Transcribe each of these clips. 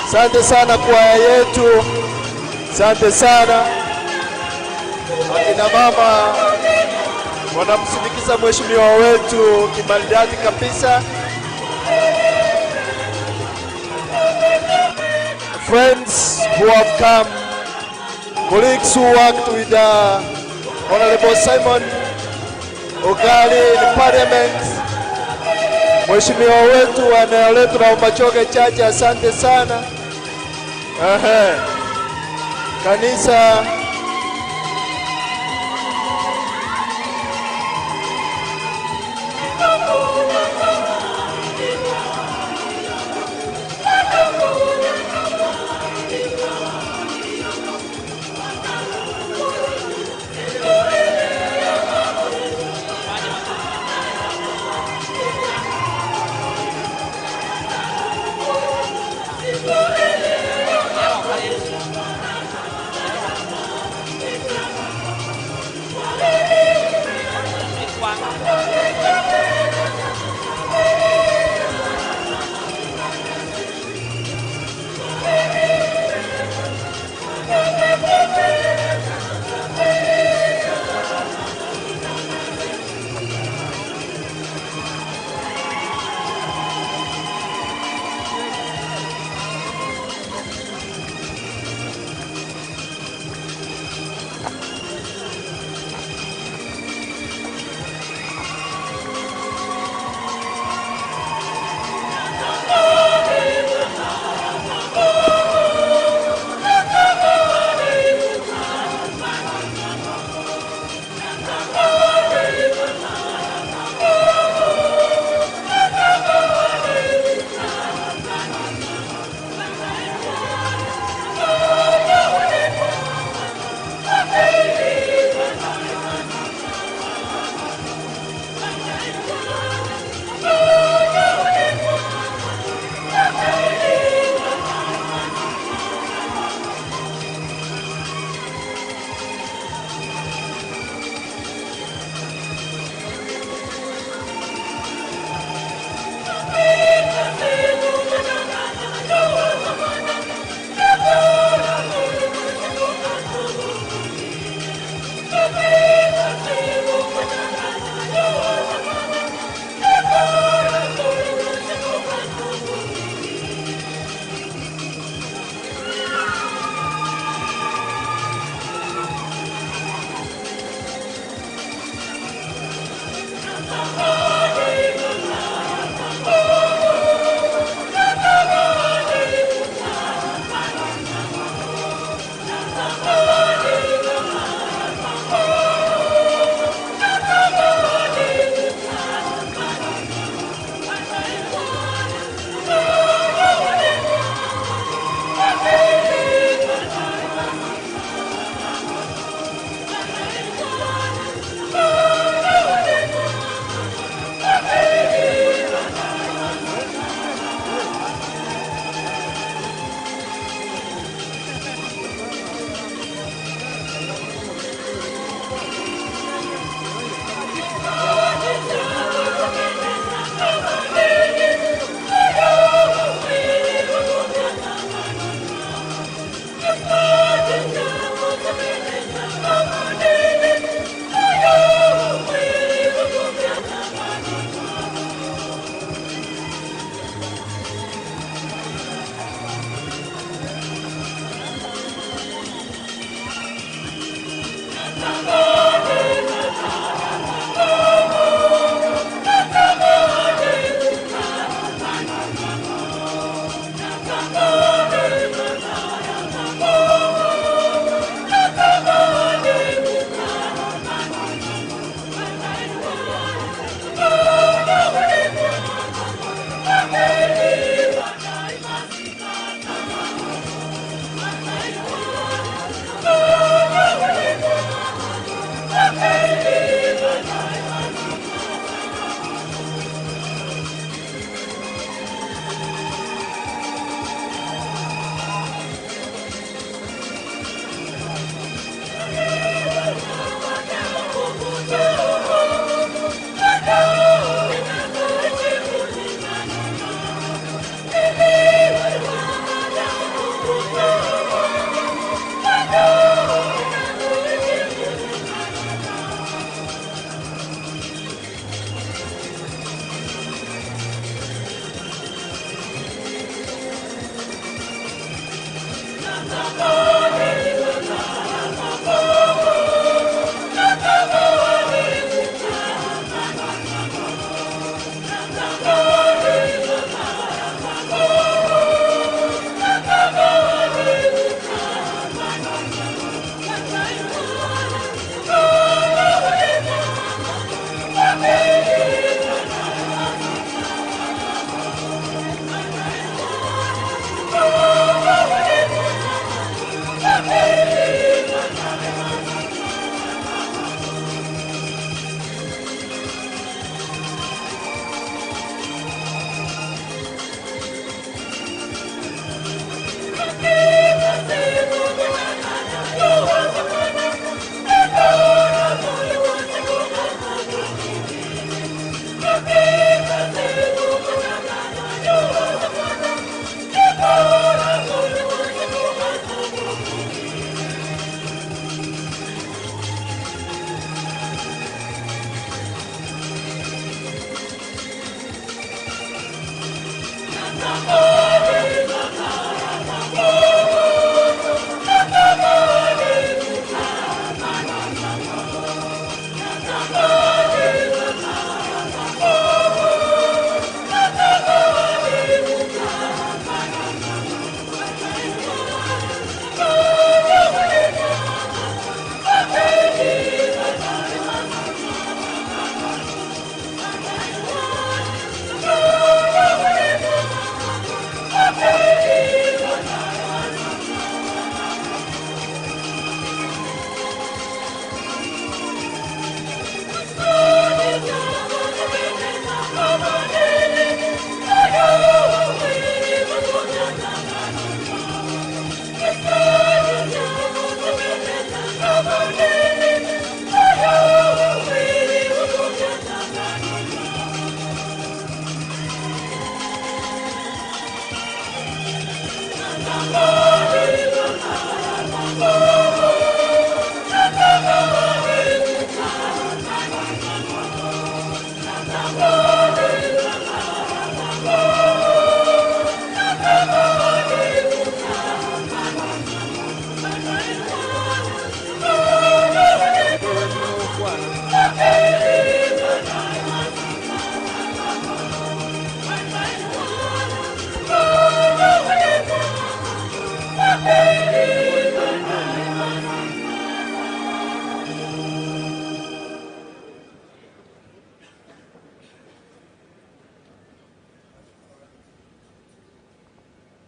Asante sana kwaya yetu, asante sana. Akina mama wanamsindikiza mheshimiwa wetu kimaridadi kabisa. Friends who have come, colleagues who worked with Honorable Simon Ogali in Parliament, mheshimiwa wetu wa eneo letu la Umachoge Chache, asante sana. Kanisa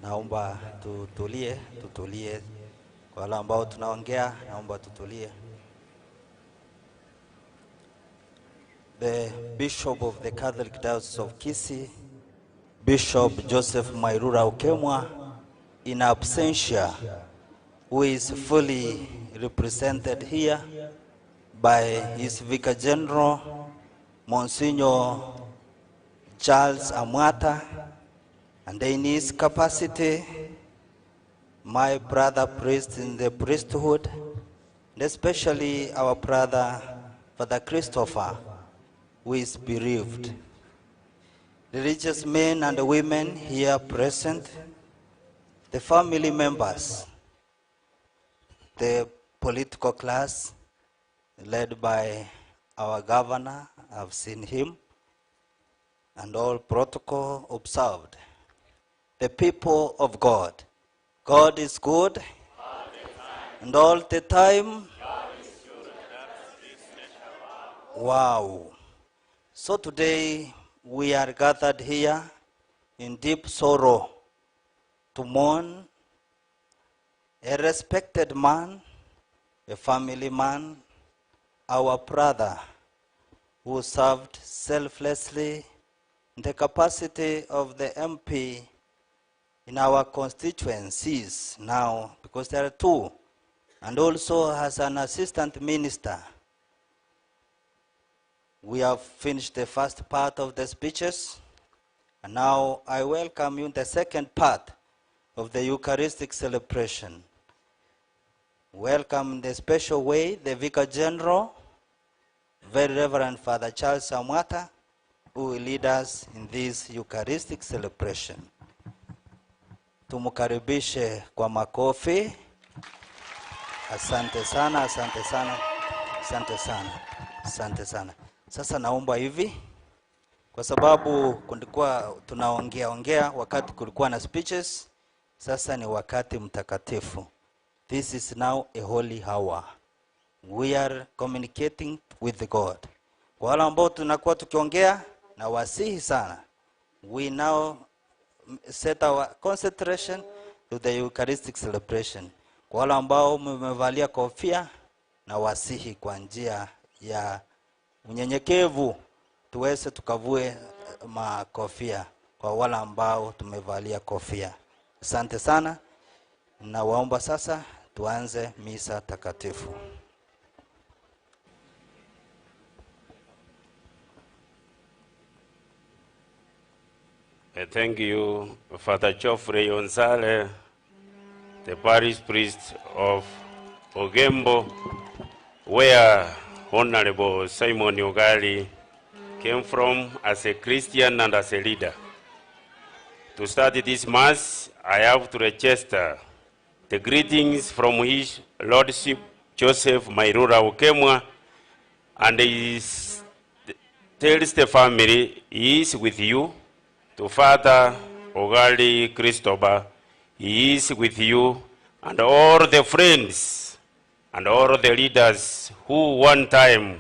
Naomba tutulie. Kwa wale ambao tunaongea, naomba tutulie. The Bishop of the Catholic Diocese of Kisii, Bishop Joseph Mairura Okemwa, in absentia, who is fully represented here by his Vicar General, Monsignor Charles Amwata, and in his capacity, my brother priest in the priesthood, and especially our brother Father Christopher, who is bereaved. Religious men and women here present, the family members, the political class led by our governor, I've seen him, and all protocol observed. The people of God. God is good, and all the time. Wow. So today we are gathered here in deep sorrow to mourn a respected man, a family man, our brother who served selflessly in the capacity of the MP in our constituencies now, because there are two, and also as an assistant minister. We have finished the first part of the speeches, and now I welcome you in the second part of the Eucharistic celebration. Welcome in the special way the Vicar General, Very Reverend Father Charles Amwata, who will lead us in this Eucharistic celebration. Tumukaribishe kwa makofi. Asante sana, asante sana, asante sana, asante sana. Sasa naomba hivi, kwa sababu kulikuwa tunaongea wakati kulikuwa na speeches, sasa ni wakati mtakatifu. This is now a holy hour. We are communicating with God. Kwa wale ambao tunakuwa tukiongea, na wasihi sana, we now set our concentration to the Eucharistic celebration. Kwa wale ambao mmevalia kofia, na wasihi kwa njia ya unyenyekevu tuweze tukavue makofia kwa wale ambao tumevalia kofia. Asante sana, na waomba sasa tuanze misa takatifu. Thank you, Father Geoffrey Onsale, the parish priest of Ogembo, where Honorable Simon Ogali came from as a Christian and as a leader. to start this Mass, I have to register the greetings from His Lordship Joseph Mairura Okemwa, and he tells the family he is with you. To Father Ogali Christopher, he is with you, and all the friends and all the leaders who one time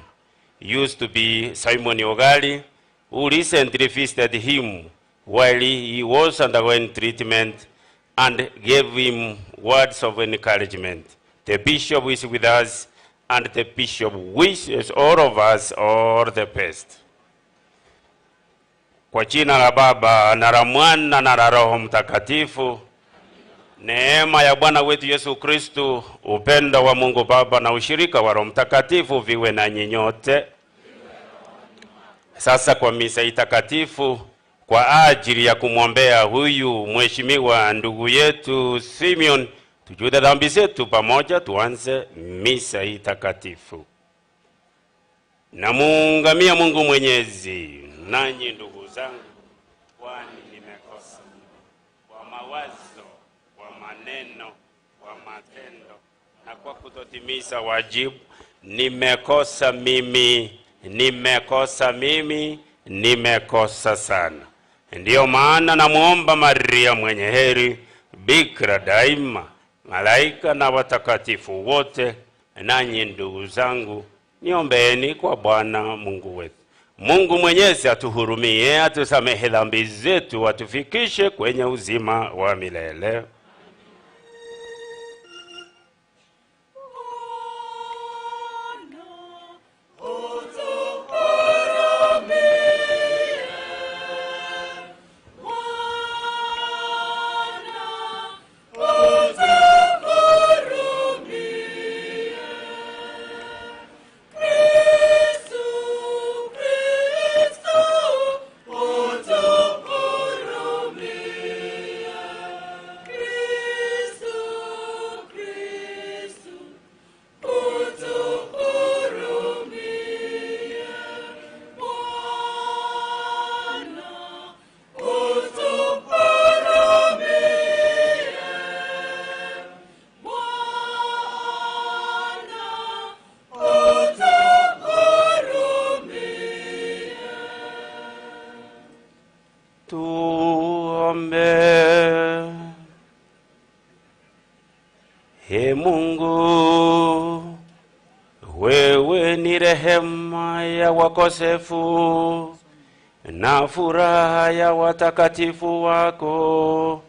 used to be Simon Ogali, who recently visited him while he was undergoing treatment and gave him words of encouragement. The Bishop is with us, and the Bishop wishes all of us all the best. Kwa jina la Baba na la Mwana na la Roho Mtakatifu, neema ya Bwana wetu Yesu Kristo, upendo wa Mungu Baba na ushirika wa Roho Mtakatifu viwe na nyote. Sasa kwa misa itakatifu, kwa ajili ya kumwombea huyu mheshimiwa ndugu yetu Simeon, tujue dhambi zetu pamoja, tuanze misa itakatifu. Namuungamia Mungu Mwenyezi, nanyi ndugu zangu, kwani nimekosa kwa mawazo, kwa maneno, kwa matendo na kwa kutotimiza wajibu. Nimekosa nimekosa sana. Ndiyo maana namuomba Maria mwenye heri, bikira daima, malaika na watakatifu wote, nanyi ndugu zangu, niombeeni kwa Bwana Mungu wetu. Mungu Mwenyezi atuhurumie, atusamehe dhambi zetu, atufikishe kwenye uzima wa milele. Ee Mungu, wewe ni rehema ya wakosefu na furaha ya watakatifu wako.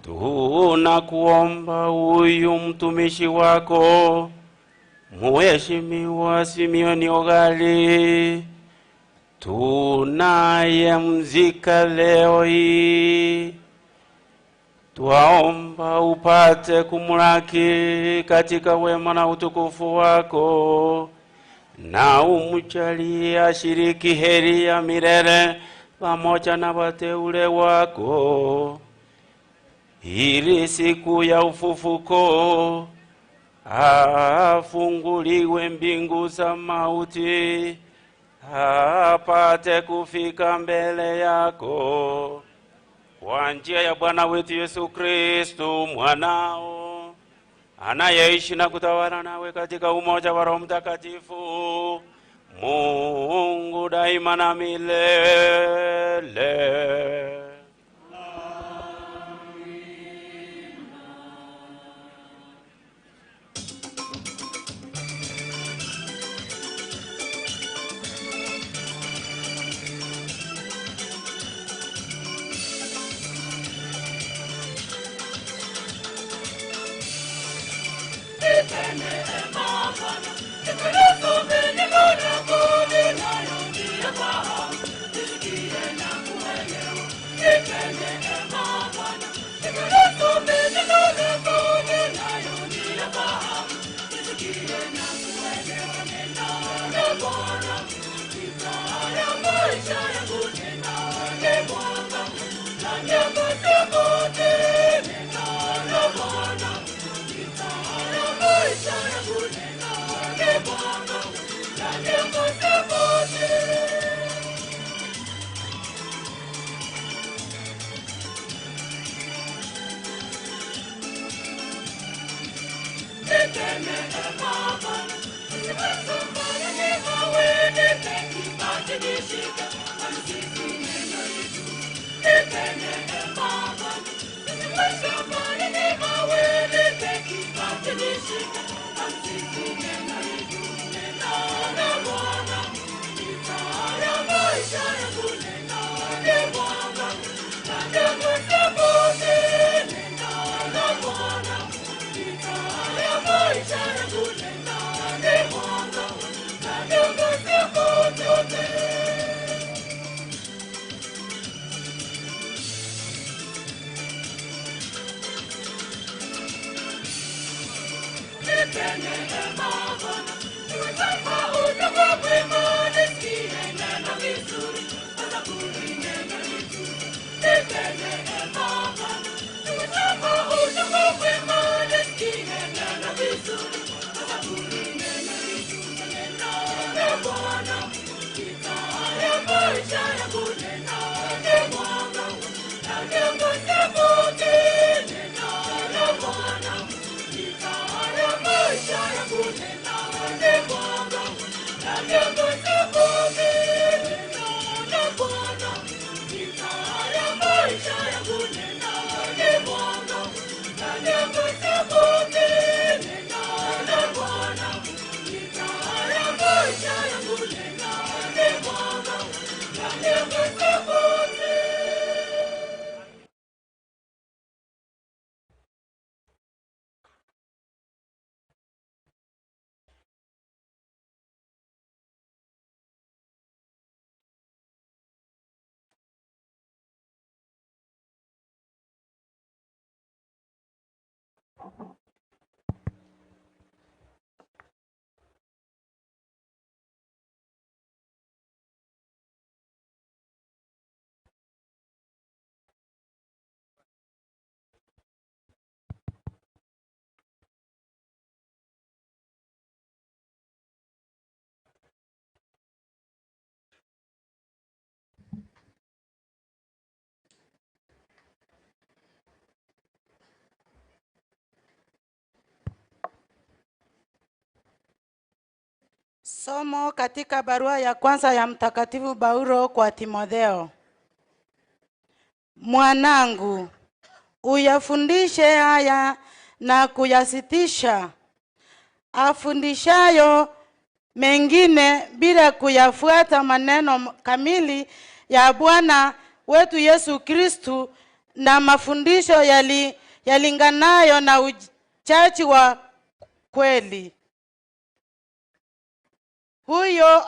Tunakuomba huyu mtumishi wako Mheshimiwa Simeon Ogali, tunayemzika leo hii, twaomba upate kumlaki katika wema na utukufu wako, na umjalie ashiriki heri ya milele pamoja na wateule wako, ili siku ya ufufuko afunguliwe mbingu za mauti, apate kufika mbele yako. Kwa njia ya Bwana wetu Yesu Kristo mwanao, anayeishi na kutawala nawe katika umoja wa Roho Mtakatifu, Mungu daima na milele. Shine Somo katika barua ya kwanza ya Mtakatifu Paulo kwa Timotheo. Mwanangu, uyafundishe haya na kuyasitisha. Afundishayo mengine bila kuyafuata maneno kamili ya Bwana wetu Yesu Kristu na mafundisho yalinganayo na uchachi wa kweli. Huyo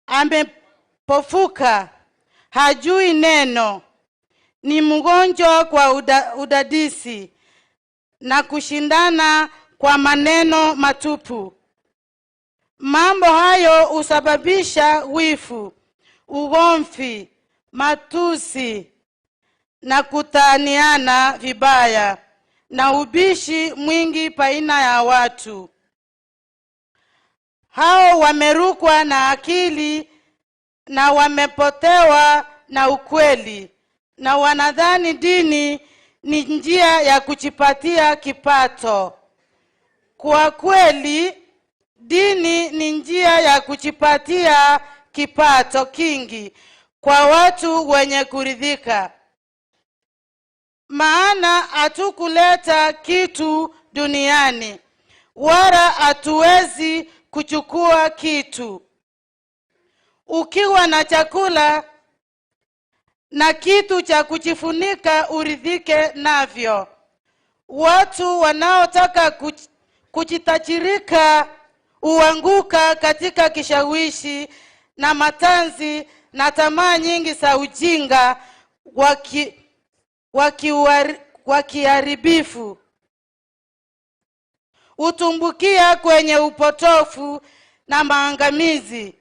amepofuka, hajui neno, ni mgonjwa kwa udadisi na kushindana kwa maneno matupu. Mambo hayo husababisha wivu, ugomvi, matusi na kutaniana vibaya na ubishi mwingi baina ya watu. Hao wamerukwa na akili na wamepotewa na ukweli, na wanadhani dini ni njia ya kujipatia kipato. Kwa kweli, dini ni njia ya kujipatia kipato kingi kwa watu wenye kuridhika. Maana hatukuleta kitu duniani, wala hatuwezi kuchukua kitu. Ukiwa na chakula na kitu cha kujifunika uridhike navyo. Watu wanaotaka kujitajirika huanguka katika kishawishi na matanzi na tamaa nyingi za ujinga wakiharibifu. Utumbukia kwenye upotofu na maangamizi.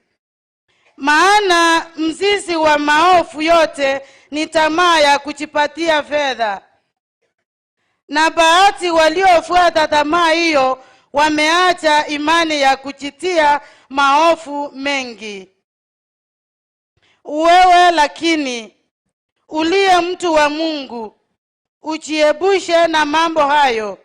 Maana mzizi wa maovu yote ni tamaa ya kujipatia fedha. Na baadhi waliofuata tamaa hiyo wameacha imani ya kujitia maovu mengi. Wewe lakini uliye mtu wa Mungu, ujiepushe na mambo hayo.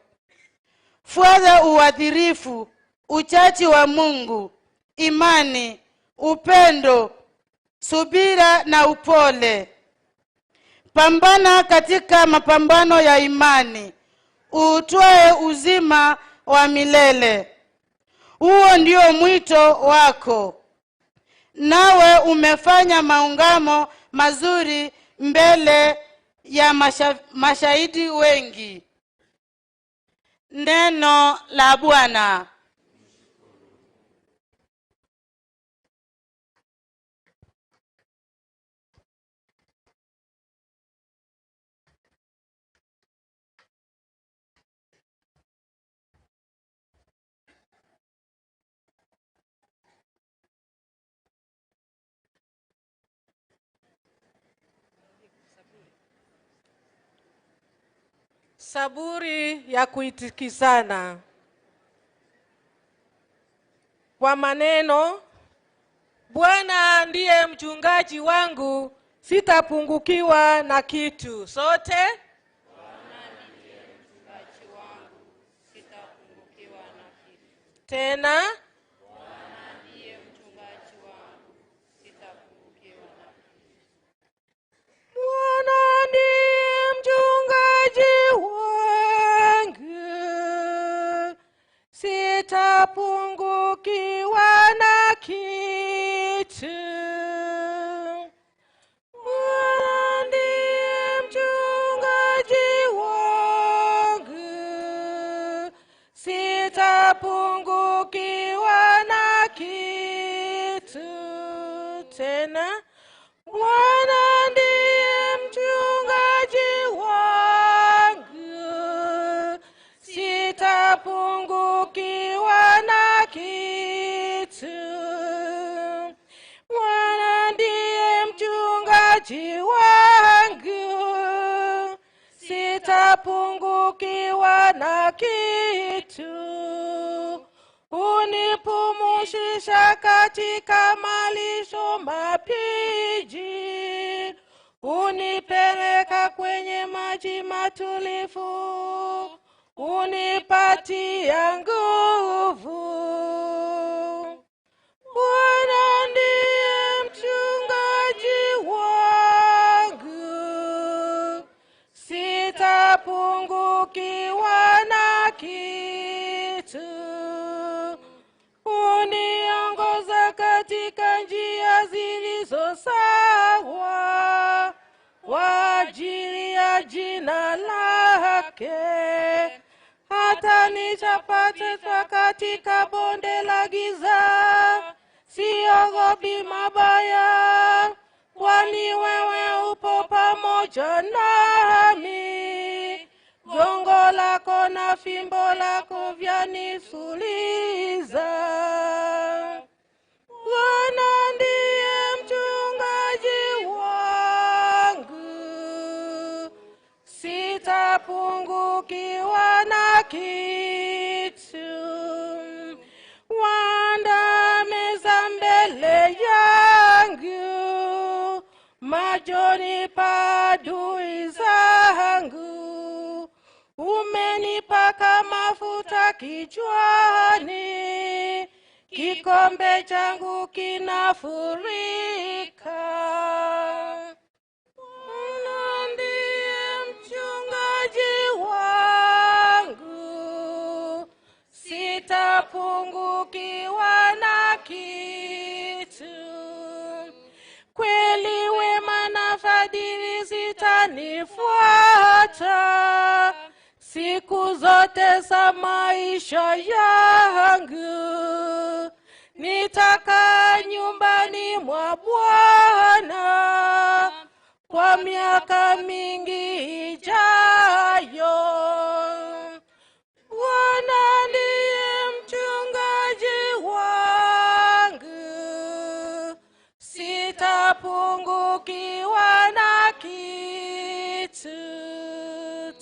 Fuata uadilifu, uchaji wa Mungu, imani, upendo, subira na upole. Pambana katika mapambano ya imani, utwae uzima wa milele. Huo ndio mwito wako. Nawe umefanya maungamo mazuri mbele ya mashahidi wengi. Neno la Bwana. Saburi ya kuitikisana. Kwa maneno: Bwana ndiye mchungaji wangu, sitapungukiwa na kitu. Sote: Bwana ndiye mchungaji wangu, sitapungukiwa na kitu. Tena: Bwana ndiye mchungaji wangu, sitapungukiwa na kitu. Bwana ndiye mchungaji wangu, sitapungukiwa na kitu. Bwana ndiye mchungaji wangu, sitapungukiwa na kitu. Tena: Bwana ndiye mchungaji wangu, sitapungukiwa na kitu. Bwana ndiye mchungaji wangu, sitapungukiwa na kitu. Unipumzisha katika malisho mapiji, unipeleka kwenye maji matulivu, unipatia nguvu. Bwana ndiye mchungaji wangu, sitapungukiwa na kitu. Uniongoza katika njia zilizo sawa kwa ajili ya jina lake. Hata nitapatwa katika bonde la giza, siogopi mabaya, kwani wewe upo pamoja nami. Gongo lako na fimbo lako vyanituliza. Bwana ndiye mchungaji wangu, sitapungukiwa na kitu. Waandaa meza mbele yangu machoni pa adui zangu. Umenipaka mafuta kichwani, kikombe changu kinafurika. Bwana ndiye mchungaji wangu, sitapungukiwa na kitu. Kweli, wema na fadhili zitanifuata siku zote za maisha yangu. Nitakaa nyumbani mwa Bwana kwa miaka mingi ijayo. Bwana ndiye mchungaji wangu, sitapungukiwa na kitu.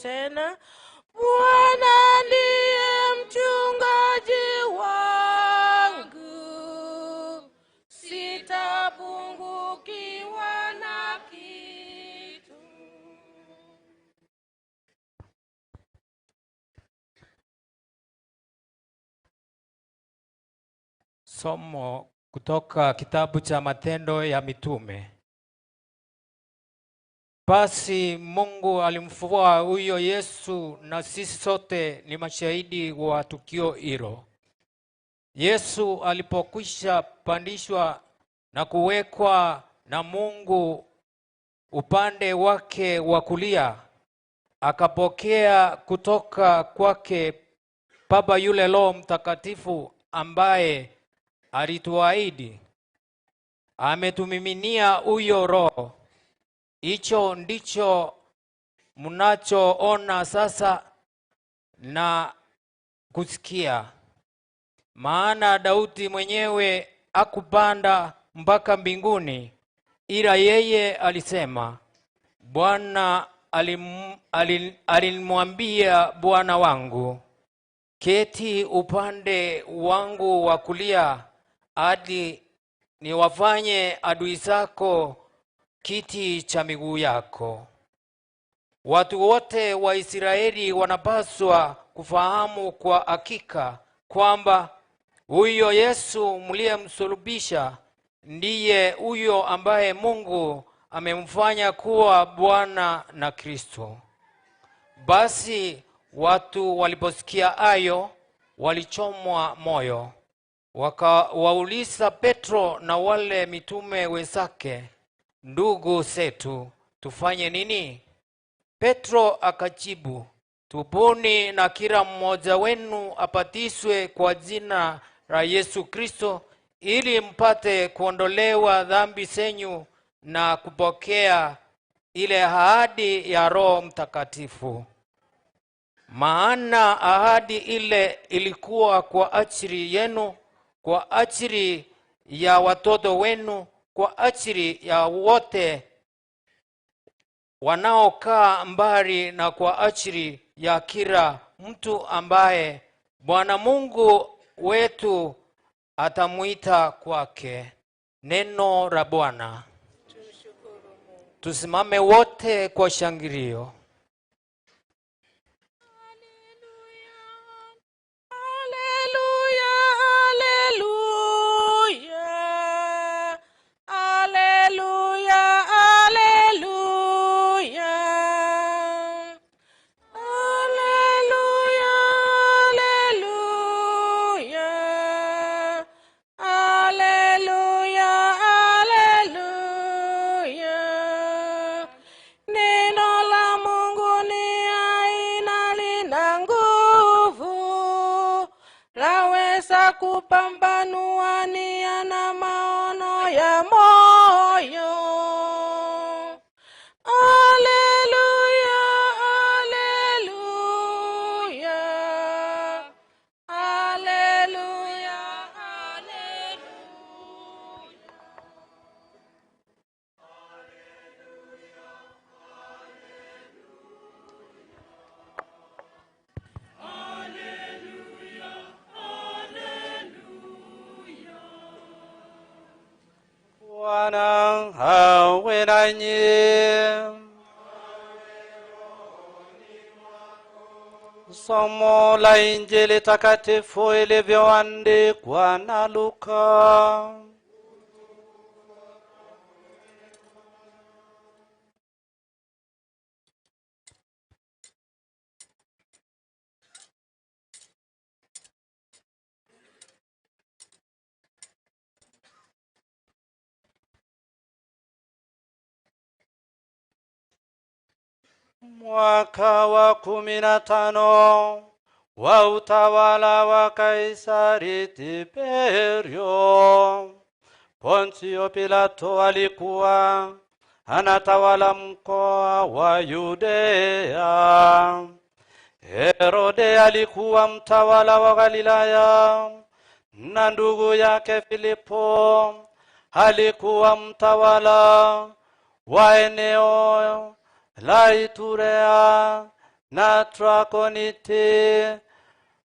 Tena: Bwana ndiye mchungaji wangu, sitapungukiwa na kitu. Somo kutoka kitabu cha Matendo ya Mitume. Basi Mungu alimfufua huyo Yesu, na sisi sote ni mashahidi wa tukio hilo. Yesu alipokwisha pandishwa na kuwekwa na Mungu upande wake wa kulia, akapokea kutoka kwake Baba yule Roho Mtakatifu ambaye alituahidi. Ametumiminia huyo Roho. Hicho ndicho mnachoona sasa na kusikia. Maana Daudi mwenyewe hakupanda mpaka mbinguni, ila yeye alisema, Bwana alimwambia Bwana wangu, keti upande wangu wa kulia hadi niwafanye adui zako kiti cha miguu yako. Watu wote wa Israeli wanapaswa kufahamu kwa hakika kwamba huyo Yesu mliyemsulubisha ndiye huyo ambaye Mungu amemfanya kuwa Bwana na Kristo. Basi watu waliposikia hayo walichomwa moyo. Wakawauliza Petro na wale mitume wenzake, ndugu zetu, tufanye nini? Petro akajibu, tubuni na kila mmoja wenu apatiswe kwa jina la Yesu Kristo, ili mpate kuondolewa dhambi zenyu na kupokea ile ahadi ya Roho Mtakatifu. Maana ahadi ile ilikuwa kwa ajili yenu, kwa ajili ya watoto wenu, kwa ajili ya wote wanaokaa mbali, na kwa ajili ya kila mtu ambaye Bwana Mungu wetu atamuita kwake. Neno la Bwana. Tusimame wote kwa shangilio. Kupambanua nia na maono ya moyo. Haleluya, haleluya, haleluya, haleluya. Bwana awe nanyi. Somo la Injili takatifu ilivyoandikwa na Luka. Mwaka wa 15 wa utawala wa Kaisari Tiberio, Pontio Pilato alikuwa anatawala mkoa wa Yudea. Herode alikuwa mtawala wa Galilaya, na ndugu yake Filipo alikuwa mtawala wa eneo la Iturea na Trakoniti.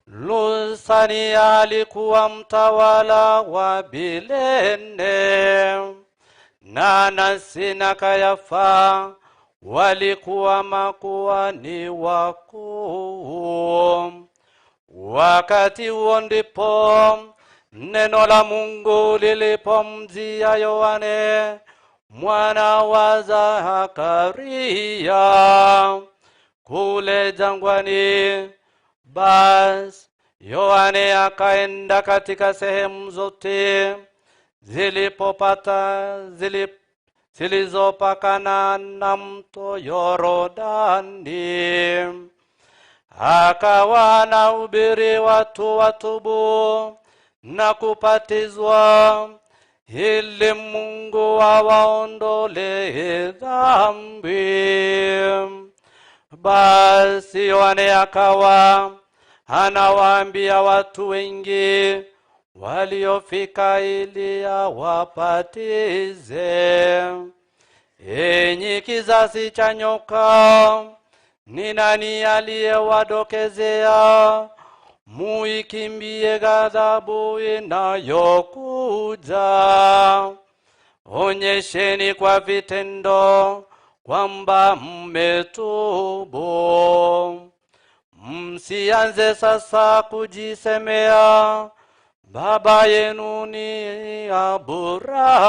Lusania alikuwa mtawala wa Bilene, na Anasi na Kayafa walikuwa makuhani wakuu. Wakati huo ndipo neno la Mungu lilipomjia Yohane mwana wa Zakaria kule jangwani, basi Yohane akaenda katika sehemu zote zilizopakana na mto Yordani, akawa anahubiri watu watubu na kupatizwa ili Mungu awaondolee dhambi. Basi Yohane akawa anawaambia watu wengi waliofika ili awapatize, enyi kizazi cha nyoka, ni nani aliyewadokezea muikimbie ghadhabu inayokuja? Onyesheni kwa vitendo kwamba mmetubu. Msianze sasa kujisemea baba yenu ni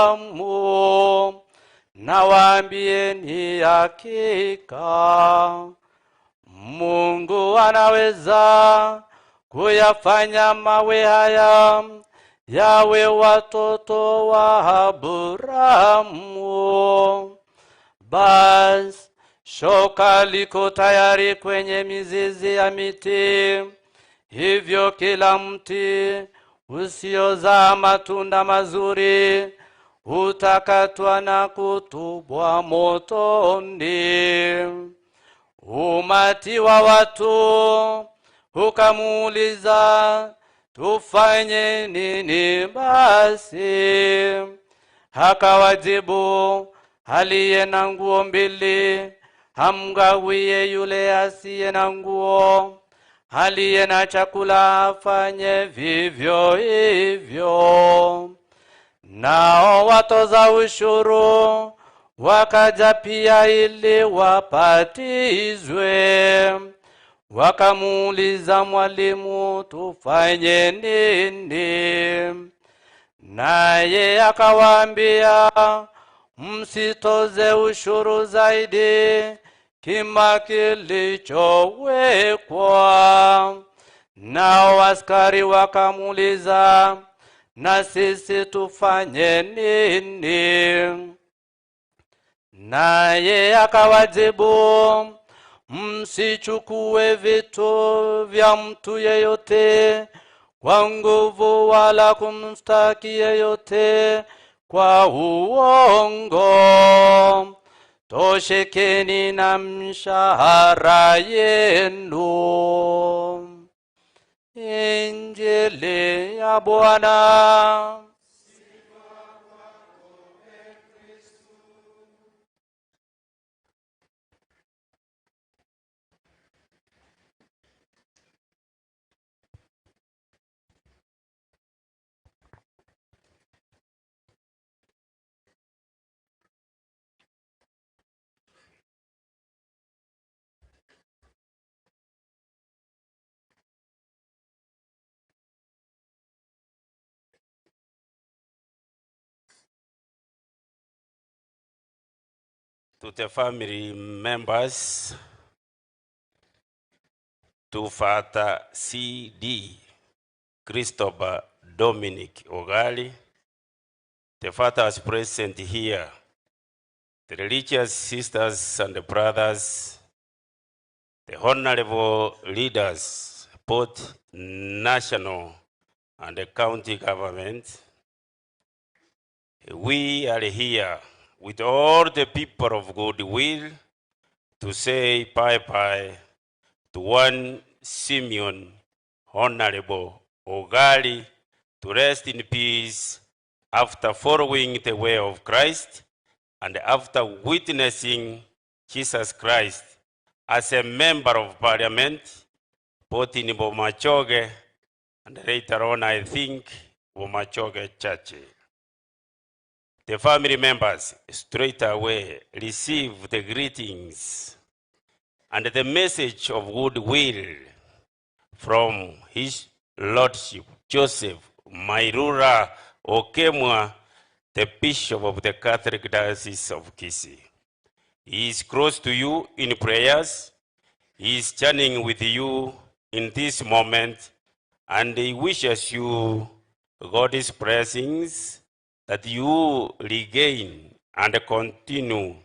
Abrahamu. Nawaambieni hakika Mungu anaweza kuyafanya mawe haya yawe watoto wa Abrahamu. Basi shoka liko tayari kwenye mizizi ya miti, hivyo kila mti usiozaa matunda mazuri utakatwa na kutupwa motoni. Umati wa watu ukamuuliza, tufanye nini basi? Akawajibu, aliye na nguo mbili hamgawie yule asiye na nguo, aliye na chakula afanye vivyo hivyo. Nao watoza ushuru wakaja pia ili wapatizwe. Wakamuuliza, mwalimu, tufanye nini? Naye akawaambia, msitoze ushuru zaidi kima kilichowekwa. Nao askari wakamuuliza, na sisi tufanye nini? Naye akawajibu, msichukue vitu vya mtu yeyote kwa nguvu, wala kumstaki yeyote kwa uongo. Toshekeni na mshahara yenu. Injili ya Bwana. To the family members, to Father C.D. Christopher Dominic Ogali, the fathers present here, the religious sisters and the brothers, the honorable leaders, both national and the county government. We are here with all the people of goodwill to say bye-bye to one Simeon Honorable Ogali, to rest in peace after following the way of Christ and after witnessing Jesus Christ as a member of parliament, both in Bomachoge and later on, I think, Bomachoge Church. The family members straight away receive the greetings and the message of goodwill from His Lordship Joseph Mairura Okemwa, the Bishop of the Catholic Diocese of Kisii. He is close to you in prayers. He is journeying with you in this moment, and he wishes you God's blessings that you regain and continue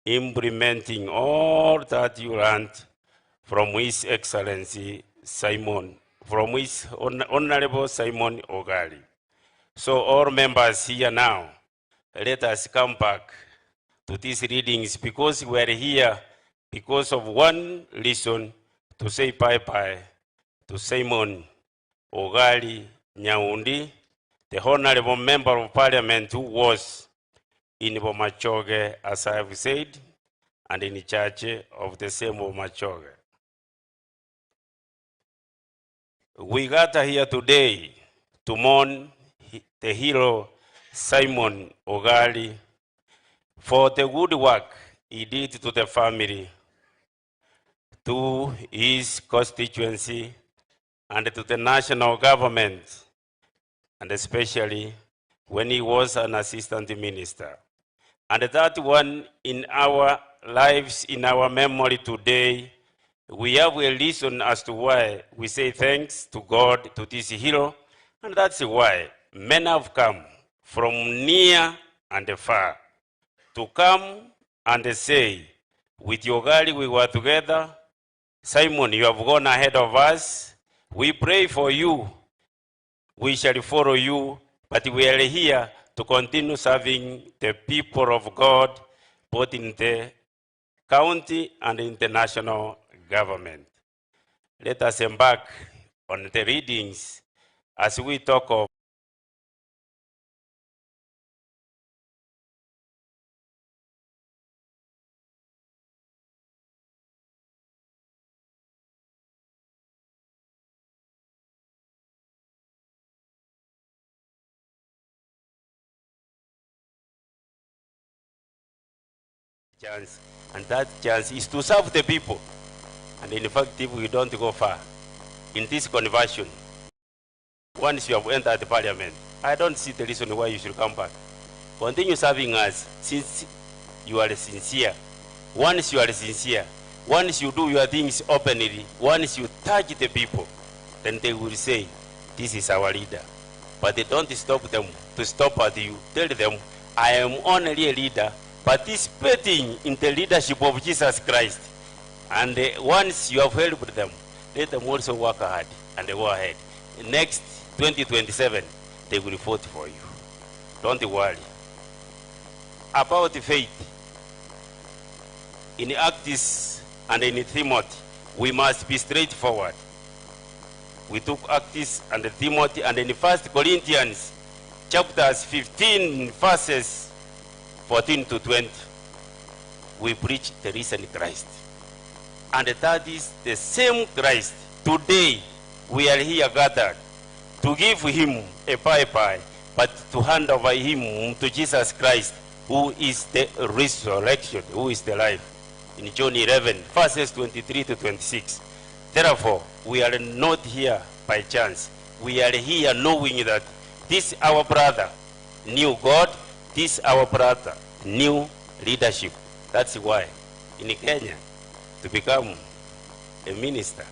implementing all that you learned from His Excellency Simon, from His Honorable Simon Ogali. So all members here now, let us come back to these readings, because we are here because of one reason, to say bye-bye to Simon Ogali Nyaundi, the Honorable Member of Parliament who was in Bomachoge, as I have said, and in the church of the same Bomachoge. We gather here today to mourn the hero Simon Ogali for the good work he did to the family, to his constituency, and to the national government, and especially when he was an assistant minister. And that one in our lives, in our memory today, we have a reason as to why we say thanks to God, to this hero, and that's why men have come from near and far to come and say, with Ogali we were together. Simon, you have gone ahead of us. We pray for you. We shall follow you, but we are here to continue serving the people of God, both in the county and in the national government. Let us embark on the readings as we talk of chance, and that chance is to serve the people. And in fact, if we don't go far in this conversion, once you have entered the parliament, I don't see the reason why you should come back. Continue serving us since you are sincere. Once you are sincere, once you do your things openly, once you touch the people, then they will say, this is our leader. But they don't stop them to stop at you. Tell them, I am only a leader participating in the leadership of Jesus Christ. And once you have helped them, let them also work hard and they go ahead. Next 2027, they will vote for you. Don't worry. About faith, in Acts and in Timothy, we must be straightforward. We took Acts and Timothy, and in 1 Corinthians chapters 15 verses 14 to 20, we preach the risen Christ. And that is the same Christ. Today, we are here gathered to give him a bye-bye, but to hand over him to Jesus Christ, who is the resurrection, who is the life. In John 11, verses 23 to 26. Therefore, we are not here by chance. We are here knowing that this our brother knew God, this our brother knew leadership. That's why in Kenya, to become a minister,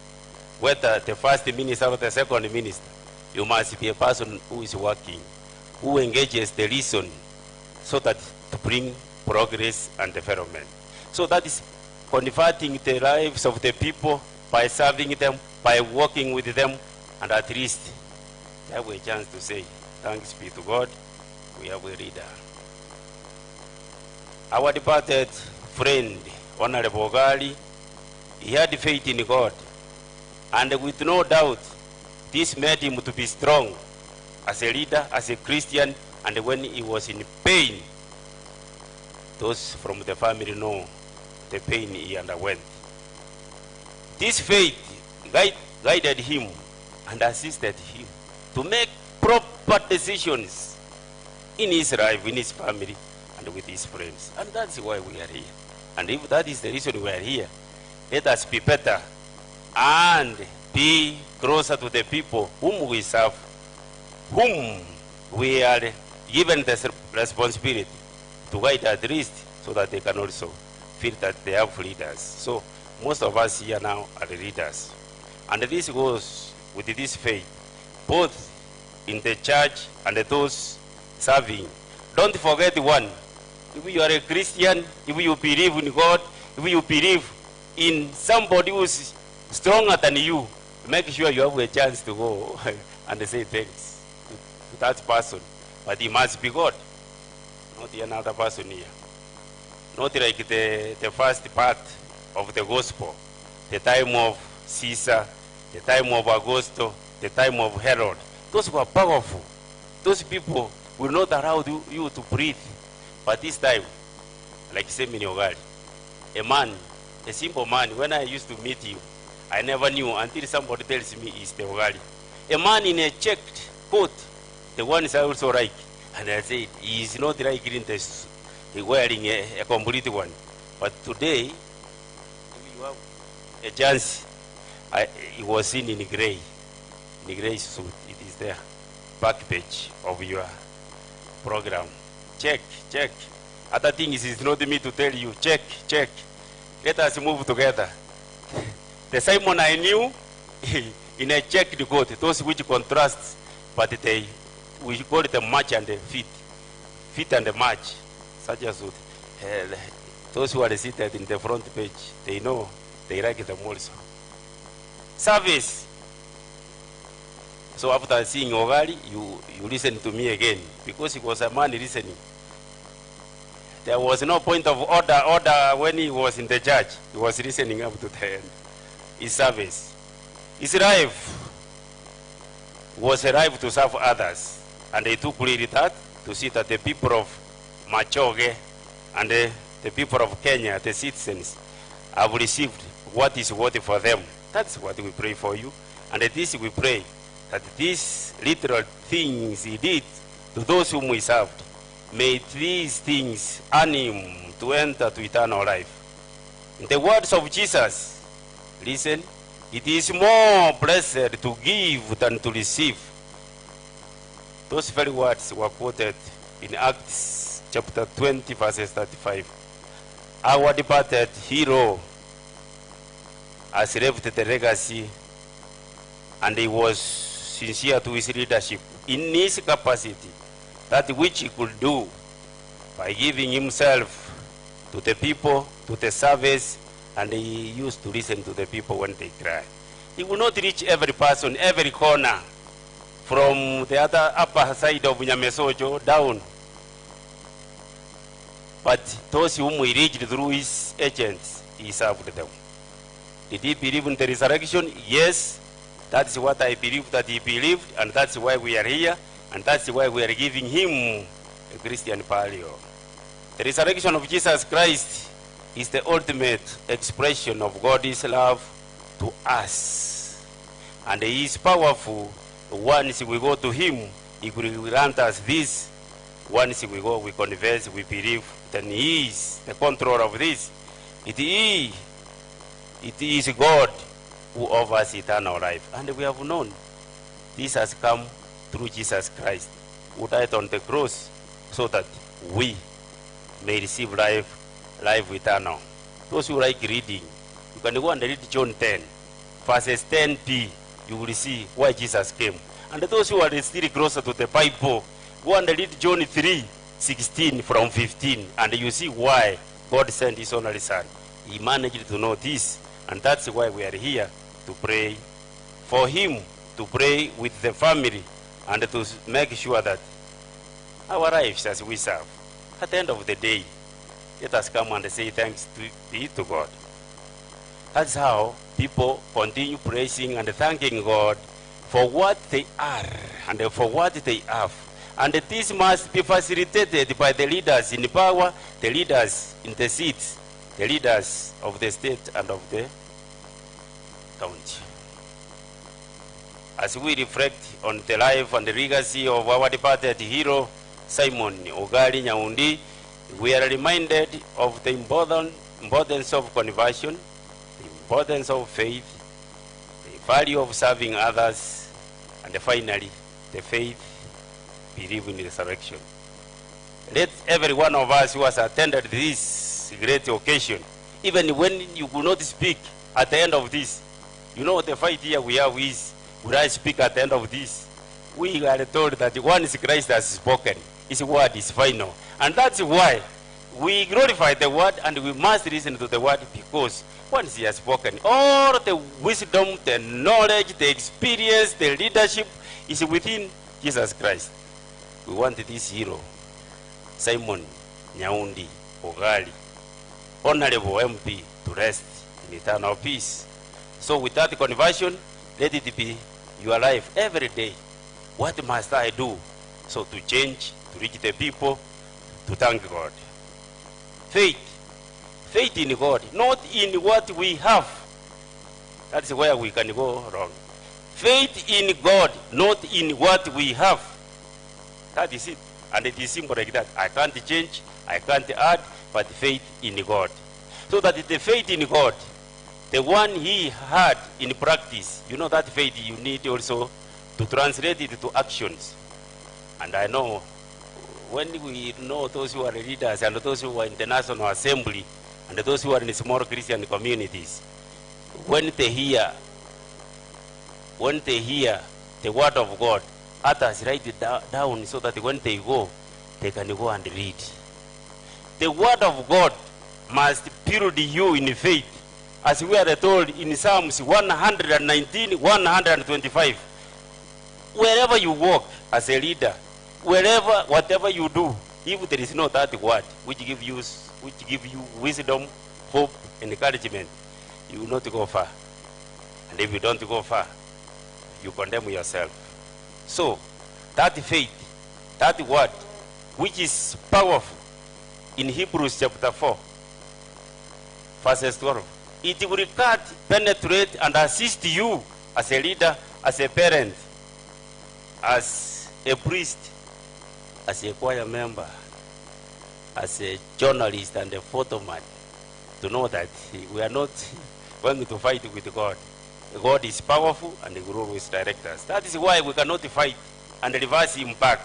whether the first minister or the second minister, you must be a person who is working, who engages the reason so that to bring progress and development. So that is converting the lives of the people by serving them, by working with them, and at least they have a chance to say, thanks be to God, we have a leader. Our departed friend, Honorable Ogali, he had faith in God, and with no doubt, this made him to be strong as a leader, as a Christian, and when he was in pain, those from the family know the pain he underwent. This faith guided him and assisted him to make proper decisions in his life, in his family, and with his friends. And that's why we are here. And if that is the reason we are here, let us be better and be closer to the people whom we serve whom we are given the responsibility to guide at least, so that they can also feel that they have leaders. So most of us here now are the leaders. And this goes with this faith, both in the church and those serving. Don't forget one. If you are a Christian, if you believe in God, if you believe in somebody who's stronger than you, make sure you have a chance to go and say thanks to that person. But he must be God, not another person here. Not like the first part of the gospel, the time of Caesar, the time of Augusto, the time of Herod. Those were powerful. Those people will not allow you to breathe. But this time, like Semini Ogali, a man, a simple man, when I used to meet him, I never knew until somebody tells me he's the Ogali. A man in a checked coat, the one is also like, and I said, he is not like in this, wearing a complete one. But today, if you have a chance, he was seen in gray suit. It is there, back page of your program. Check. Other things is not me to tell you. Check. Let us move together. The Simon I knew, in a checked coat, those which contrast, but we call it a march and a fit and a march, such as those who are seated in the front page, they know, they like them also. Service. So after seeing Ogali, you listen to me again, because he was a man listening. There was no point of order when he was in the church. He was listening up to the end. His service. His life was a life to serve others. And they took really that to see that the people of Machoge and the people of Kenya, the citizens, have received what is worthy for them. That's what we pray for you. And this we pray, that these literal things he did to those whom we served, may these things earn him to enter to eternal life. In the words of Jesus, listen, it is more blessed to give than to receive. Those very words were quoted in Acts chapter 20, verses 35. Our departed hero has left the legacy, and he was sincere to his leadership in his capacity, that which he could do by giving himself to the people, to the service, and he used to listen to the people when they cry. He would not reach every person, every corner, from the other upper side of Nyamesojo down. But those whom he reached through his agents, he served them. Did he believe in the resurrection? Yes. That's what I believe that he believed, and that's why we are here, and that's why we are giving him a Christian burial. The resurrection of Jesus Christ is the ultimate expression of God's love to us. And he is powerful. Once we go to him, he will grant us this. Once we go, we confess, we believe, then he is the control of this. It is God who offers eternal life. And we have known this has come through Jesus Christ, who died on the cross so that we may receive life eternal. Those who like reading, you can go and read John 10, verses 10b, you will see why Jesus came. And those who are still closer to the Bible, go and read John 3:16 from 15, and you see why God sent his only son. He managed to know this, and that's why we are here to pray for him, to pray with the family, and to make sure that our lives as we serve, at the end of the day, let us come and say thanks be to God. That's how people continue praising and thanking God for what they are and for what they have. And this must be facilitated by the leaders in power, the leaders in the seats, the leaders of the state and of the county. As we reflect on the life and the legacy of our departed hero, Simon Ogali Nyaundi, we are reminded of the importance of conversion, the importance of faith, the value of serving others, and finally, the faith believe in resurrection. Let every one of us who has attended this great occasion, even when you will not speak at the end of this, you know the fight here we have is, will I speak at the end of this? We are told that once Christ has spoken, his word is final. And that's why we glorify the word and we must listen to the word, because once he has spoken, all the wisdom, the knowledge, the experience, the leadership is within Jesus Christ. We want this hero, Simon Nyaundi Ogali, Honorable MP, to rest in eternal peace. So with that conversion, let it be your life every day. What must I do? So to change, to reach the people, to thank God. Faith. Faith in God, not in what we have. That's where we can go wrong. Faith in God, not in what we have. That is it. And it is simple like that. I can't change, I can't add, but faith in God. So that the faith in God, the one he had in practice, you know that faith you need also to translate it to actions. And I know when we know those who are leaders and those who are in the National Assembly and those who are in small Christian communities, when they hear the word of God, others write it down so that when they go, they can go and read. The word of God must build you in faith, as we are told in Psalms 119, 125. Wherever you walk as a leader, whatever you do, if there is no that word which give you wisdom, hope, and encouragement, you will not go far. And if you don't go far, you condemn yourself. So that faith, that word, which is powerful, in Hebrews chapter 4, verses 12, it will cut, penetrate, and assist you as a leader, as a parent, as a priest, as a choir member, as a journalist and a photoman, to know that we are not going to fight with God. God is powerful and he will always direct us. That is why we cannot fight and reverse him back.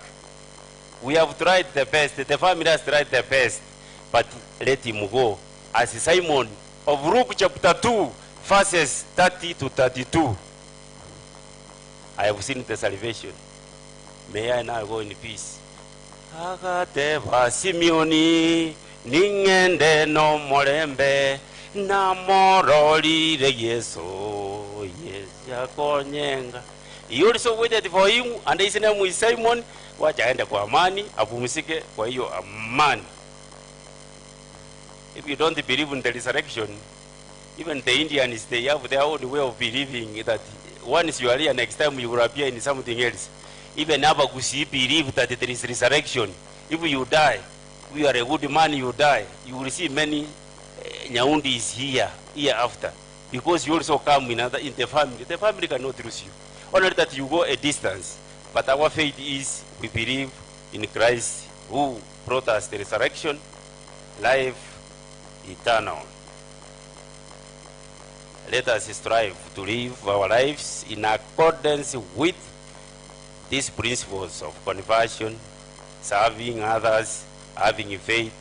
We have tried the best, the family has tried the best, but let him go. As Simon of Luke chapter 2, verses 30 to 32. I have seen the salvation. May I now go in peace. Agateva Simeoni ningende no morembe na moroli de Yeso yes yakonyenga. He also waited for him, and his name is Simon. Wacha aende kwa amani, apumzike kwa hiyo amani. If you don't believe in the resurrection, even the Indians, they have their own way of believing that once you are here, next time you will appear in something else. Even Abagusi believe that there is resurrection. If you die, you are a good man, you die, you will see many Nyaundis here after. Because you also come in the family. The family cannot lose you. Only that you go a distance. But our faith is, we believe in Christ who brought us the resurrection, life eternal. Let us strive to live our lives in accordance with these principles of conversion, serving others, having faith,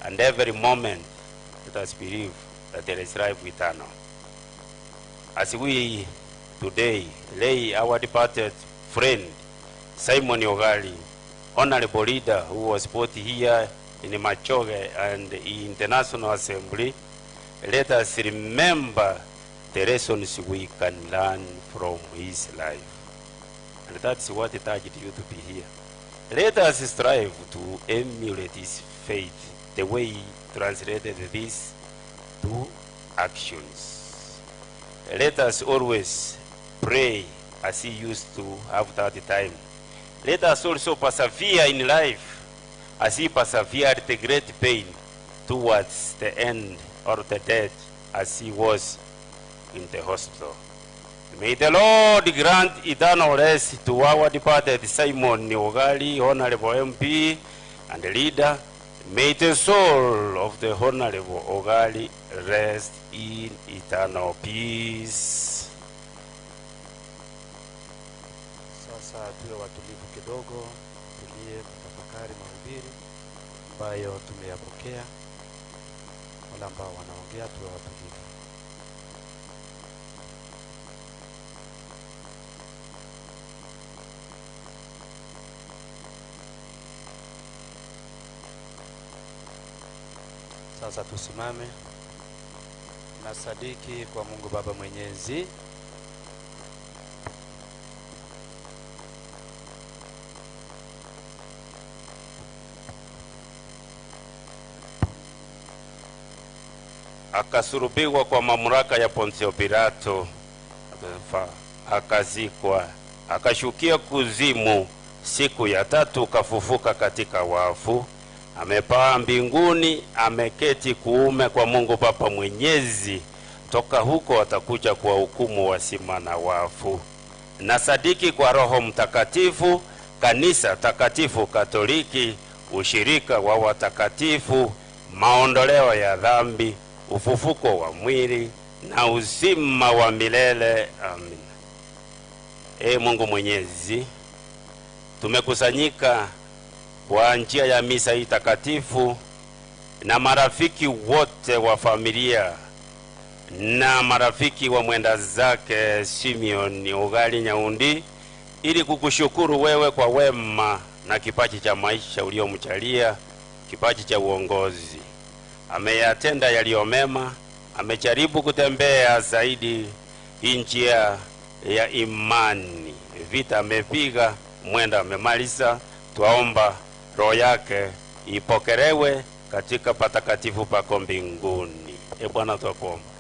and every moment let us believe that there is life eternal. As we today lay our departed friend Simon Ogali, honorable leader who was both here in Machoge and in the National Assembly, let us remember the lessons we can learn from his life. And that's what it urged you to be here. Let us strive to emulate his faith, the way he translated this to actions. Let us always pray as he used to have that time. Let us also persevere in life as he persevered the great pain towards the end or the death as he was in the hospital. May the Lord grant eternal rest to our departed Simon Ogali, honorable MP and leader. May the soul of the honorable Ogali rest in eternal peace. Sasa tuwe watulivu kidogo. tutulie kutafakari mahubiri ambayo tumeyapokea. Wale ambao wanaongea tuwe watulivu. Sasa tusimame na sadiki kwa Mungu Baba Mwenyezi, akasulubiwa kwa mamlaka ya Pontio Pilato, akazikwa, akashukia kuzimu, siku ya tatu kafufuka katika wafu, amepaa mbinguni, ameketi kuume kwa Mungu Baba Mwenyezi. Toka huko atakuja kwa hukumu wazima na wafu. Na sadiki kwa Roho Mtakatifu, kanisa takatifu Katoliki, ushirika wa watakatifu, maondoleo ya dhambi, ufufuko wa mwili na uzima wa milele. Amin. Mungu Mwenyezi, tumekusanyika kwa njia ya misa hii takatifu na marafiki wote wa familia na marafiki wa mwenda zake Simeon Ogali Nyaundi, ili kukushukuru wewe kwa wema na kipaji cha maisha uliomchalia, kipaji cha uongozi. Ameyatenda yaliyo mema, amejaribu kutembea zaidi njia ya imani, vita amepiga, mwenda amemaliza. Twaomba roho yake ipokelewe katika patakatifu pako mbinguni. Bwana, twakuomba.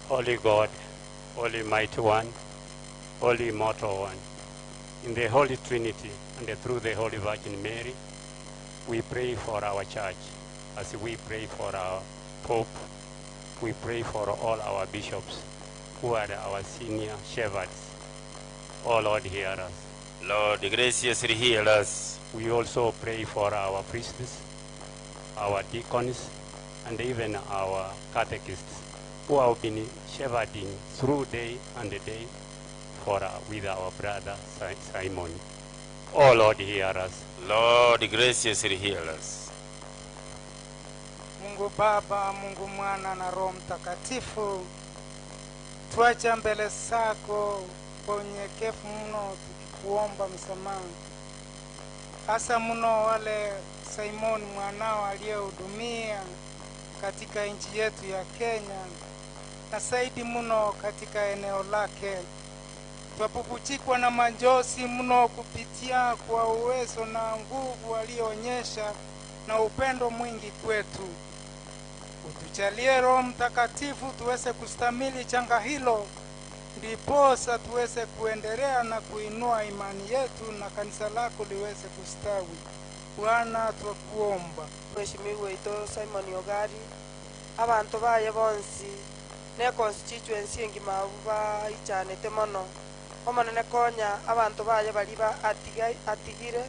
Holy God, Holy Mighty One, Holy Immortal One, in the Holy Trinity and through the Holy Virgin Mary, we pray for our church. As we pray for our Pope, we pray for all our bishops who are our senior shepherds. Oh Lord, hear us. Lord, graciously hear us. We also pray for our priests, our deacons, and even our catechists who have been shepherding through day and day with our brother Simon. Oh Lord, hear us. Lord, graciously hear us. Mungu Baba, Mungu Mwana na Roho Mtakatifu, tuacha mbele zako kwa unyenyekevu mno, tukikuomba msamaha, hasa mno wale Simon mwanao aliyehudumia katika nchi yetu ya Kenya na zaidi mno katika eneo lake. Twapupujikwa na majonzi mno kupitia kwa uwezo na nguvu aliyoonyesha na upendo mwingi kwetu. Utujalie Roho Mtakatifu tuweze kustamili janga hilo, ndiposa tuweze kuendelea na kuinua imani yetu na kanisa lako liweze kustawi. Bwana, twakuomba. Mheshimiwa ito Simon Ogali, abantu baye bonsi ne constituency engima ichanete mono omonene konya abantu baye bali atigire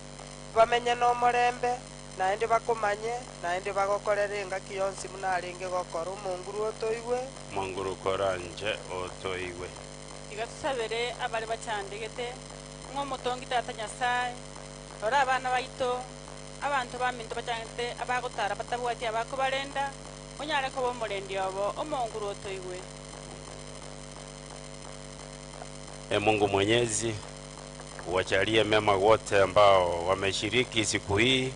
bamenye no morembe naende bakomanye naende bagokorere engaki yonsi munarenge gokora omonguru otoigwe monguru koranje otoigwe igatusabere abali bachandegete ng'omotongi tata Nyasaye ora abana baito abantu baminto bachandete abagotara batabwati abakobarenda onyale ko bomorendi obo omonguru otoigwe. Mungu Mwenyezi, uwajalie mema wote ambao wameshiriki siku hii,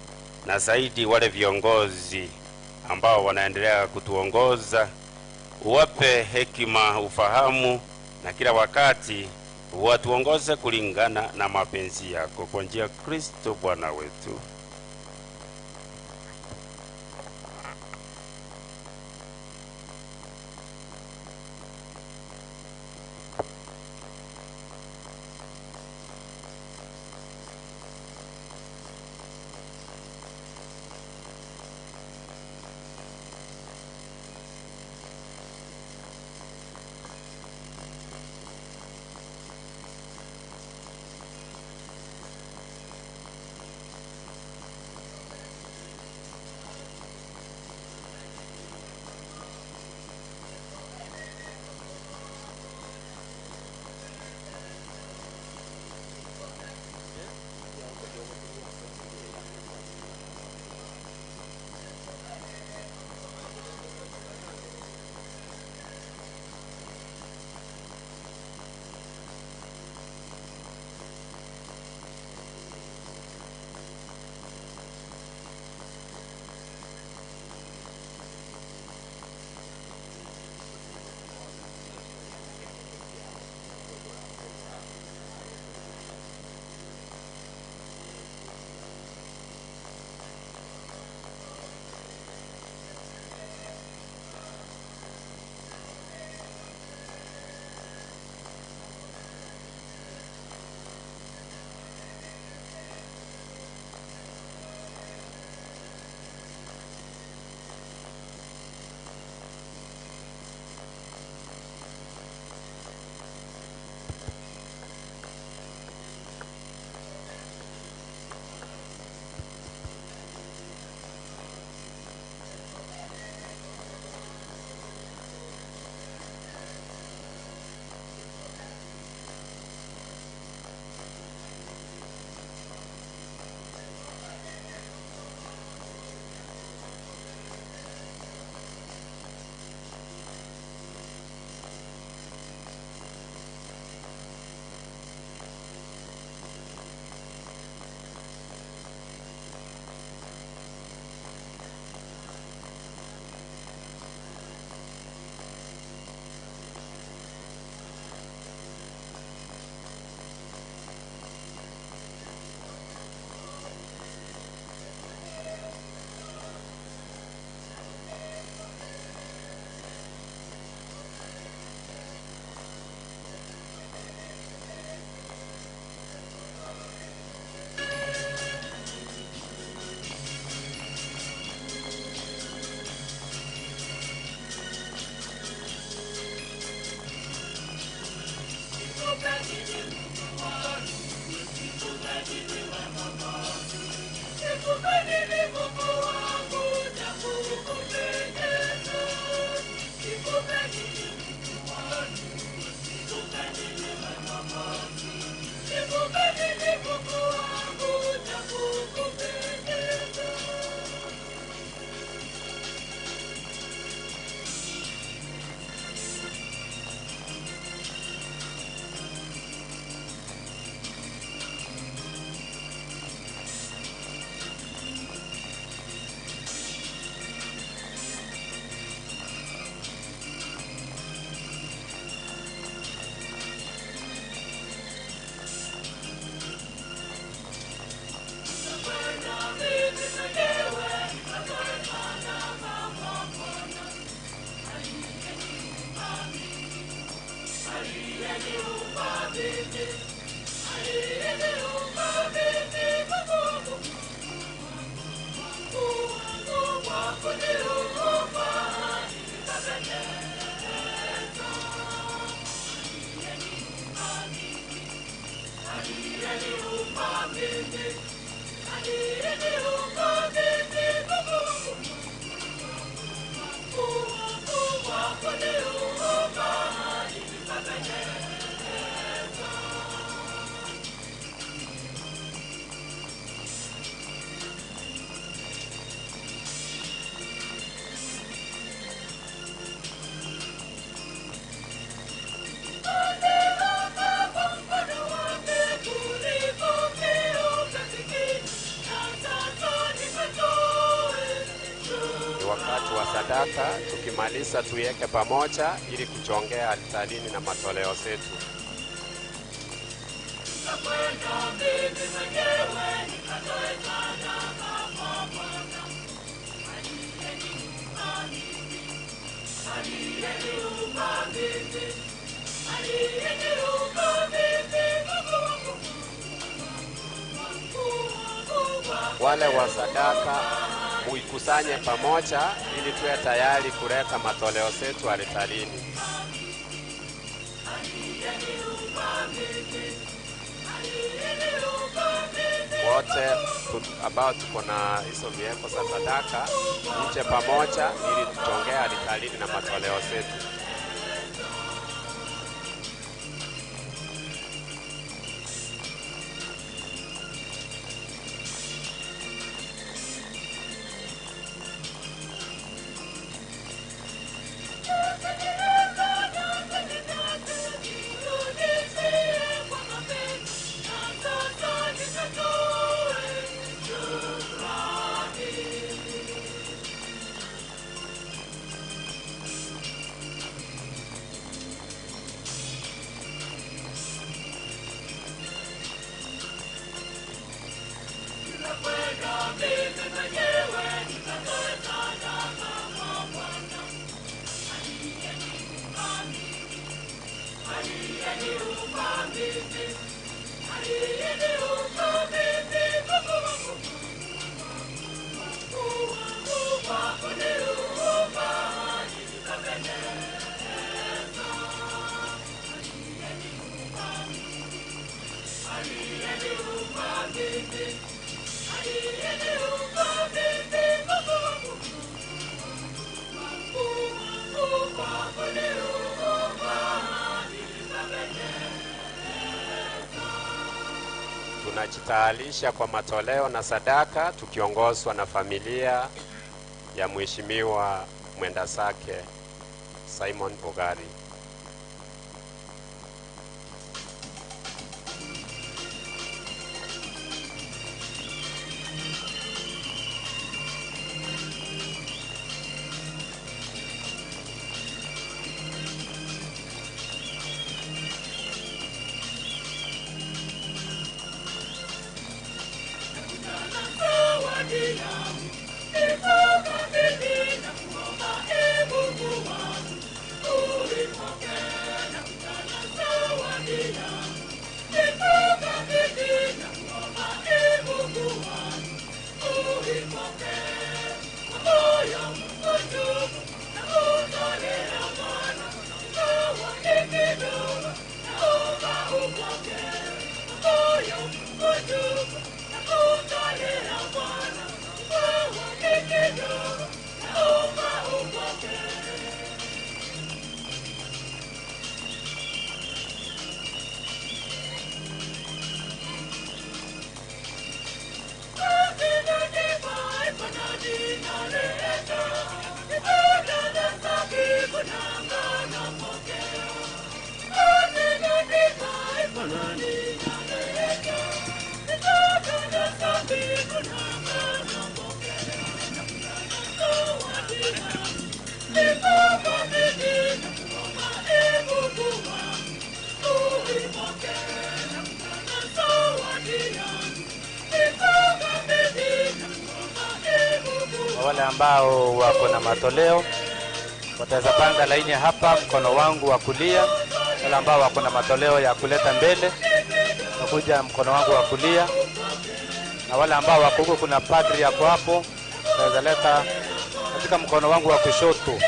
na zaidi wale viongozi ambao wanaendelea kutuongoza, uwape hekima, ufahamu, na kila wakati watuongoze kulingana na mapenzi yako, kwa njia ya Kristo Bwana wetu. sadaka, tukimaliza tuiweke pamoja ili kuchongea altarini na matoleo zetu. Wale wa sadaka muikusanye pamoja ili tuwe tayari kuleta matoleo zetu altarini. Wote ambao tuko na hizo mieko za sadaka nje pamoja ili tuchongee altarini na matoleo zetu. Tunajitayarisha kwa matoleo na sadaka tukiongozwa na familia ya Mheshimiwa Mwendasake Simon Ogari. Mungu wangu, wale ambao wako na matoleo wataweza panga laini hapa, mkono wangu wa kulia. Wale ambao wako na matoleo ya kuleta mbele wakuja mkono wangu wa kulia, na wale ambao wako huko, kuna padri yako hapo, wataweza leta katika mkono wangu wa kushoto.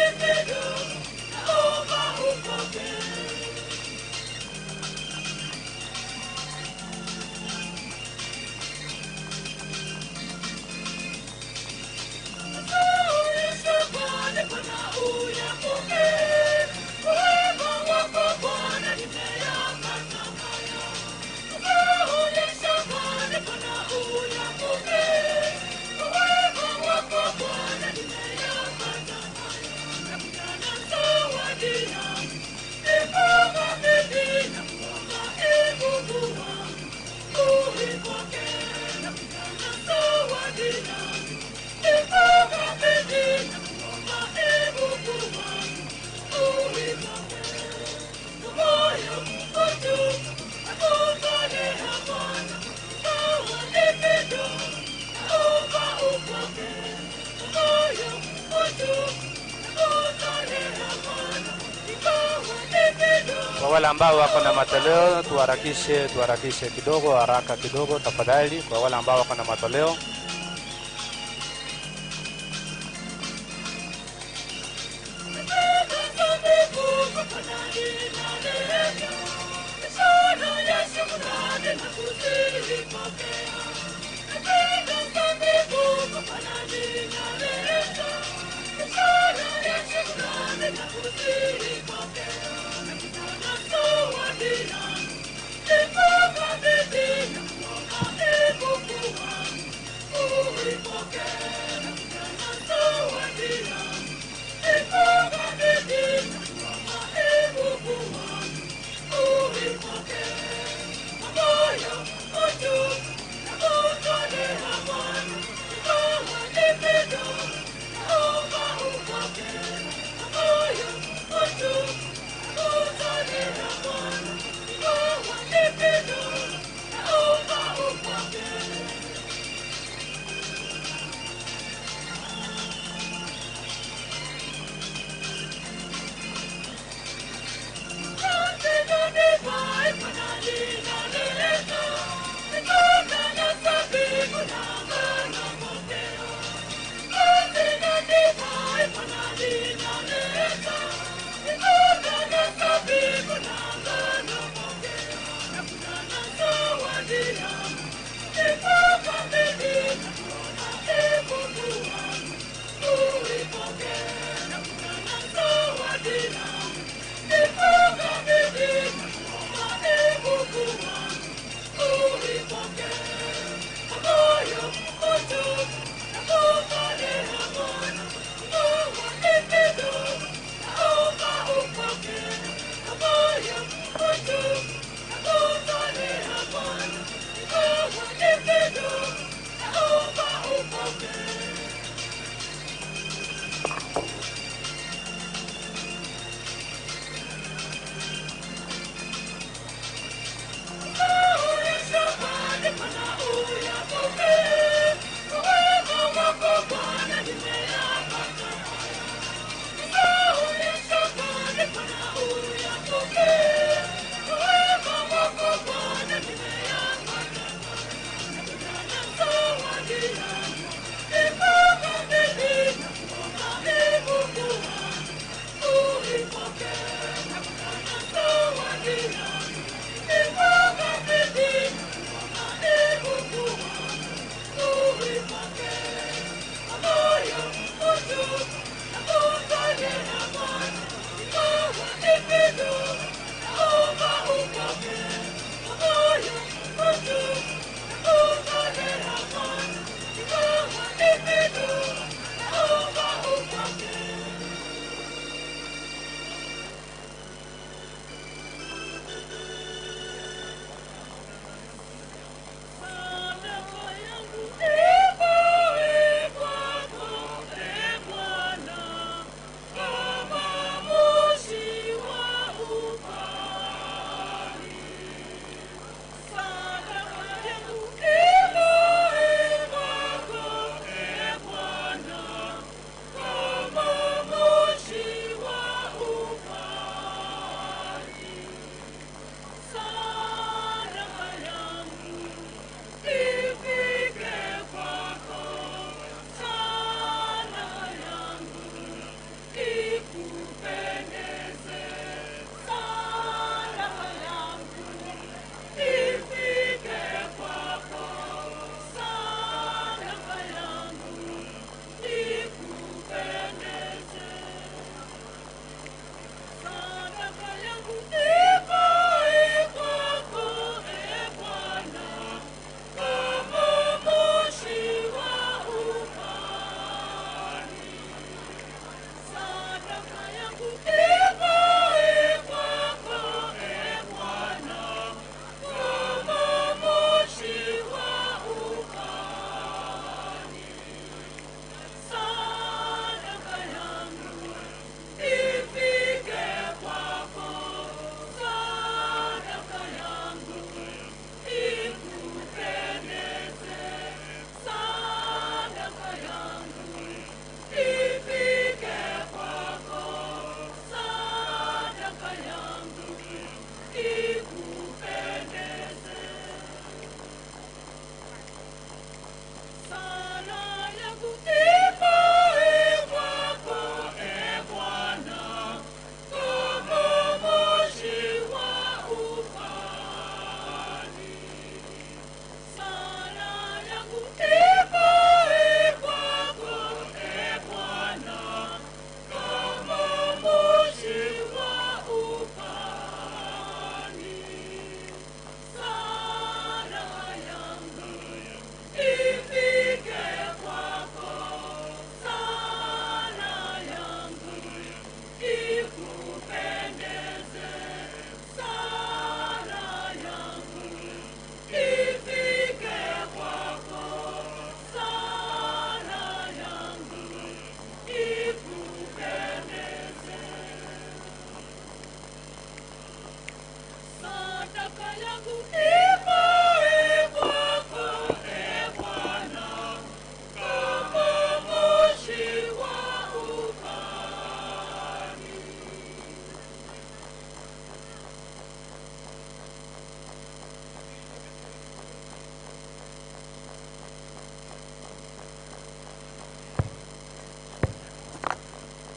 Kwa wale ambao wako na matoleo tuharakishe kidogo, haraka kidogo tafadhali. Kwa wale ambao wako na matoleo,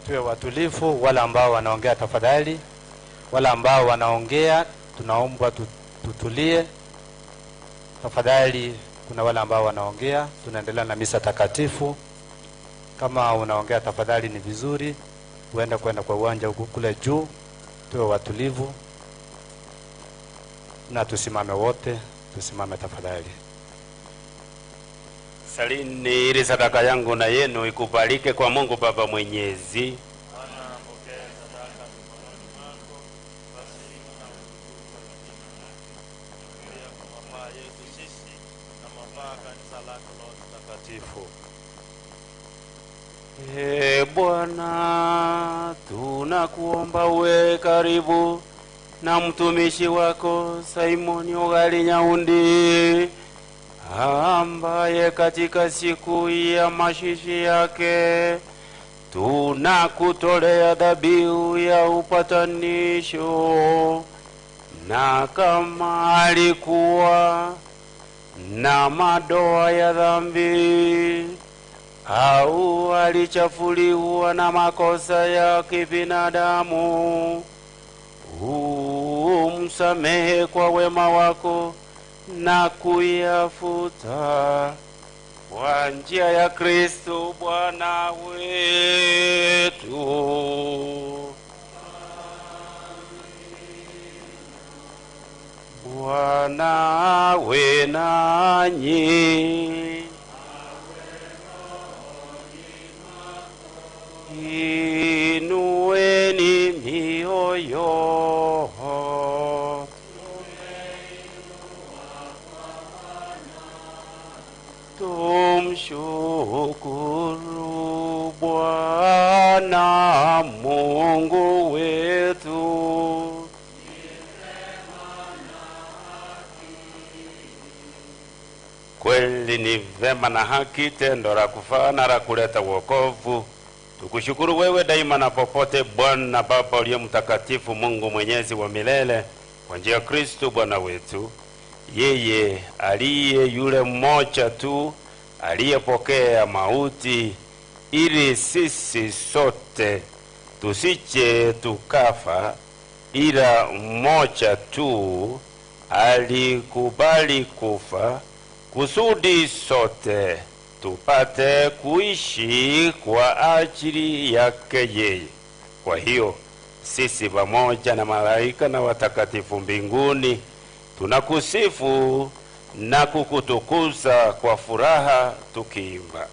tuwe watulivu. Wale ambao wanaongea tafadhali, wale ambao wanaongea tunaomba tutulie tafadhali. Kuna wale ambao wanaongea, tunaendelea na misa takatifu. Kama unaongea tafadhali ni vizuri kwenda kwa uwanja huko kule juu. Tuwe watulivu na tusimame wote, tusimame tafadhali. Salini ili sadaka yangu na yenu ikubalike kwa Mungu Baba Mwenyezi. Bwana, tunakuomba uwe karibu na mtumishi wako Simon Ogali Nyaundi, ambaye katika siku ya mashishi yake tunakutolea dhabihu ya upatanisho, na kama alikuwa na madoa ya dhambi au alichafuliwa na makosa ya kibinadamu, umsamehe kwa wema wako na kuyafuta kwa njia ya Kristo Bwana wetu. Bwana awe nanyi. Inueni mioyo. Tumshukuru Bwana Mungu wetu. Kweli ni vema na haki, tendo la kufaa na la kuleta wokovu. Tukushukuru wewe daima na popote, Bwana Baba uliye mtakatifu, Mungu mwenyezi wa milele, kwa njia ya Kristo Bwana wetu. Yeye aliye yule mmoja tu aliyepokea mauti, ili sisi sote tusije tukafa, ila mmoja tu alikubali kufa kusudi sote tupate kuishi kwa ajili yake yeye. Kwa hiyo sisi pamoja na malaika na watakatifu mbinguni tunakusifu na kukutukuza kwa furaha tukiimba.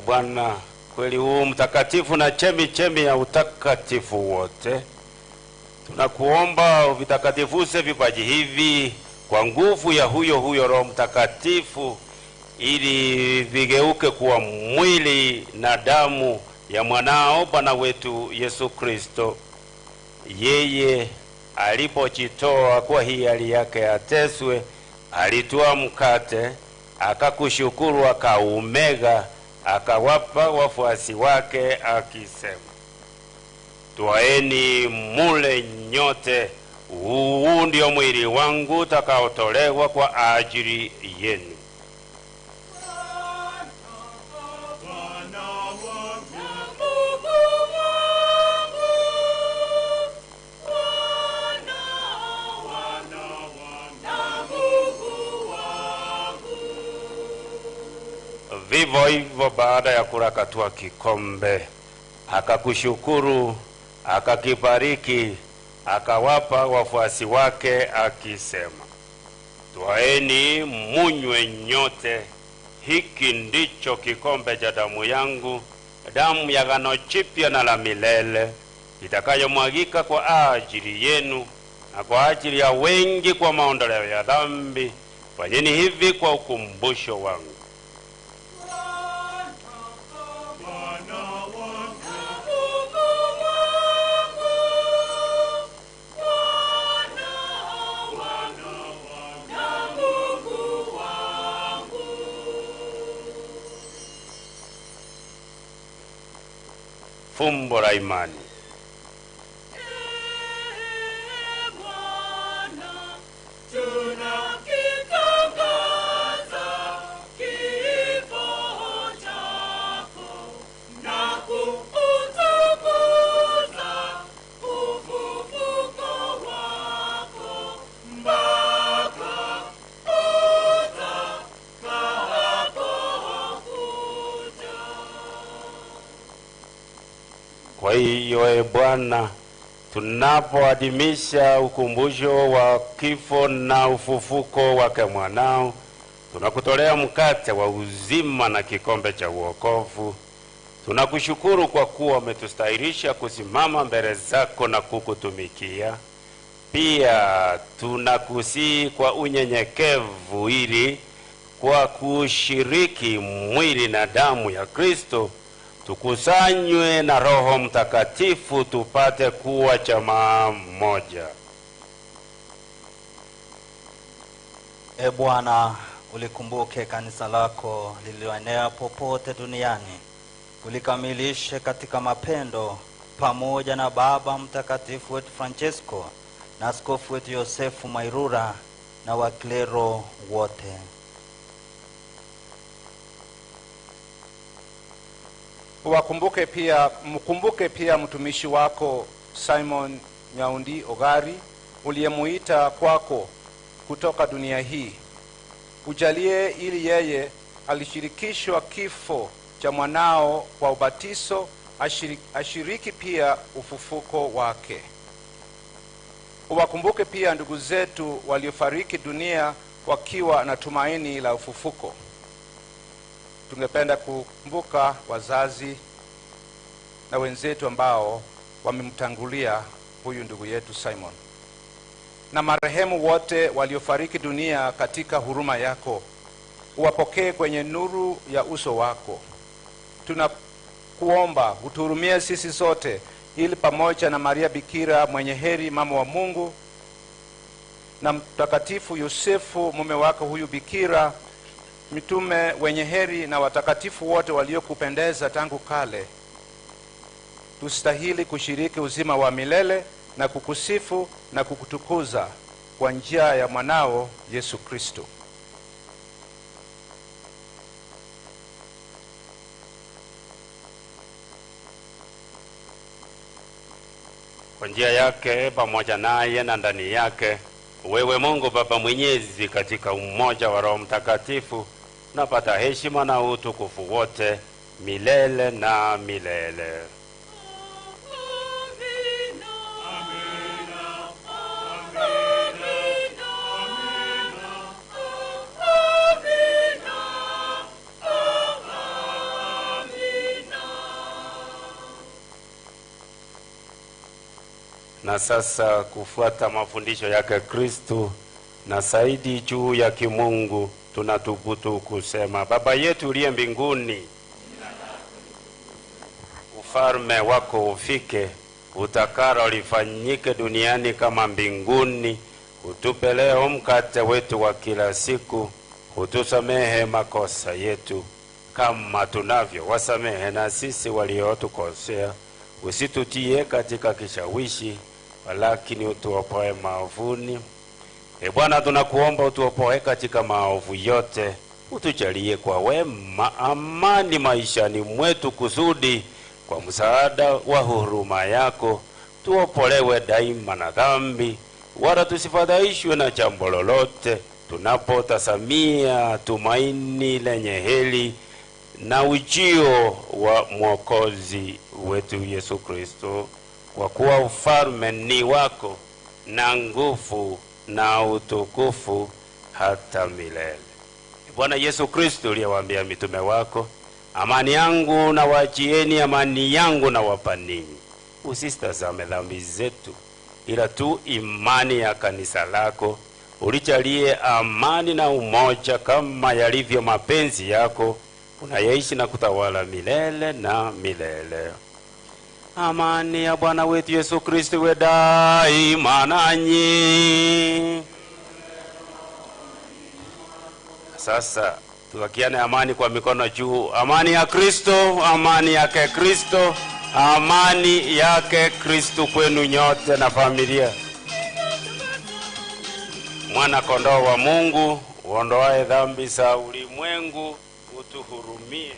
Bwana, kweli huu mtakatifu na chemi ya utakatifu wote, tunakuomba uvitakatifuze vipaji hivi kwa nguvu ya huyo Roho Mtakatifu, ili vigeuke kuwa mwili na damu ya mwanao Bwana wetu Yesu Kristo. Yeye alipojitoa kwa hiari yake ateswe, alitoa mkate, akakushukuru, akaumega, akawapa wafuasi wake akisema, twaeni mule nyote, huu ndio mwili wangu utakaotolewa kwa ajili yenu. Vivyo hivyo baada ya kurakatua kikombe, akakushukuru, akakibariki, akawapa wafuasi wake akisema, twaeni munywe nyote, hiki ndicho kikombe cha damu yangu, damu ya agano jipya na la milele, itakayomwagika kwa ajili yenu na kwa ajili ya wengi kwa maondoleo ya dhambi. Fanyeni hivi kwa ukumbusho wangu. Fumbo la imani. Kwa hiyo Bwana, tunapoadhimisha ukumbusho wa kifo na ufufuko wake mwanao, tunakutolea mkate wa uzima na kikombe cha wokovu. Tunakushukuru kwa kuwa umetustahilisha kusimama mbele zako na kukutumikia. Pia tunakusihi kwa unyenyekevu ili kwa kushiriki mwili na damu ya Kristo tukusanywe na Roho Mtakatifu tupate kuwa jamaa moja. E Bwana, ulikumbuke kanisa lako lililoenea popote duniani. Ulikamilishe katika mapendo pamoja na Baba Mtakatifu wetu Francesco na askofu wetu Yosefu Mairura na waklero wote. Mkumbuke pia mtumishi wako Simon Nyaundi Ogari uliyemuita kwako kutoka dunia hii. Ujalie ili yeye alishirikishwa kifo cha mwanao kwa ubatizo ashiriki pia ufufuko wake. Uwakumbuke pia ndugu zetu waliofariki dunia wakiwa na tumaini la ufufuko. Tungependa kukumbuka wazazi na wenzetu ambao wamemtangulia huyu ndugu yetu Simon, na marehemu wote waliofariki dunia katika huruma yako. Uwapokee kwenye nuru ya uso wako. Tunakuomba utuhurumie sisi sote, ili pamoja na Maria Bikira mwenye heri mama wa Mungu na mtakatifu Yosefu mume wako huyu Bikira, mitume wenye heri na watakatifu wote waliokupendeza tangu kale, tustahili kushiriki uzima wa milele na kukusifu na kukutukuza kwa njia ya mwanao Yesu Kristo. Kwa njia yake pamoja naye na ndani yake, wewe Mungu Baba Mwenyezi, katika umoja wa Roho Mtakatifu, napata heshima na utukufu wote milele na milele. Na sasa, kufuata mafundisho yake Kristo na zaidi juu ya kimungu, tunathubutu kusema: Baba yetu uliye mbinguni, ufalme wako ufike, utakalo lifanyike duniani kama mbinguni. Utupe leo mkate wetu wa kila siku. Utusamehe makosa yetu kama tunavyo wasamehe na sisi waliotukosea. Usitutie katika kishawishi, walakini utuopoe maovuni. E Bwana, tunakuomba utuopoe katika maovu yote. Utujalie kwa wema amani maishani mwetu, kusudi kwa msaada wa huruma yako tuopolewe daima na dhambi, wala tusifadhaishwe na jambo lolote, tunapotasamia tumaini lenye heri na ujio wa Mwokozi wetu Yesu Kristo. Kwa kuwa ufalme ni wako na nguvu na utukufu hata milele. Bwana Yesu Kristo uliyewaambia mitume wako, amani yangu na wachieni, amani yangu na wapa ninyi, usisitazame dhambi zetu, ila tu imani ya kanisa lako. ulijalie amani na umoja kama yalivyo mapenzi yako, unayeishi na kutawala milele na milele. Amani ya Bwana wetu Yesu Kristo iwe daima nanyi. Sasa tuwakiane amani kwa mikono juu. Amani ya Kristo, amani yake Kristo, amani yake Kristo kwenu nyote na familia. Mwana kondoo wa Mungu, uondoaye dhambi za ulimwengu, utuhurumie.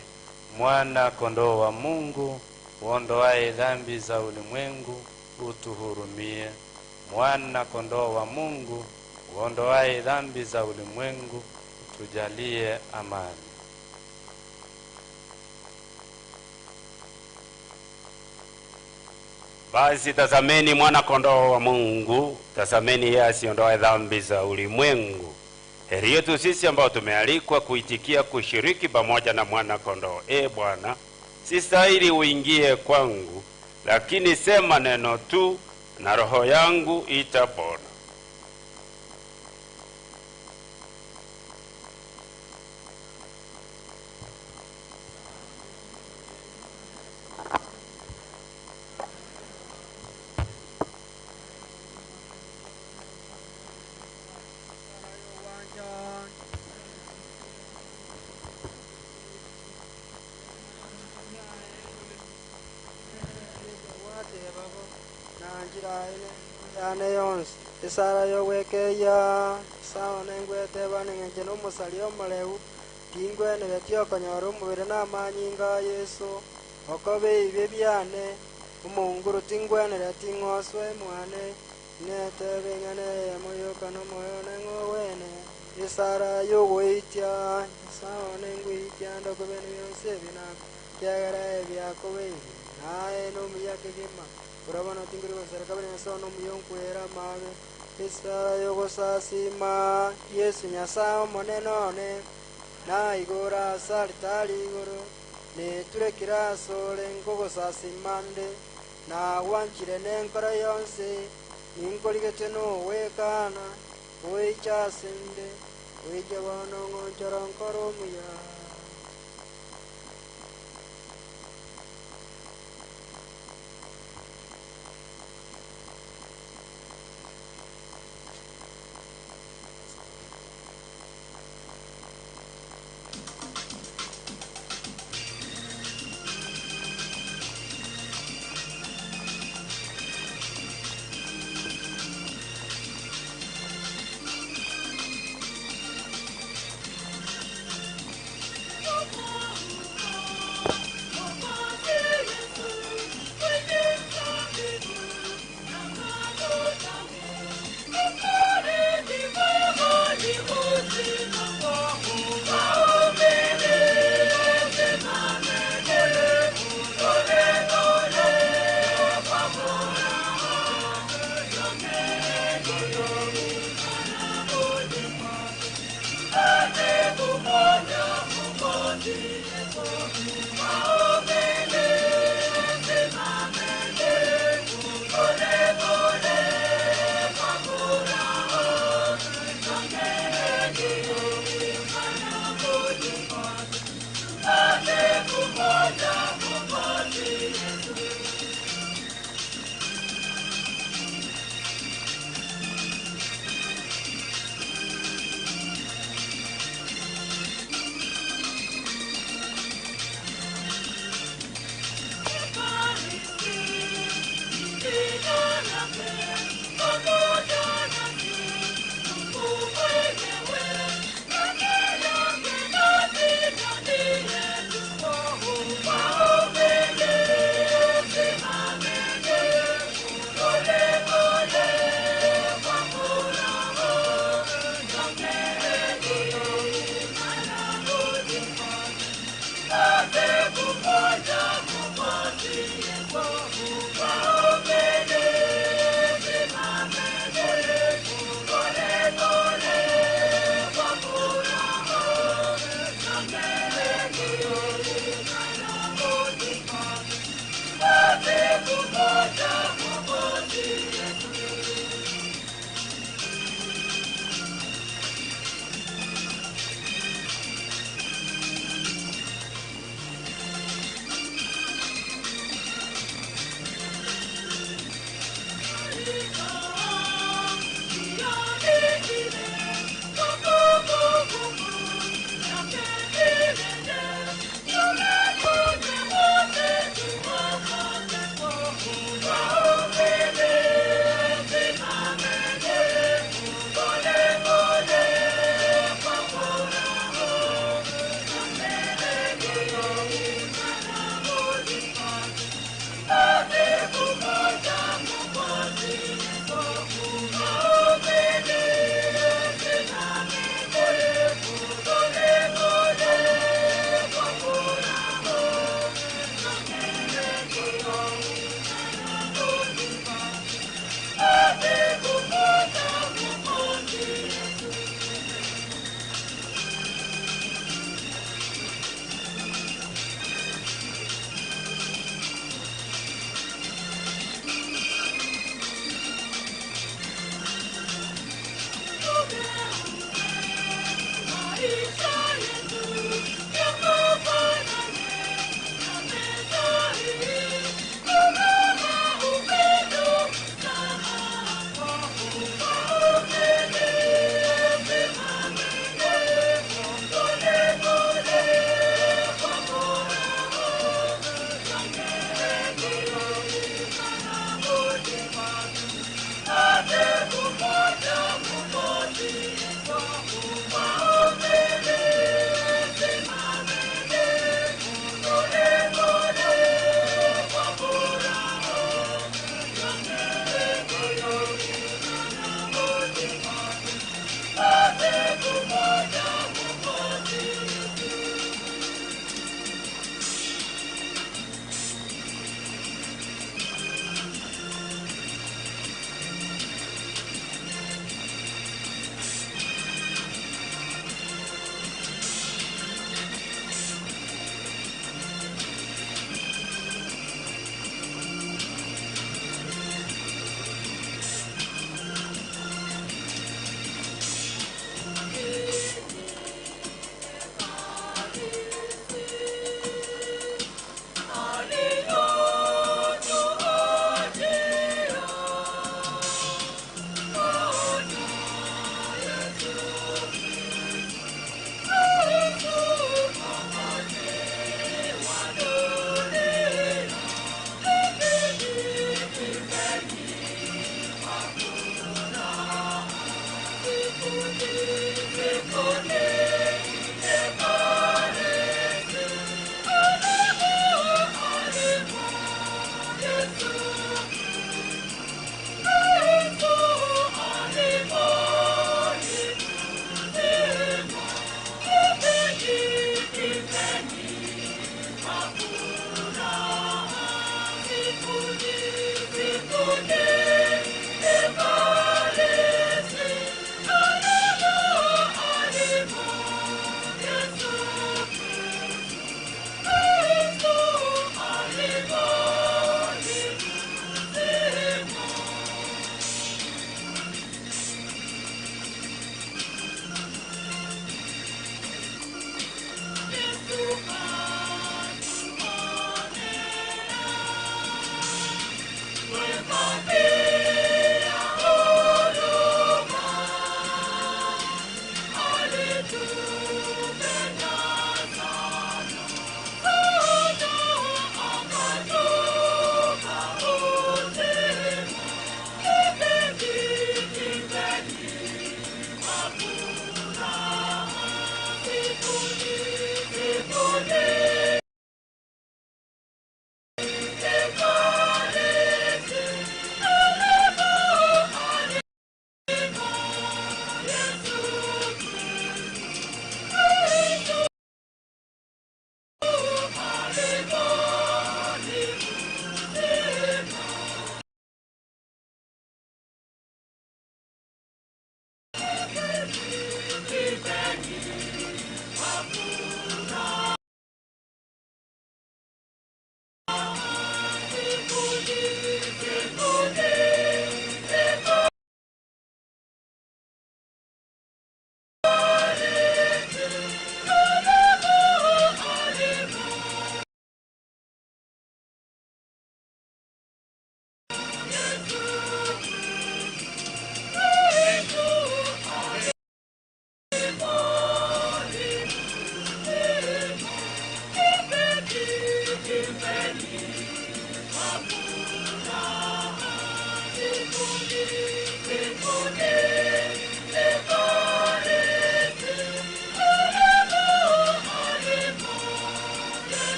Mwana kondoo wa Mungu, uondoaye dhambi za ulimwengu, utuhurumie. Mwana kondoo wa Mungu, uondoaye dhambi za ulimwengu, tujalie amani. Basi tazameni mwana kondoo wa Mungu, tazameni yeye asiondoe dhambi za ulimwengu. Heri yetu sisi ambao tumealikwa kuitikia kushiriki pamoja na mwana kondoo. Bwana, sistahili uingie kwangu, lakini sema neno tu na roho yangu itapona. Yane yonse isara yo wekeya sawa nengwete banenge no musali omuleu kingwe ne betyo konyoro mubere na manyinga Yesu okobe ibe byane umunguru tingwe ne tingoswe mwane nete bengane moyo kano moyo nengo wene isara yo weitya sawa nengwitya ndoko bene yonse bina kyagara byakobe nae no miyake gima urabona tingiri basaraka bene sono muyonkwera mabe isara yo gosasima Yesu nyasa monenone na igora salitali igoro ne turekira sole ngogosasimande na wanchire nenkora yonse ninkoligete no wekana oichasinde oijabono ngonchoro nkoro muya.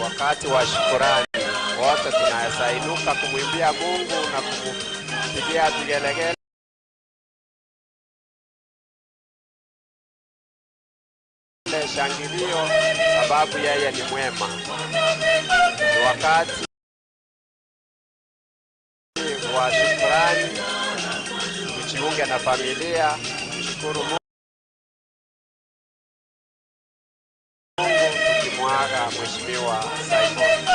Wakati wa shukrani, wote tunaweza inuka kumwimbia Mungu na kumpigia vigelegele. Shangilio sababu yeye ni mwema. Ni wakati wa shukrani, tujiunge na familia, tushukuru Mungu tukimwaga Mheshimiwa Simon.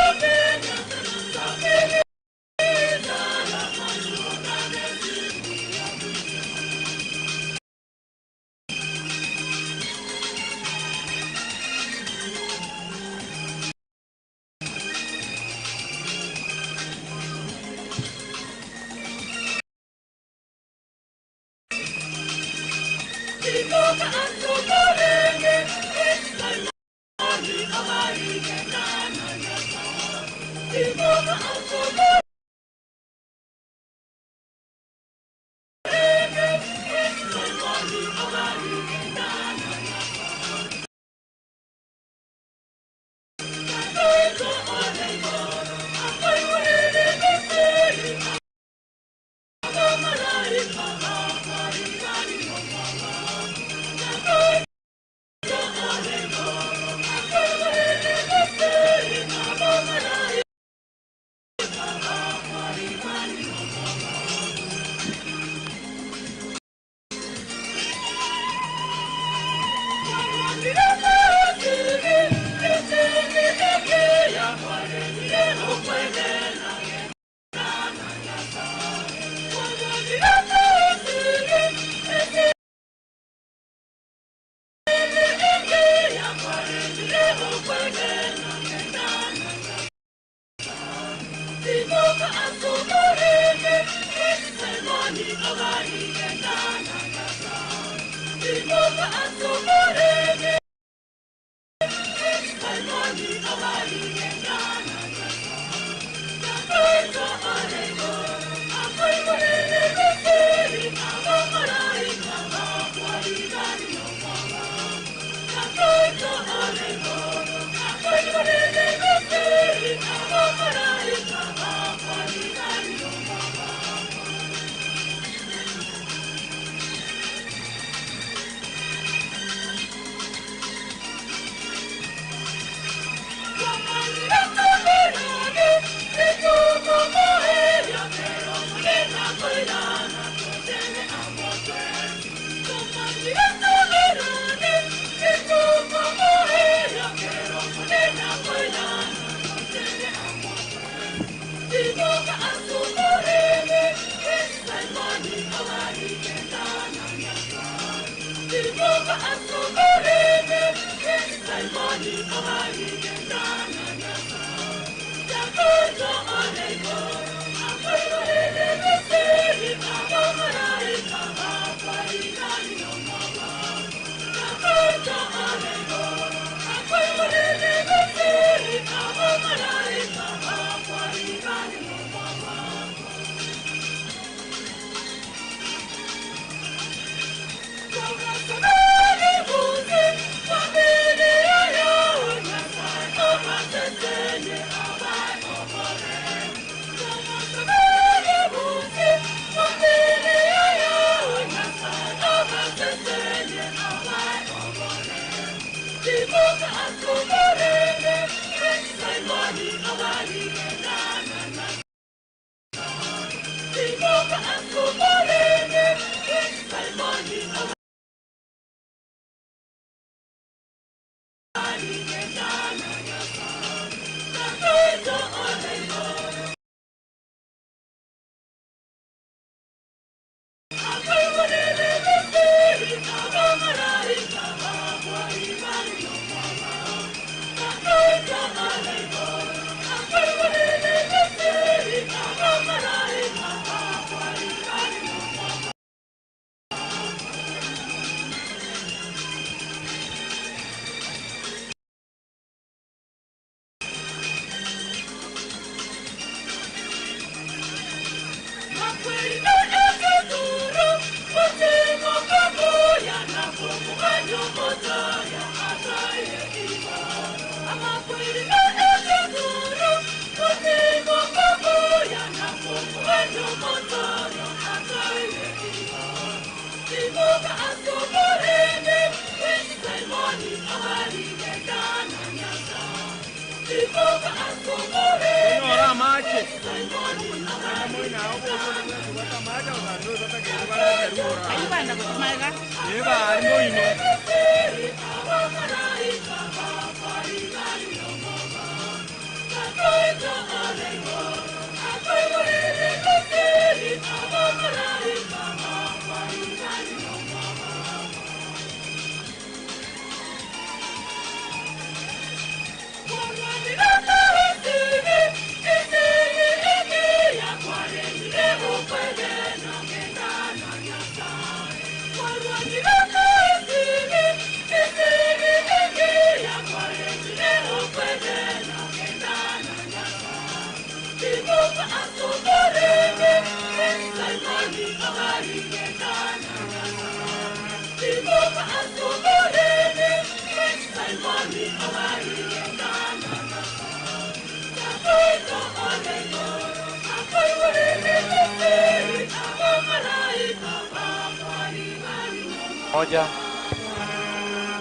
Moja,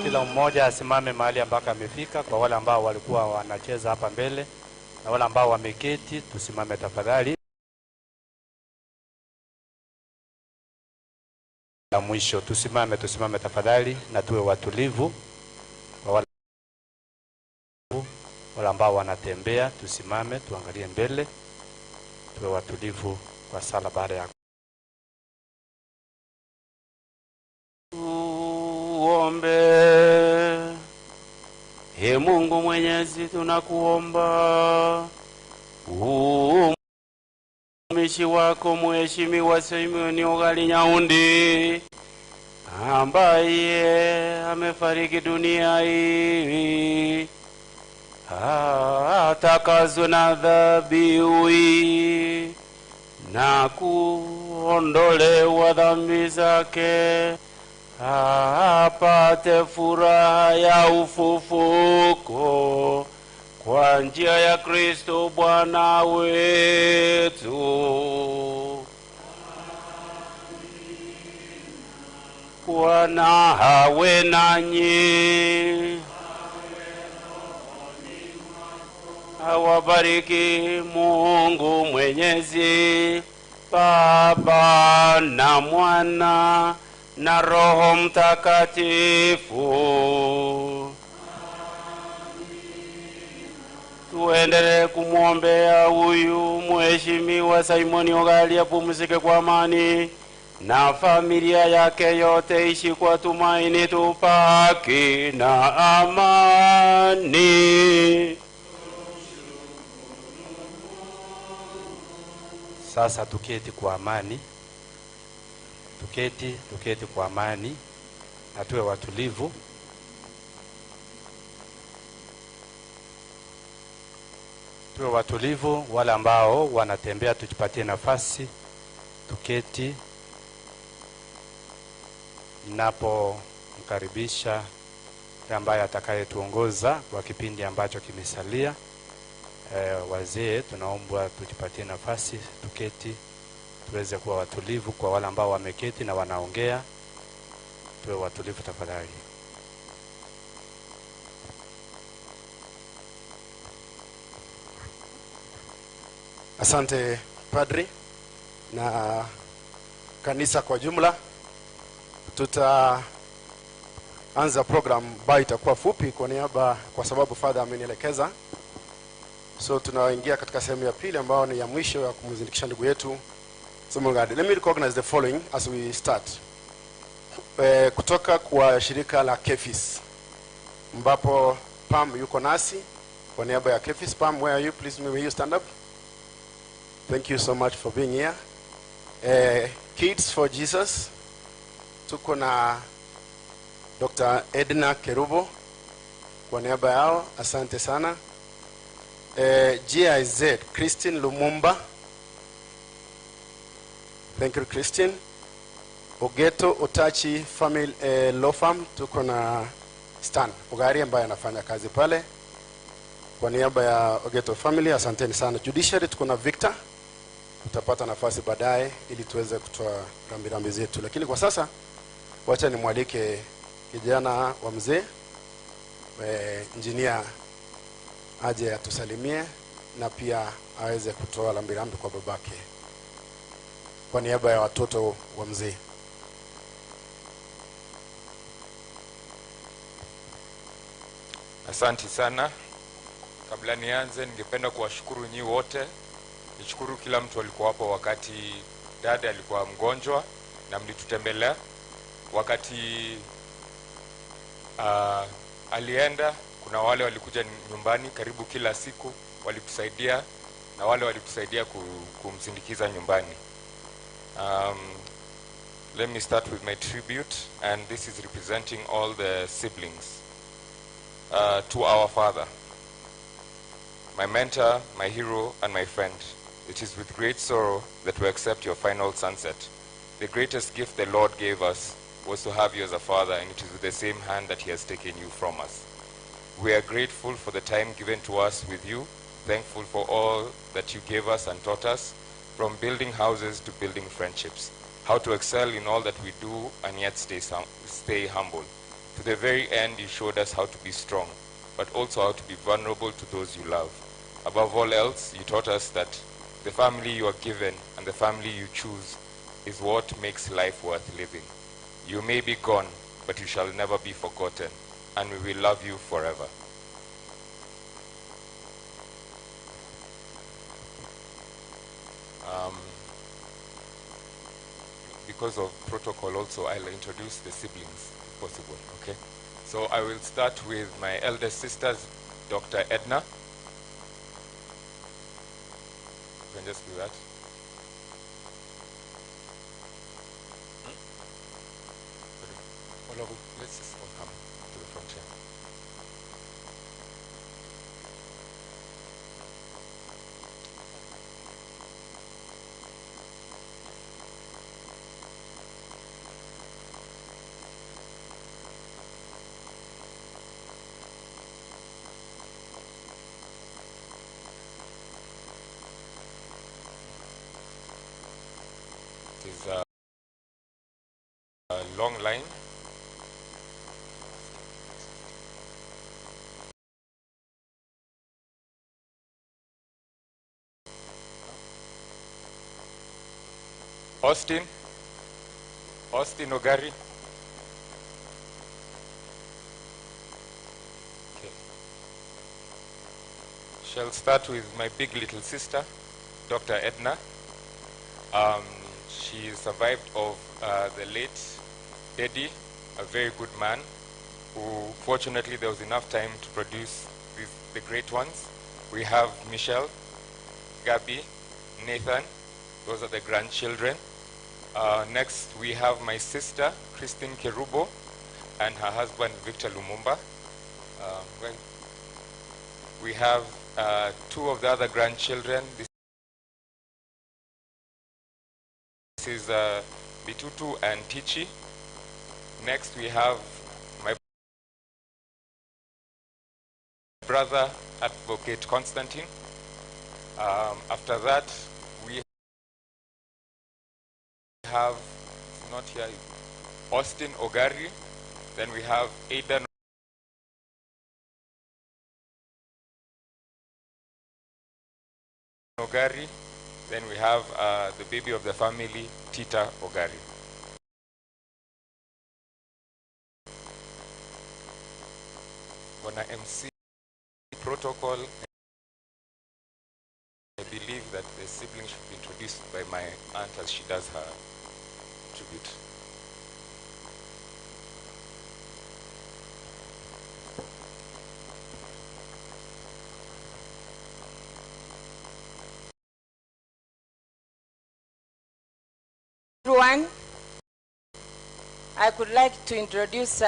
kila mmoja asimame mahali ambako amefika. Kwa wale ambao walikuwa wanacheza hapa mbele na wale ambao wameketi, tusimame tafadhali. La mwisho, tusimame tafadhali na tuwe watulivu. Kwa wale ambao wanatembea, tusimame, tuangalie mbele, tuwe watulivu kwa sala baada ya Tuombe. Ee Mungu Mwenyezi, tunakuomba mtumishi wako Mheshimiwa Simon Ogali Nyaundi ambaye amefariki dunia hii, atakazwe na dhabihu hii na kuondolewa dhambi zake, apate furaha ya ufufuko kwa njia ya Kristo Bwana wetu. Bwana awe nanyi, awabariki Mungu Mwenyezi, Baba na Mwana na Roho Mtakatifu. Tuendelee kumwombea huyu Mheshimiwa Simon Ogali apumzike kwa amani na familia yake yote ishi kwa tumaini, tupaki na amani. Sasa tuketi kwa amani. Tuketi kwa amani na tuwe watulivu. Tuwe watulivu. Wale ambao wanatembea, tujipatie nafasi tuketi. Ninapomkaribisha ambaye atakayetuongoza kwa kipindi ambacho kimesalia, wazee, tunaomba tujipatie nafasi tuketi, tuweze kuwa watulivu. Kwa wale ambao wameketi na wanaongea, tuwe watulivu tafadhali. Asante padri na kanisa kwa jumla. Tutaanza program ambayo itakuwa fupi kwa sababu father amenielekeza. So tunaingia katika sehemu ya pili ambayo ni ya mwisho ya kumzindikisha ndugu yetu Simon Ogadi. Let me recognize the following as we start. Kutoka kwa shirika la Kefis ambapo Pam yuko nasi kwa niaba ya Kefis. Pam, where are you? Please may you stand up. Thank you so much for being here. Kids for Jesus, tuko na Dr. Edna Kerubo kwa niaba yao, asante sana. GIZ, Christine Lumumba, thank you Christine. Ogeto Otachi Family Law Firm, tuko na Stan Ogari ambaye anafanya kazi pale kwa niaba ya Ogeto Family, asanteni sana. Judiciary tuko na Victor, utapata nafasi baadaye ili tuweze kutoa rambirambi zetu, lakini kwa sasa wacha nimwalike kijana wa mzee engineer aje atusalimie na pia aweze kutoa rambirambi kwa babake kwa niaba ya watoto wa mzee. Asante sana. Kabla nianze, ningependa kuwashukuru nyinyi wote. Nishukuru kila mtu alikuwa hapo wakati dada alikuwa mgonjwa na mlitutembelea. Wakati alienda, kuna wale walikuja nyumbani karibu kila siku, walitusaidia na wale walitusaidia kumsindikiza nyumbani. Let me start with my tribute, and this is representing all the siblings to our father, my mentor, my hero, and my friend. It is with great sorrow that we accept your final sunset. The greatest gift the Lord gave us was to have you as a father, and it is with the same hand that he has taken you from us. We are grateful for the time given to us with you, thankful for all that you gave us and taught us, from building houses to building friendships, how to excel in all that we do and yet stay humble. To the very end, you showed us how to be strong, but also how to be vulnerable to those you love. Above all else, you taught us that the family you are given and the family you choose is what makes life worth living. You may be gone, but you shall never be forgotten, and we will love you forever. Because of protocol also, I'll introduce the siblings if possible, okay? So I will start with my eldest sister, Dr. Edna. You can just do that. Let's just all come to the front here. It is a long line. Austin Ogari. Okay. Shall start with my big little sister, Dr. Edna. She survived of the late Eddie, a very good man, who fortunately there was enough time to produce the great ones. We have Michelle, Gabby, Nathan. Those are the grandchildren. Next, we have my sister, Christine Kerubo, and her husband, Victor Lumumba. We have two of the other grandchildren. This is Bitutu and Tichi. Next, we have my brother, Advocate Constantine. After that, we have, not here, Austin Ogari. Then we have Aidan Ogari. Then we have the baby of the family, Tita Ogari. Wana MC protocol. I believe that the sibling should be introduced by my aunt as she does her tribute. Everyone, I would like to introduce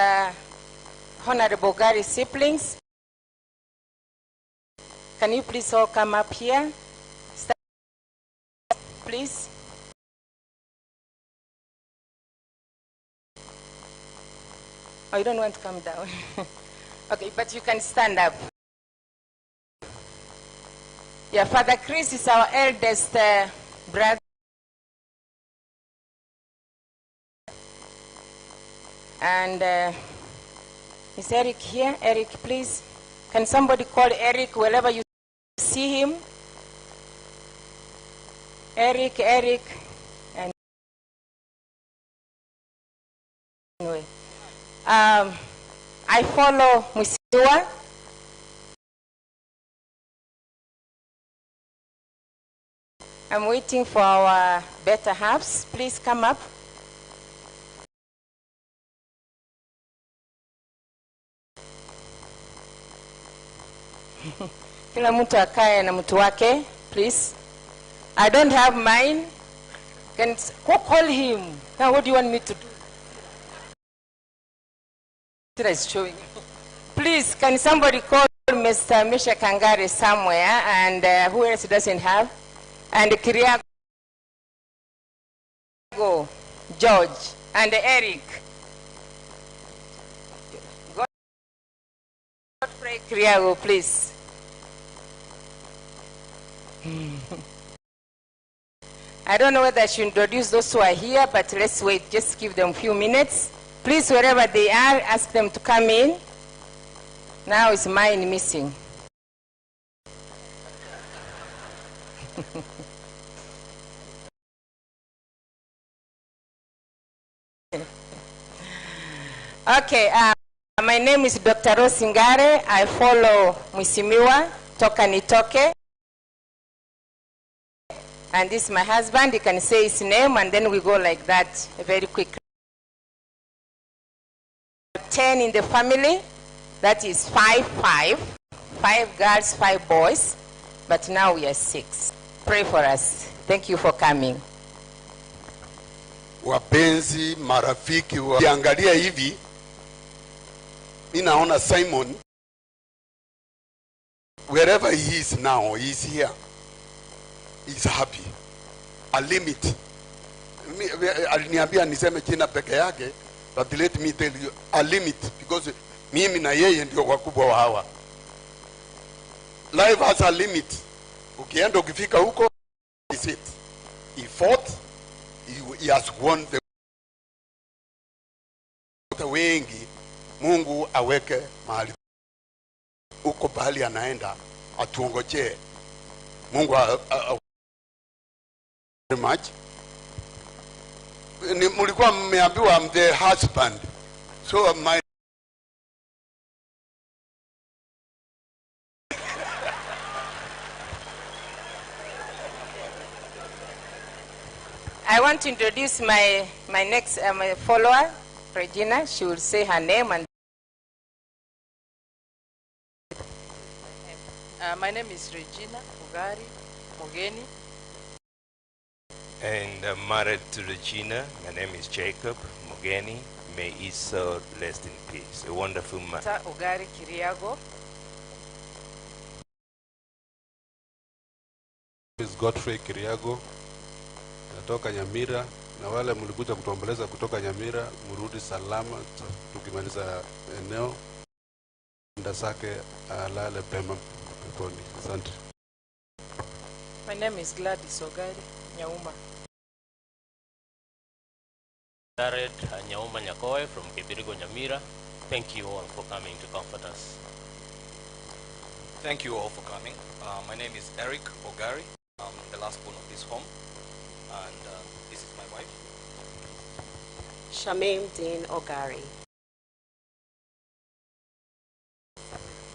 Honorable Gary's siblings. Can you please all come up here? Stand, please. Oh, you don't want to come down. Okay, but you can stand up. Yeah, Father Chris is our eldest brother. And is Eric here? Eric, please. Can somebody call Eric wherever you see him? Eric, and anyway, I follow Musiwa. I'm waiting for our better halves. Please come up. Kila mtu akae na mtu wake, please. I don't have mine. Can who call him? Now what do you want me to do? That is showing. Please, can somebody call Mr. Misha Kangari somewhere, and who else doesn't have? And Kiriago, George, and Eric. Godfrey Kiriago, please. I don't know whether I should introduce those who are here, but let's wait. Just give them a few minutes. Please, wherever they are, ask them to come in. Now is mine missing. Okay, my name is Dr. Rosingare. I follow Mwisimiwa, Toka Nitoke. And this is my husband. You can say his name, and then we go like that very quickly. 10 in the family. That is 5 girls, 5 boys. But now we are 6. Pray for us. Thank you for coming. Wapenzi, marafiki, ukiangalia hivi, mimi naona Simon, wherever he is now, he is here. He's happy. A limit. Aliniambia niseme jina peke yake, but let me tell you, a limit, because mimi na yeye ndio wakubwa wa hawa. Life has a limit. Ukienda ukifika huko, is it. He fought, he has won the wengi. Mungu aweke mahali uko pahali anaenda, atuongojee. Mungu very much. Mulikuwa mmeambiwa I'm the husband. So my I want to introduce my next my follower, Regina. She will say her name and. My name is Regina Ogari Mogeni. And I'm married to Regina. My name is Jacob Mogeni. May his soul rest in peace. A wonderful man. Ogari Kiriago. Is Godfrey Kiriago. Natoka Nyamira, na wale mlikuja kutuomboleza kutoka Nyamira, mrudi salama tukimaliza eneo. Nda zake alale pema peponi. Asante. My name is Gladys Ogari Nyauma. Jared Nyauma Nyakoe from Kibirigo Nyamira. Thank you all for coming to comfort us. Thank you all for coming. My name is Eric Ogari. the last born of this home, and this is my wife. Shamim Dean Ogari.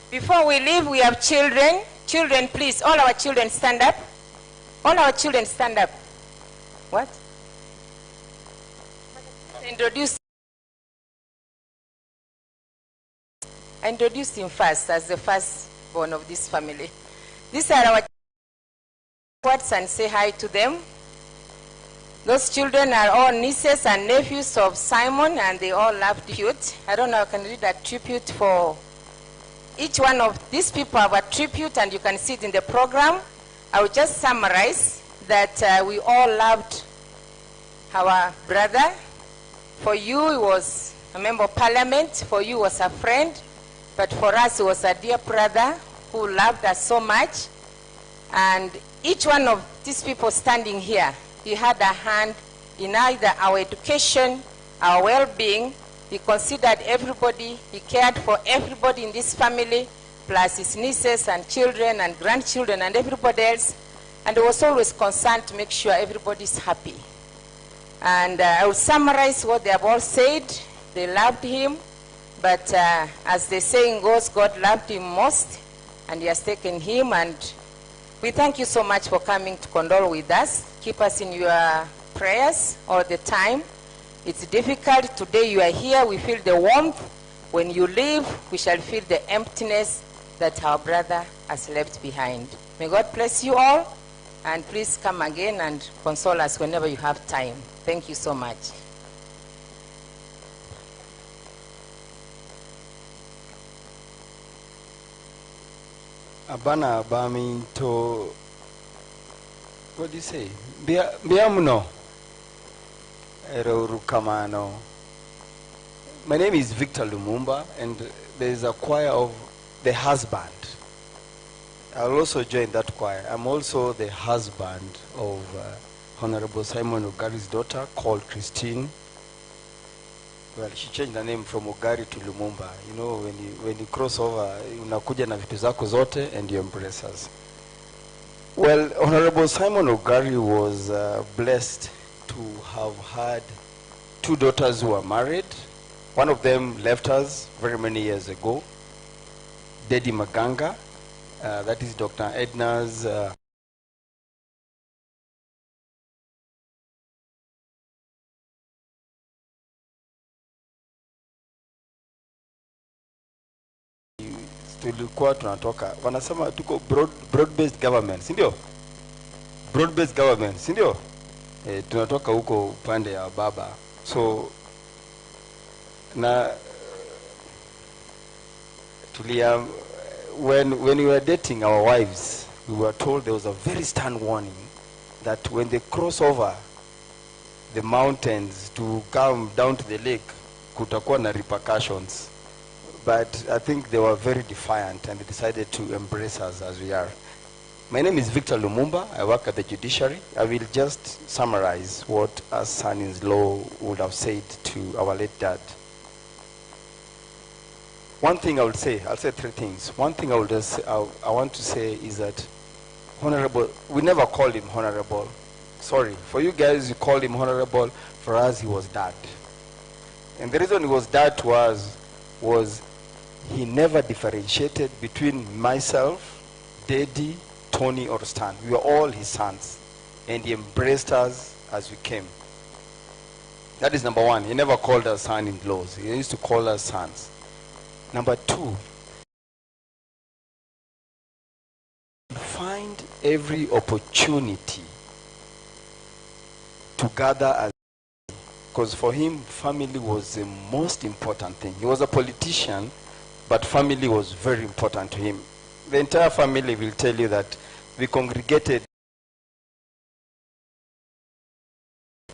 Before we leave, we have children. Children, please, all our children stand up. All our children stand up. What? Introduce him first as the firstborn of this family. These are our words and say hi to them. Those children are all nieces and nephews of Simon, and they all love tribute. I don't know, I can read a tribute for each one of these people. Have a tribute, and you can see it in the program. I will just summarize that we all loved our brother. For you, he was a member of parliament. For you, he was a friend. But for us, he was a dear brother who loved us so much. And each one of these people standing here, he had a hand in either our education, our well-being. He considered everybody. He cared for everybody in this family, plus his nieces and children and grandchildren and everybody else. And he was always concerned to make sure everybody's happy. And I will summarize what they have all said. They loved him, but as the saying goes, God loved him most, and he has taken him. And we thank you so much for coming to condole with us. Keep us in your prayers all the time. It's difficult. Today you are here, we feel the warmth. When you leave, we shall feel the emptiness that our brother has left behind. May God bless you all, and please come again and console us whenever you have time. Thank you so much. Abana Baminto, what do you say? Biamuno. Rukamano. My name is Victor Lumumba, and there is a choir of the husband. I'll also join that choir. I'm also the husband of Honorable Simon Ogari's daughter, called Christine. Well, she changed the name from Ogari to Lumumba. You know, when you cross over, unakuja na vitu zako zote and you embrace us. Well, Honorable Simon Ogari was blessed to have had two daughters who were married. One of them left us very many years ago, Dedi Maganga. That is Dr. Edna's tulikuwa tunatoka, wanasema tuko broad-based government, si ndio? Broad-based government, si ndio? Tunatoka huko upande ya baba. So na tulia, when we were dating our wives, we were told there was a very stern warning that when they cross over the mountains to come down to the lake, kutakuwa na repercussions. But I think they were very defiant, and they decided to embrace us as we are. My name is Victor Lumumba. I work at the judiciary. I will just summarize what our son-in-law would have said to our late dad. One thing I would say, I'll say three things. One thing I want to say is that Honorable, we never called him Honorable. Sorry, for you guys, you called him Honorable. For us, he was Dad. And the reason he was Dad to us was he never differentiated between myself, Daddy, Tony, or Stan. We were all his sons, and he embraced us as we came. That is number one. He never called us son-in-laws. He used to call us sons. Number two, find every opportunity to gather as, because for him, family was the most important thing. He was a politician, but family was very important to him. The entire family will tell you that we congregated.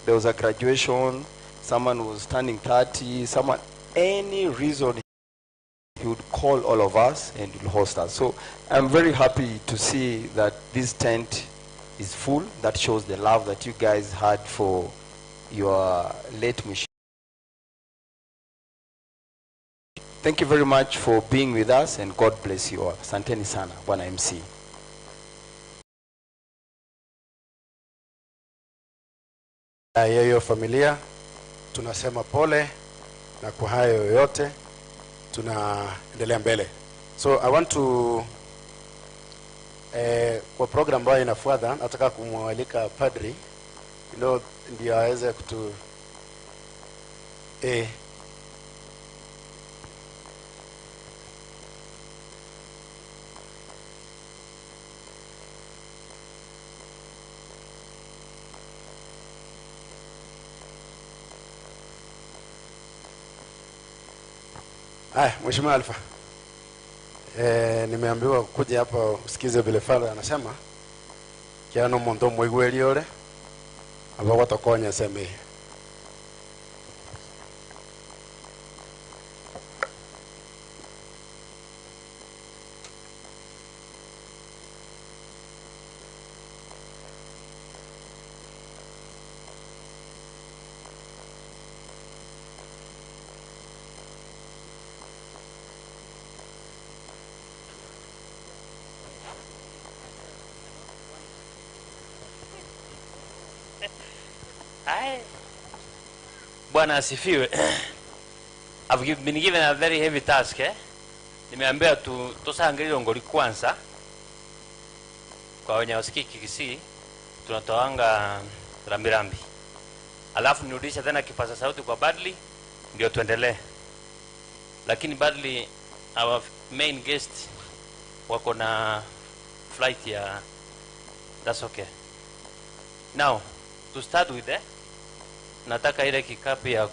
There was a graduation, someone was turning 30, someone, any reason, he would call all of us and will host us. So I'm very happy to see that this tent is full. That shows the love that you guys had for your late mission. Thank you very much for being with us, and God bless you all. Asanteni sana, Bwana MC. ya hiyo familia tunasema pole, na kwa hayo yote tunaendelea mbele. So I want to kwa program ambayo inafuata nataka kumwalika padri ndio aweze kutu Mheshimiwa Alpha, nimeambiwa kuja hapa usikize vile Father anasema kiano mondo mwigweli ore aba watakonya seme. Bwana asifiwe. I've been given a very heavy task. Nimeambiwa tusangilie ngoli kwanza. Kwa wenye wasikiki Kisii tunatoanga rambirambi. Alafu nirudisha tena kipaza sauti kwa Badly ndio tuendelee. Lakini Badly, our main guest wako na flight ya, that's okay. Now to start with nataka ile kikapu ya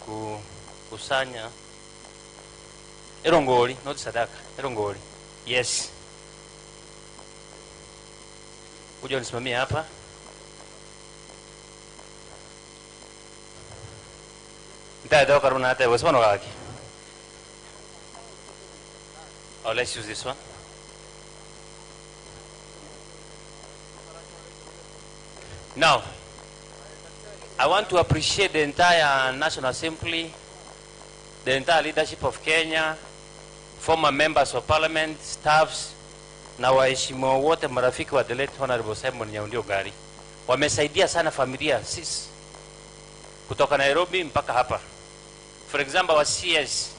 kusanya erongoli, not sadaka, erongoli. Yes. Kuja unisimamie hapa. Ndio karuna hata wewe sio wake. Oh, let's use this one. Now, I want to appreciate the entire National Assembly, the entire leadership of Kenya, former members of parliament, staffs, na waheshimiwa wote marafiki wa the late Honorable Simon Nyaundi Ogari. Wamesaidia sana familia sisi kutoka Nairobi mpaka hapa. For example, wa CS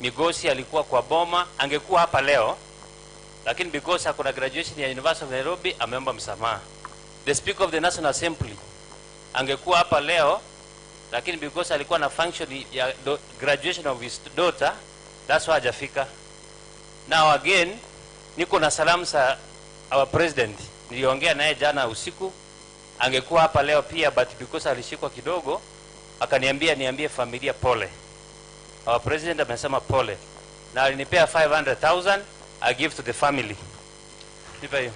Migosi alikuwa kwa Boma, angekuwa hapa leo, lakini because hakuna graduation ya University of Nairobi ameomba msamaha. The Speaker of the National Assembly angekuwa hapa leo, lakini because alikuwa na function ya graduation of his daughter, that's why hajafika. Now again, niko na salamu za our president. Niliongea naye jana usiku, angekuwa hapa leo pia, but because alishikwa kidogo, akaniambia niambie familia pole. Our president amesema pole. Na alinipea 500,000 I give to the family. Nipa hiyo.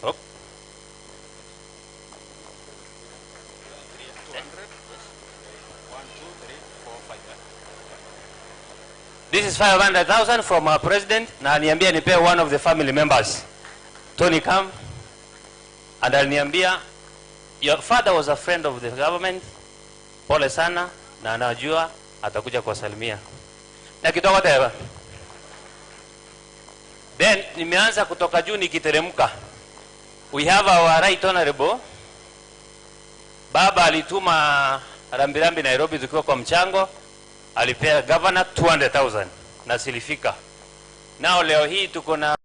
Oh. This is 500,000 from our president. Na aliniambia nipe one of the family members. Tony come. And aliniambia, your father was a friend of the government. Pole sana na anajua atakuja kuwasalimia. Na kitoka teba. Then nimeanza kutoka juu nikiteremka. We have our right honorable. Baba alituma rambirambi Nairobi tukiwa kwa mchango. Alipea governor 200,000 na silifika. Now leo hii tuko na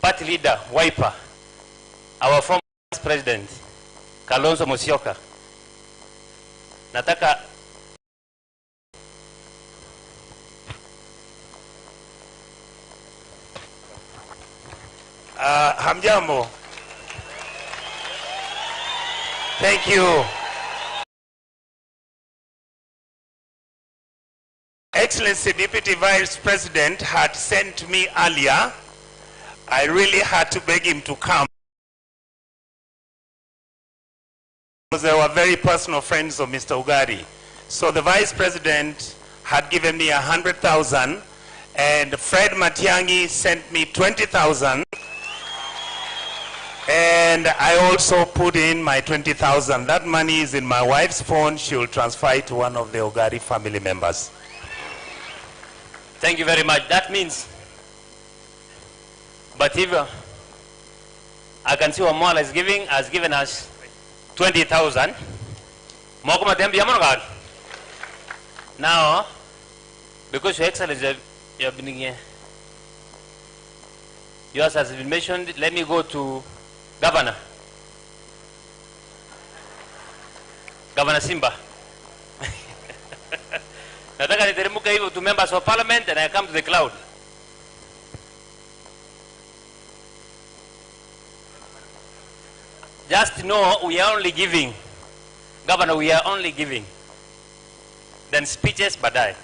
party leader Wiper, our former vice president Kalonzo Musyoka. Nataka hamjambo. Thank you. Excellency Deputy Vice President had sent me earlier. I really had to beg him to come because they were very personal friends of Mr. Ugari. So the Vice President had given me 100,000 and Fred Matiang'i sent me 20,000 and I also put in my 20,000. That money is in my wife's phone. She will transfer it to one of the Ugari family members. Thank you very much. That means, but if I can see Wamola has given us 20,000. Now, because Your Excellency, you have been here. Yours has been mentioned. Let me go to Governor. Governor Simba. Nataka niteremka hivyo to members of parliament and I come to the cloud. Just know we are only giving. Governor, we are only giving. Then speeches baadaye.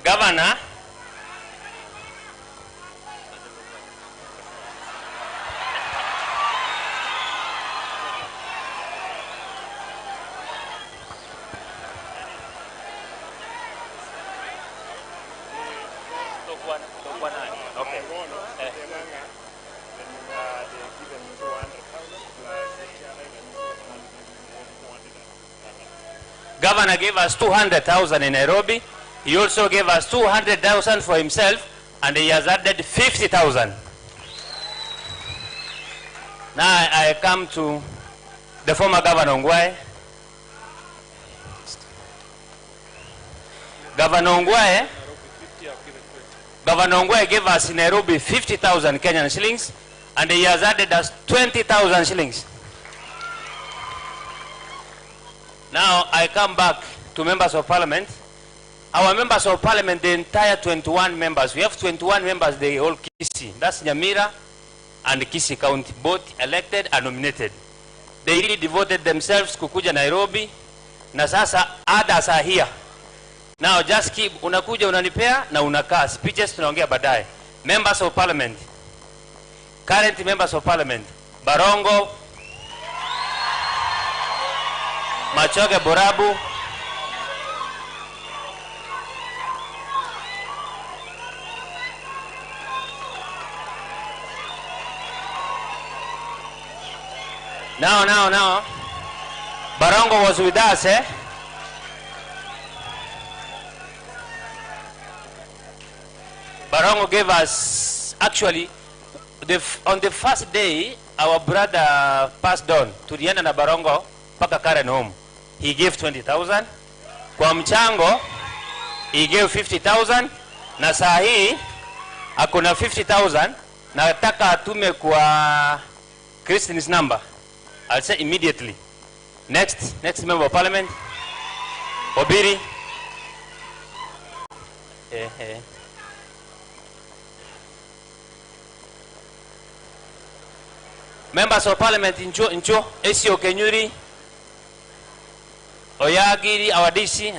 Governor, okay. Governor gave us 200,000 in Nairobi. He also gave us 200,000 for himself, and he has added 50,000. Now I come to the former Governor Ongwae. Governor Ongwae gave us in Nairobi 50,000 Kenyan shillings, and he has added us 20,000 shillings. Now I come back to members of parliament. Our members of parliament, the entire 21 members, we have 21 members, they all Kisii. That's Nyamira and Kisii County, both elected and nominated. They really devoted themselves kukuja Nairobi, na sasa others are here. Now just keep, unakuja unanipea na unakaa. Speeches tunaongea baadaye. Members of parliament, current members of parliament, Barongo, Machoge Borabu, Now. Barongo was with us, eh? Barongo gave us, actually, on the first day, our brother passed on. Tulienda na Barongo paka Karen home. He gave 20,000. Kwa mchango, he gave 50,000. Na saa hii, akuna 50,000. Nataka atume kwa Christine's number. I'll say immediately. Next member of parliament, Obiri. Members of parliament Ncho, Esio Kenyuri, Oyagiri, our DC.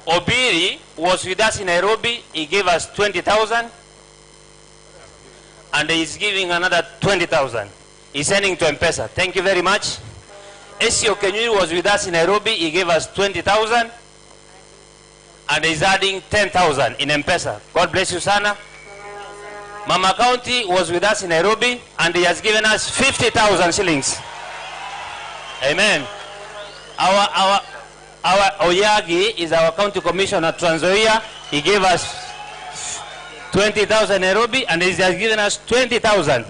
Obiri was with us in Nairobi. He gave us 20,000. And he's giving another 20,000. He's sending to M-Pesa. Thank you very much. Esio Kenyuri was with us in Nairobi. He gave us 20,000. And he's adding 10,000 in M-Pesa. God bless you, Sana. Mama County was with us in Nairobi. And he has given us 50,000 shillings. Amen. Our Oyagi is our county commissioner, Trans Nzoia. He gave us 20,000 Nairobi, and he has given us 20,000.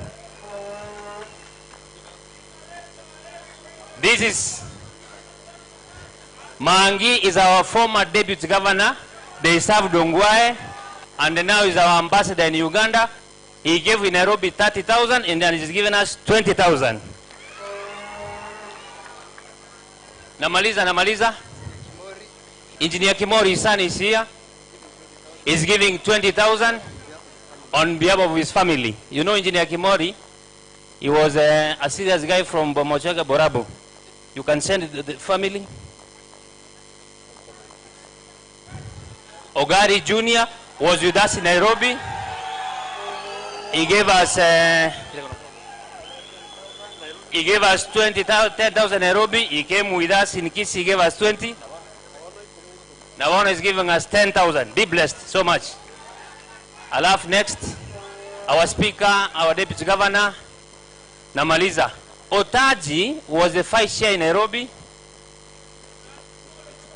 This is Mangi is our former deputy governor. They served Ongwae, and now is our ambassador in Uganda. He gave in Nairobi 30,000, and then he's given us 20,000. Namaliza. Engineer Kimori, his son, is here. He's giving 20,000 on behalf of his family. You know Engineer Kimori, he was a serious guy from Bomochaga Borabu. You can send it to the family. Ogari Jr. was with us in Nairobi. He gave us 10,000 Nairobi. He came with us in Kisii. He gave us 20. Now one is giving us 10,000. Be blessed so much. Alafu next, our speaker, our deputy governor, Namaliza. Otaji was the vice chair in Nairobi.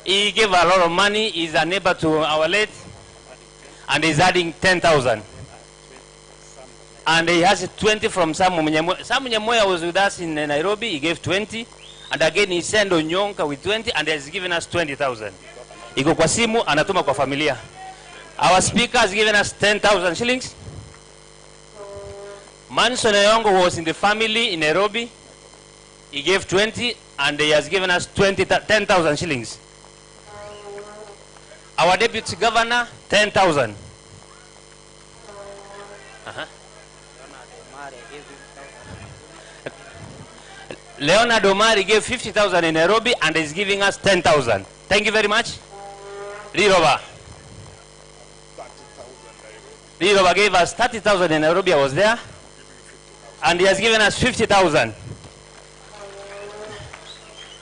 He gave a lot of money. He's a neighbor to our late, and he's adding 10,000. And he has 20 from Samu Munyamoya. Samu Munyamoya was with us in Nairobi. He gave 20. And again, he sent Onyonka with 20, and has given us 20,000. Iko kwa simu, anatuma kwa familia. Our speaker has given us 10,000 shillings. Manson Oyongo was in the family in Nairobi. He gave 20, and he has given us 10,000 shillings. Our deputy governor, 10,000. Leonard Omari gave 50,000 in Nairobi and is giving us 10,000. Thank you very much. Riroba gave us 30,000 in Nairobi. I was there. And he has given us 50,000.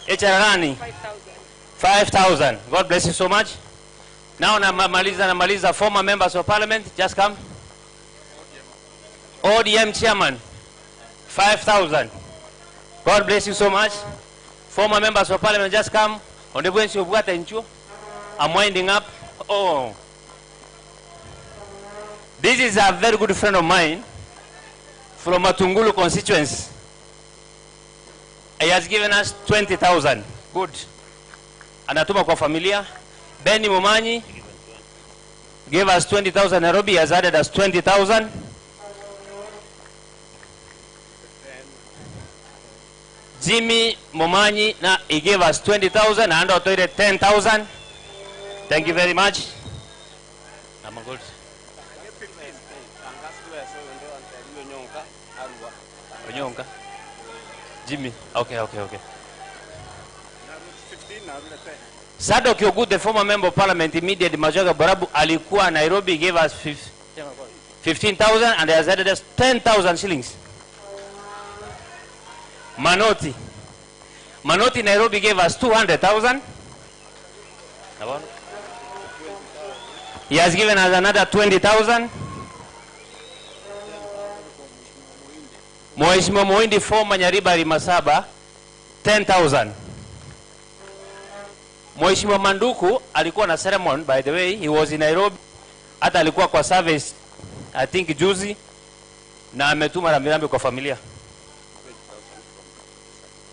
Echarani, 5,000. God bless you so much. Now namaliza former members of parliament. Just come. ODM chairman, 5,000. God bless you so much. Former members of parliament, just come. On the bench of what I'm winding up. Oh, this is a very good friend of mine from Matungulu constituency. He has given us 20,000. Good. Anatuma kwa familia. Benny Momanyi gave us 20,000 Nairobi. He has added us 20,000. Jimmy Momanyi, he gave us 20,000 and Otoire 10,000. Thank you very much. I'm good. Onyonka. Jimmy. Okay. Sado Kyogu, the former member of parliament, immediate Majoga Barabu alikuwa Nairobi, gave us 15,000 and has added us 10,000 shillings. Manoti Nairobi gave us 200,000. He has given us another 20,000. Mheshimiwa Muhindi former Nyaribari Masaba, 10,000. Mheshimiwa Manduku alikuwa na ceremony, by the way, he was in Nairobi. Hata alikuwa kwa service, I think juzi, na ametuma rambirambi kwa familia.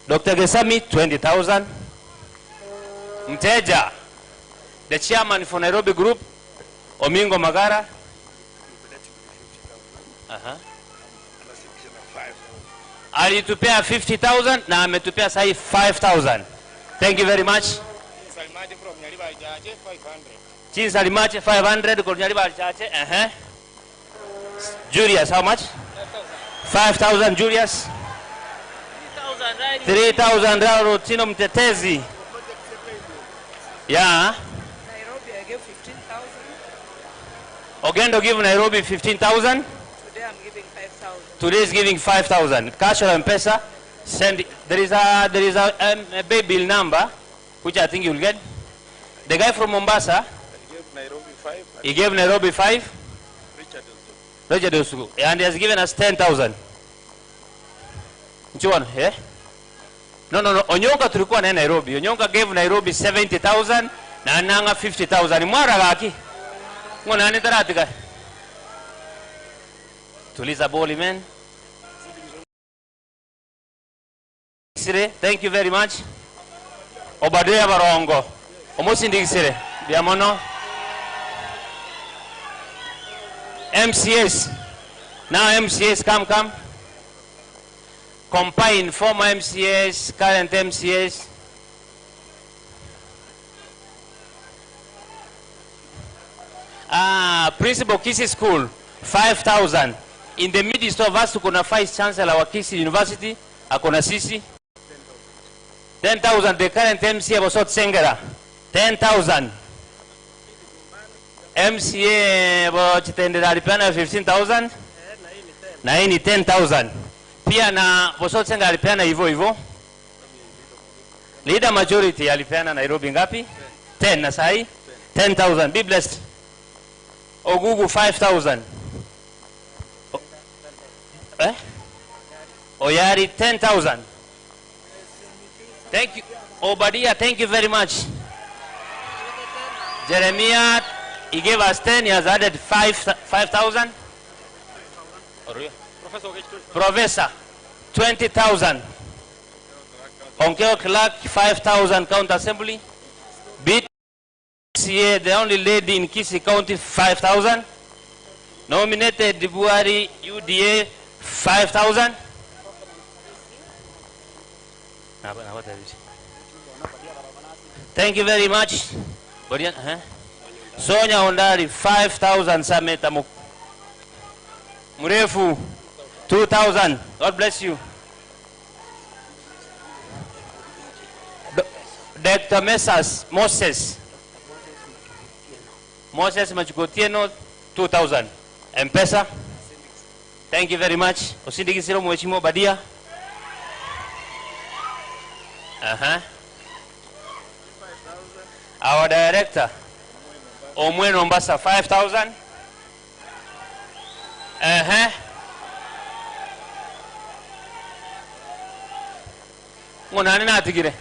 Dr. Gesami, 20,000. Mteja, the chairman for Nairobi group, Omingo Magara. Alitupea 50,000 na ametupea sahi 5,000. Thank you very much. Chin Salimache 500 kwa Nyaribari Chache. Julius, how much? 5,000 Julius. 3,000 Rauro Tino Mtetezi. Yeah. Nairobi, I gave 15,000. Ogendo give Nairobi 15,000. Today I'm giving 5,000. Today is giving 5,000. Cash or M-Pesa. Send. There is a pay bill number, which I think you'll get. The guy from Mombasa. He gave Nairobi 5. Richard Osugu. And he has given us 10,000. Which one? Yeah? No. Onyonka tulikuwa na Nairobi. Onyonka gave Nairobi 70,000 na Ananga 50,000. Mwara gaki. Ngona nani taratika. Tuliza boli man. Thank you very much. Obadea Barongo. Omosindigisire. Biamono. MCS. Now MCS, come. Combine former MCS, current MCS. Principal Kisi School, 5,000. In the midst of us, kuna Vice Chancellor wa Kisi University, akona sisi. 10,000. The current MCA was Sengera, 10,000. MCA was Chitendera alipeana 15,000. Na hii ni 10,000. Pia na Bosot Senga alipeana hivyo. Leader majority alipeana Nairobi ngapi? 10 na sahi 10,000. Be blessed. Ogugu 5,000. Oyari 10,000. Thank you. Obadia, thank you very much. Jeremiah, he gave us 10, he has added 5,000. Professor, 20,000. Onkeo Clark, 5,000. County Assembly. BCA, the only lady in Kisii County, 5,000. Nominated Dibuari, UDA, 5,000. Thank you very much. Sonia Ondari, 5,000. Sameta Murefu, 2,000. God bless you. Dr. Moses Machukotieno, 2,000. M-Pesa. Thank you very much. Osindigisiro Mheshimiwa Badia. Our director, Omwe Mombasa, 5,000. Ngonani na tigire.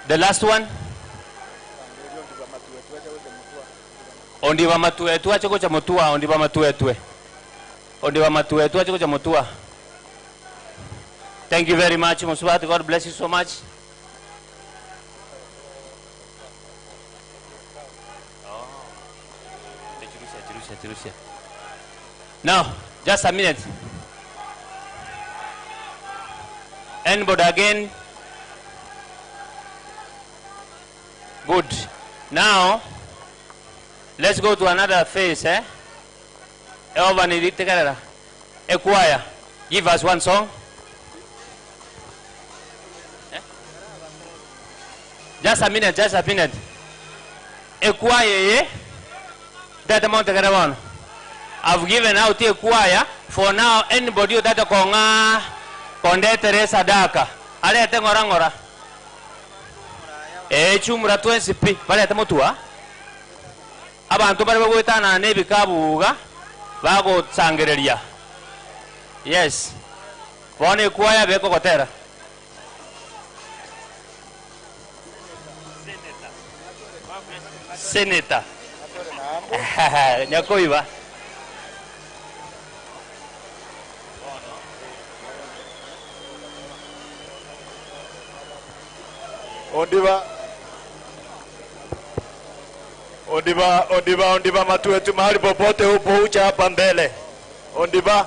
The last one. Ondiwa matuetu achiko cha mutua, ondiwa matuetu. Ondiwa matuetu achiko cha mutua. Thank you very much, Muswati. God bless you so much. Now, just a minute. Anybody again? Good. Now, let's go to another phase. A choir. Give us one song. Just a minute, just a minute. A choir, that amount of one. I've given out a choir. For now, anybody that konga konde Teresa Daka. Ale tengorangora. Chumra 20p. Pale tamotua. Abantu bari bagwetana nebikabuga bago tsangereria. Yes. Bone choir beko kotera. Senator. Nyakoiba. Ondiba matuetu mahali popote upo ucha hapa mbele. Ondiba.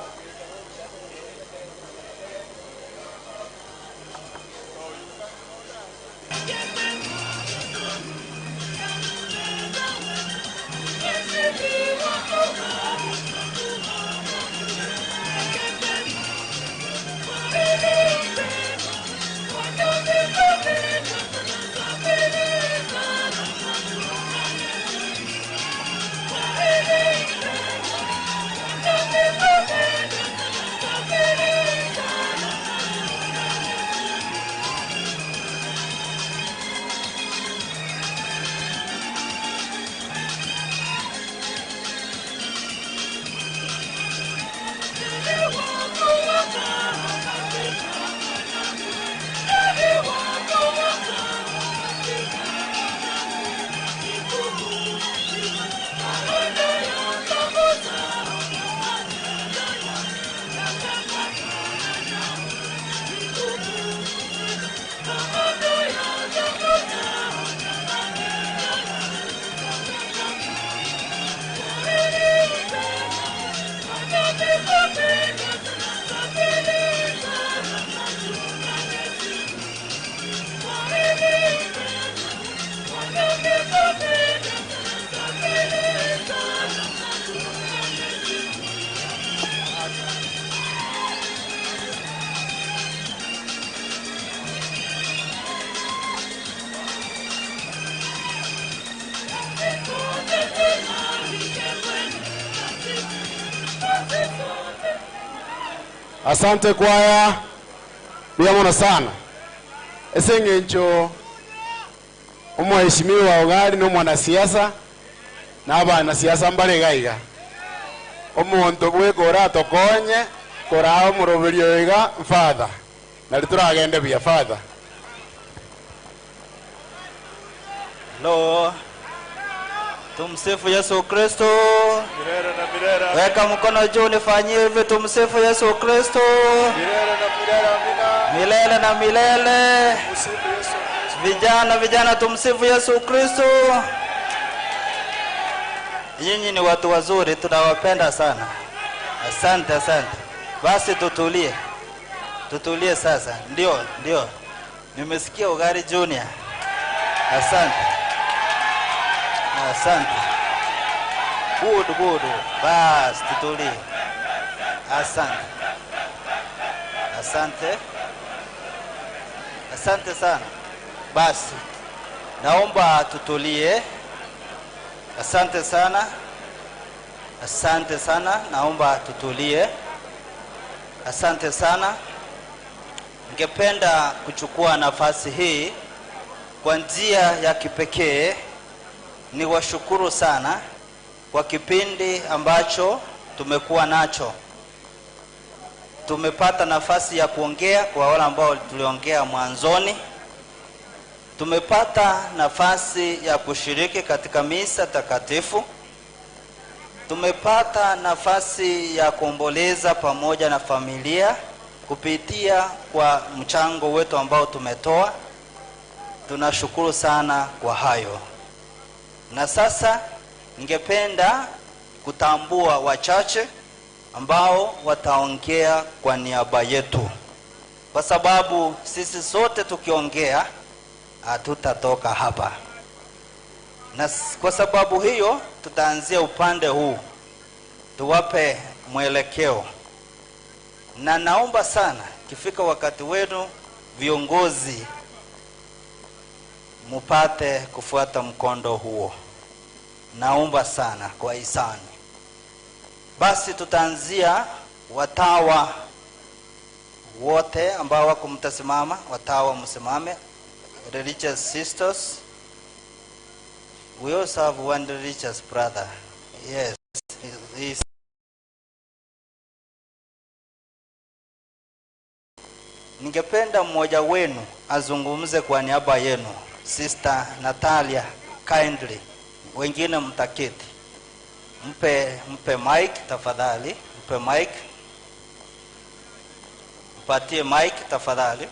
Asante kwaya. Biyamona sana. Esengencho omweshimiwa Ogali no mwanasiasa na abana siasa mbale gaiga. omonto gwikora tokonye korao muroberio iga father na lituragende bia father. Hello. Tumsifu Yesu Kristo. Milele na milele. Weka mkono juu nifanyie hivi, tumsifu Yesu Kristo. Milele na milele, amina. Milele na milele. Tumsifu Yesu Kristo. Vijana tumsifu Yesu Kristo. Nyinyi ni watu wazuri, tunawapenda sana. Asante. Basi tutulie sasa. Ndio. Nimesikia Ugari Junior. Asante. Good. Basi tutulie. Asante sana. Basi naomba tutulie. Asante sana. Naomba tutulie. Asante sana. Ningependa kuchukua nafasi hii kwa njia ya kipekee ni washukuru sana kwa kipindi ambacho tumekuwa nacho. Tumepata nafasi ya kuongea kwa wale ambao tuliongea mwanzoni. Tumepata nafasi ya kushiriki katika misa takatifu. Tumepata nafasi ya kuomboleza pamoja na familia kupitia kwa mchango wetu ambao tumetoa. Tunashukuru sana kwa hayo. Na sasa ningependa kutambua wachache ambao wataongea kwa niaba yetu, kwa sababu sisi sote tukiongea hatutatoka hapa. Na kwa sababu hiyo tutaanzia upande huu, tuwape mwelekeo. Na naomba sana kifika wakati wenu viongozi mupate kufuata mkondo huo. Naomba sana kwa hisani. Basi tutaanzia watawa wote ambao wako mtasimama. Watawa msimame. Religious sisters. We also have one religious brother. Yes. He's Ningependa mmoja wenu azungumze kwa niaba yenu. Sister Natalia, kindly. Wengine mtaketi. Mpe mic tafadhali. Mpe mic. Mpatie mic tafadhali.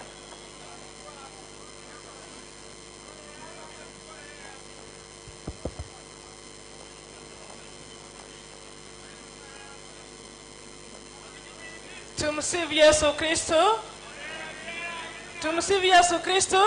Tumsifu Yesu Kristo. Tumsifu Yesu Kristo.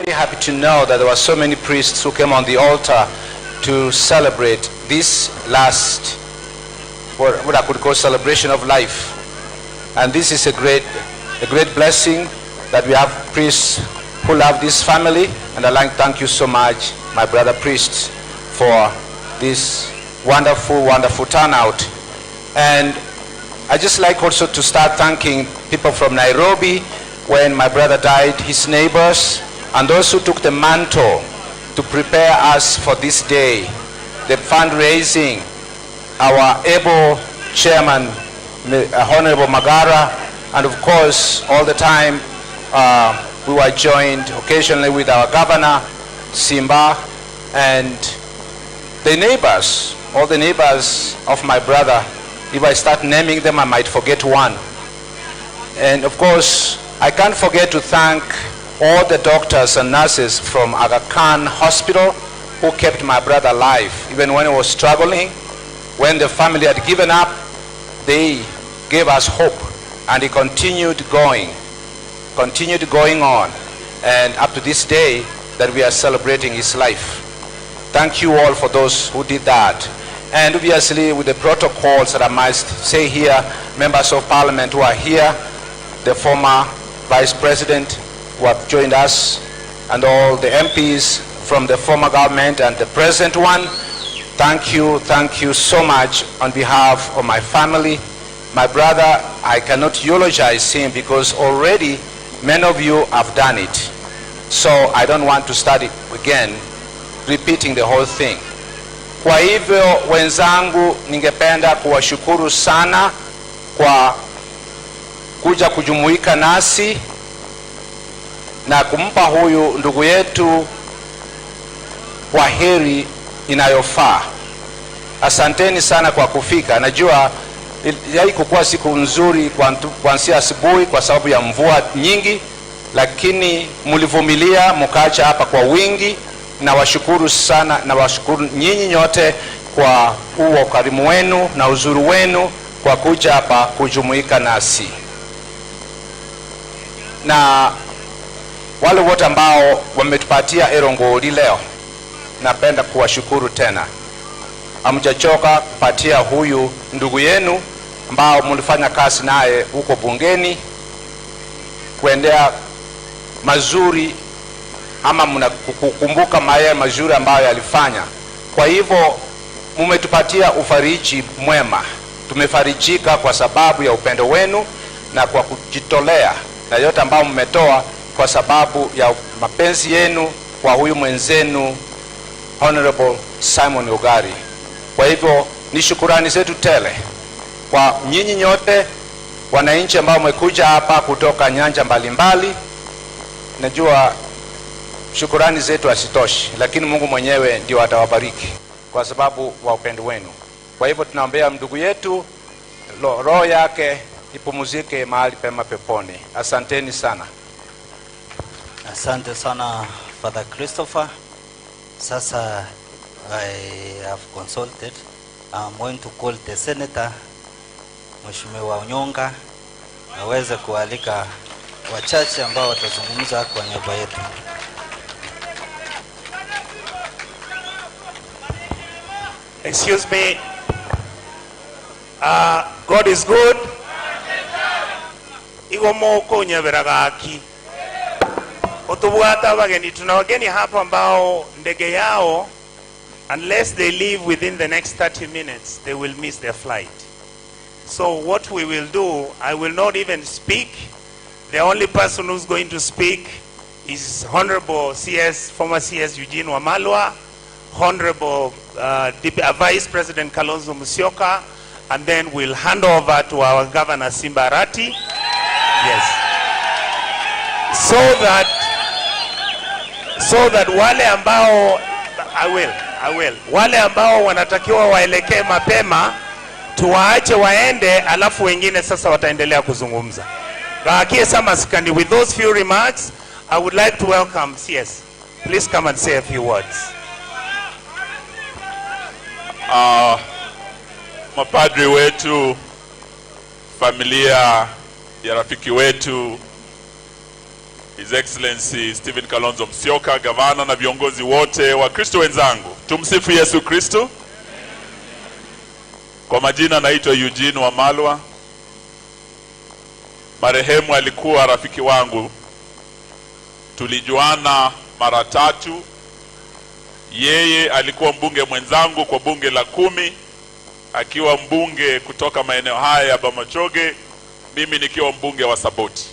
Very happy to know that there were so many priests who came on the altar to celebrate this last, what I could call celebration of life. And this is a great a great blessing that we have priests who love this family, and I'd like to thank you so much, my brother priests, for this wonderful, wonderful turnout. And I just like also to start thanking people from Nairobi when my brother died, his neighbors, and those who took the mantle to prepare us for this day, the fundraising, our able chairman, Honorable Magara, and of course, all the time, we were joined occasionally with our governor, Simba, and the neighbors, all the neighbors of my brother. If I start naming them, I might forget one. And of course, I can't forget to thank all the doctors and nurses from Aga Khan Hospital who kept my brother alive. Even when he was struggling, when the family had given up, they gave us hope, and he continued going on, and up to this day that we are celebrating his life. Thank you all for those who did that. And obviously with the protocols that I must say here, members of parliament who are here, the former vice president who have joined us, and all the MPs from the former government and the present one, thank you so much on behalf of my family. My brother, I cannot eulogize him because already many of you have done it. So I don't want to start it again, repeating the whole thing. Kwa hivyo wenzangu, ningependa kuwashukuru sana kwa kuja kujumuika nasi na kumpa huyu ndugu yetu kwa heri inayofaa. Asanteni sana kwa kufika. Najua haikuwa siku nzuri kuanzia asubuhi kwa sababu ya mvua nyingi, lakini mlivumilia mkaja hapa kwa wingi, na washukuru sana, na washukuru nyinyi nyote kwa huo ukarimu wenu na uzuri wenu kwa kuja hapa kujumuika nasi. Na wale wote ambao wametupatia erongoli leo, napenda kuwashukuru tena. Hamjachoka kupatia huyu ndugu yenu ambao mlifanya kazi naye huko bungeni kuendea mazuri, ama mnakukumbuka maya mazuri ambayo yalifanya. Kwa hivyo mumetupatia ufariji mwema. Tumefarijika kwa sababu ya upendo wenu na kwa kujitolea, na yote ambao mmetoa kwa sababu ya mapenzi yenu kwa huyu mwenzenu Honorable Simon Ogari. Kwa hivyo ni shukurani zetu tele kwa nyinyi nyote wananchi ambao mmekuja hapa kutoka nyanja mbalimbali. Najua shukurani zetu hasitoshi, lakini Mungu mwenyewe ndio atawabariki kwa sababu wa upendo wenu. Kwa hivyo tunaombea ndugu yetu, roho yake ipumzike mahali pema peponi. Asanteni sana. Asante sana Father Christopher. Sasa I have consulted. I'm going to call the senator, Mheshimiwa Onyonga, aweze kualika wachache ambao watazungumza kwa niaba yetu. Excuse me. God is good. Igo moko nyeberagaki. Otubuata bageni, tuna wageni hapa ambao ndege yao, unless they leave within the next 30 minutes, they will miss their flight. So what we will do, I will not even speak. The only person who's going to speak is Honorable CS, former CS Eugene Wamalwa, Honorable Vice President Kalonzo Musyoka, and then we'll hand over to our Governor Simba Arati. Yes. So that wale ambao, I will. Wale ambao wanatakiwa waelekee mapema, tuwaache waende, alafu wengine sasa wataendelea kuzungumza. Gakie sama sikandi. With those few remarks, I would like to welcome CS. Please come and say a few words. Mapadri wetu, familia ya rafiki wetu His Excellency Stephen Kalonzo Musyoka, gavana na viongozi wote wa Kristo wenzangu. Tumsifu Yesu Kristo. Kwa majina naitwa Eugene Wamalwa. Marehemu alikuwa rafiki wangu, tulijuana mara 3. Yeye alikuwa mbunge mwenzangu kwa bunge la 10, akiwa mbunge kutoka maeneo haya ya Bamachoge, mimi nikiwa mbunge wa Saboti.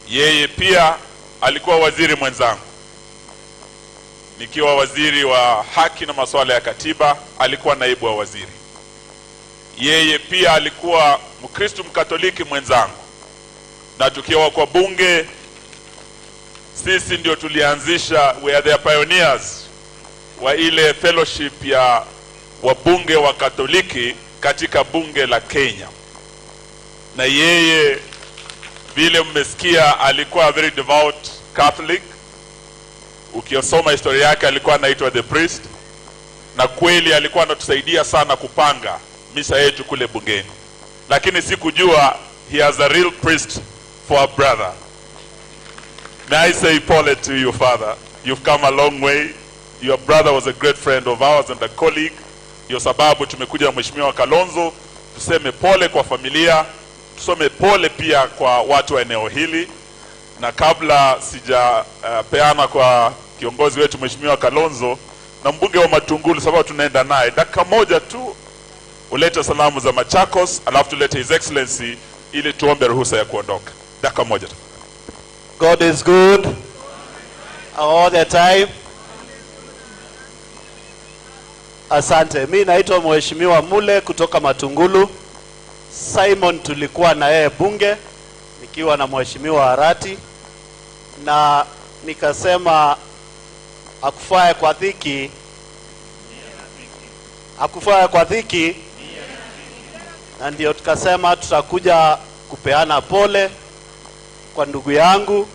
Yeye pia alikuwa waziri mwenzangu, nikiwa waziri wa haki na masuala ya katiba, alikuwa naibu wa waziri. Yeye pia alikuwa Mkristo Mkatoliki mwenzangu, na tukiwa kwa bunge sisi ndio tulianzisha, we are the pioneers wa ile fellowship ya wabunge wa Katoliki katika bunge la Kenya. Na yeye vile mmesikia alikuwa very devout Catholic. Ukiosoma historia yake alikuwa anaitwa the priest, na kweli alikuwa anatusaidia sana kupanga misa yetu kule bungeni. Lakini sikujua he has a real priest for a brother. May I say pole to you, Father. You've come a long way. Your brother was a great friend of ours and a colleague. Ndio sababu tumekuja na Mheshimiwa Kalonzo tuseme pole kwa familia, tusome pole pia kwa watu wa eneo hili. Na kabla sija peana kwa kiongozi wetu Mheshimiwa Kalonzo na mbunge wa Matungulu, sababu tunaenda naye, dakika moja tu ulete salamu za Machakos, alafu tulete His Excellency ili tuombe ruhusa ya kuondoka. Dakika moja tu. God is good all the time. Asante. Mimi naitwa Mheshimiwa Mule kutoka Matungulu. Simon tulikuwa na yeye bunge nikiwa na Mheshimiwa Arati, na nikasema akufae kwa dhiki, na ndio tukasema tutakuja kupeana pole kwa ndugu yangu.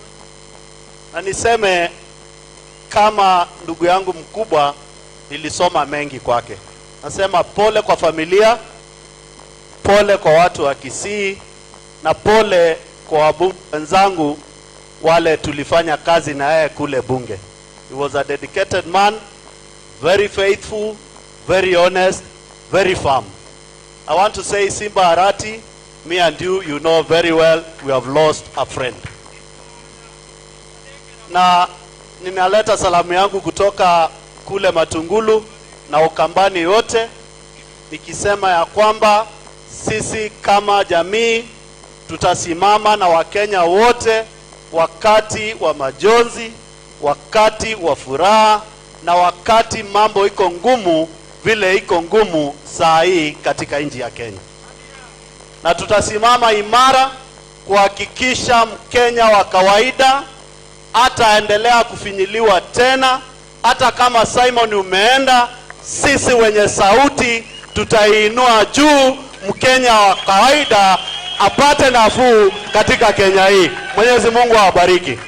Na niseme kama ndugu yangu mkubwa, nilisoma mengi kwake. Nasema pole kwa familia, pole kwa watu wa Kisii, na pole kwa wabunge wenzangu wale tulifanya kazi na yeye kule bunge. He was a dedicated man, very faithful, very honest, very firm. I want to say, Simba Arati, me and you know very well, we have lost a friend. Na ninaleta salamu yangu kutoka kule Matungulu na Ukambani yote, nikisema ya kwamba sisi kama jamii tutasimama na Wakenya wote wakati wa majonzi, wakati wa furaha, na wakati mambo iko ngumu vile iko ngumu saa hii katika nchi ya Kenya. Na tutasimama imara kuhakikisha Mkenya wa kawaida hataendelea kufinyiliwa tena. Hata kama Simon umeenda, sisi wenye sauti tutaiinua juu, Mkenya wa kawaida apate nafuu katika Kenya hii. Mwenyezi Mungu awabariki.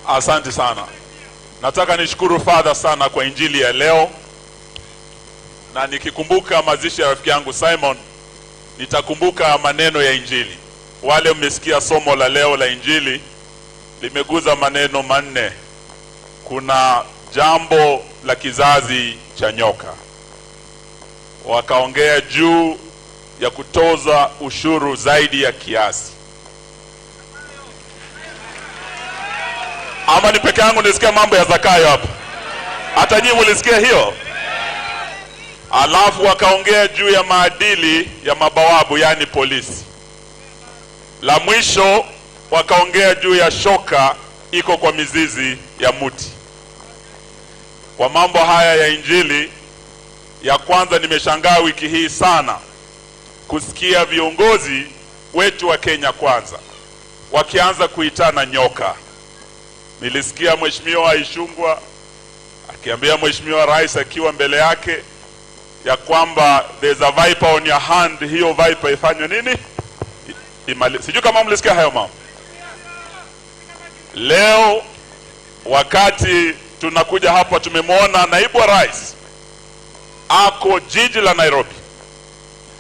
Asante sana. Nataka nishukuru Father sana kwa injili ya leo. Na nikikumbuka mazishi ya rafiki yangu Simon, nitakumbuka maneno ya injili. Wale mmesikia somo la leo la injili, limeguza maneno manne. Kuna jambo la kizazi cha nyoka. Wakaongea juu ya kutoza ushuru zaidi ya kiasi. Ama ni peke yangu nisikia mambo ya Zakayo hapa? Hata nyinyi mlisikia hiyo? Alafu wakaongea juu ya maadili ya mabawabu, yani polisi. La mwisho wakaongea juu ya shoka iko kwa mizizi ya muti. Kwa mambo haya ya injili, ya kwanza nimeshangaa wiki hii sana kusikia viongozi wetu wa Kenya Kwanza wakianza kuitana nyoka. Nilisikia Mheshimiwa Ishungwa akiambia Mheshimiwa Rais akiwa mbele yake ya kwamba there's a viper on your hand, hiyo viper ifanywe nini? Sijui kama mlisikia hayo mama. Leo wakati tunakuja hapa tumemwona naibu wa rais ako jiji la Nairobi,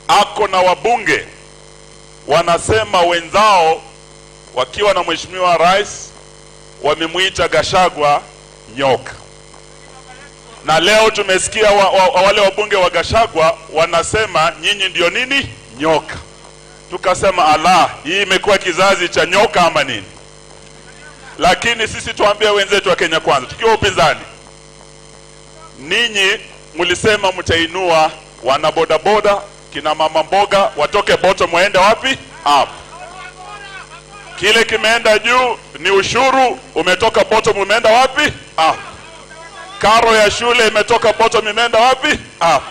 ako na wabunge wanasema wenzao wakiwa na Mheshimiwa Rais wamemuita Gachagua nyoka. Na leo tumesikia wale wabunge wa Gachagua wanasema nyinyi ndio nini? Nyoka. tukasema ala, hii imekuwa kizazi cha nyoka ama nini? Lakini sisi tuambia wenzetu wa Kenya Kwanza, tukiwa upinzani, ninyi mlisema mtainua wana boda boda, kina mama mboga, watoke bottom waende wapi? Up. Kile kimeenda juu ni ushuru, umetoka bottom umeenda wapi? Up. Karo ya shule imetoka bottom imeenda wapi? Up.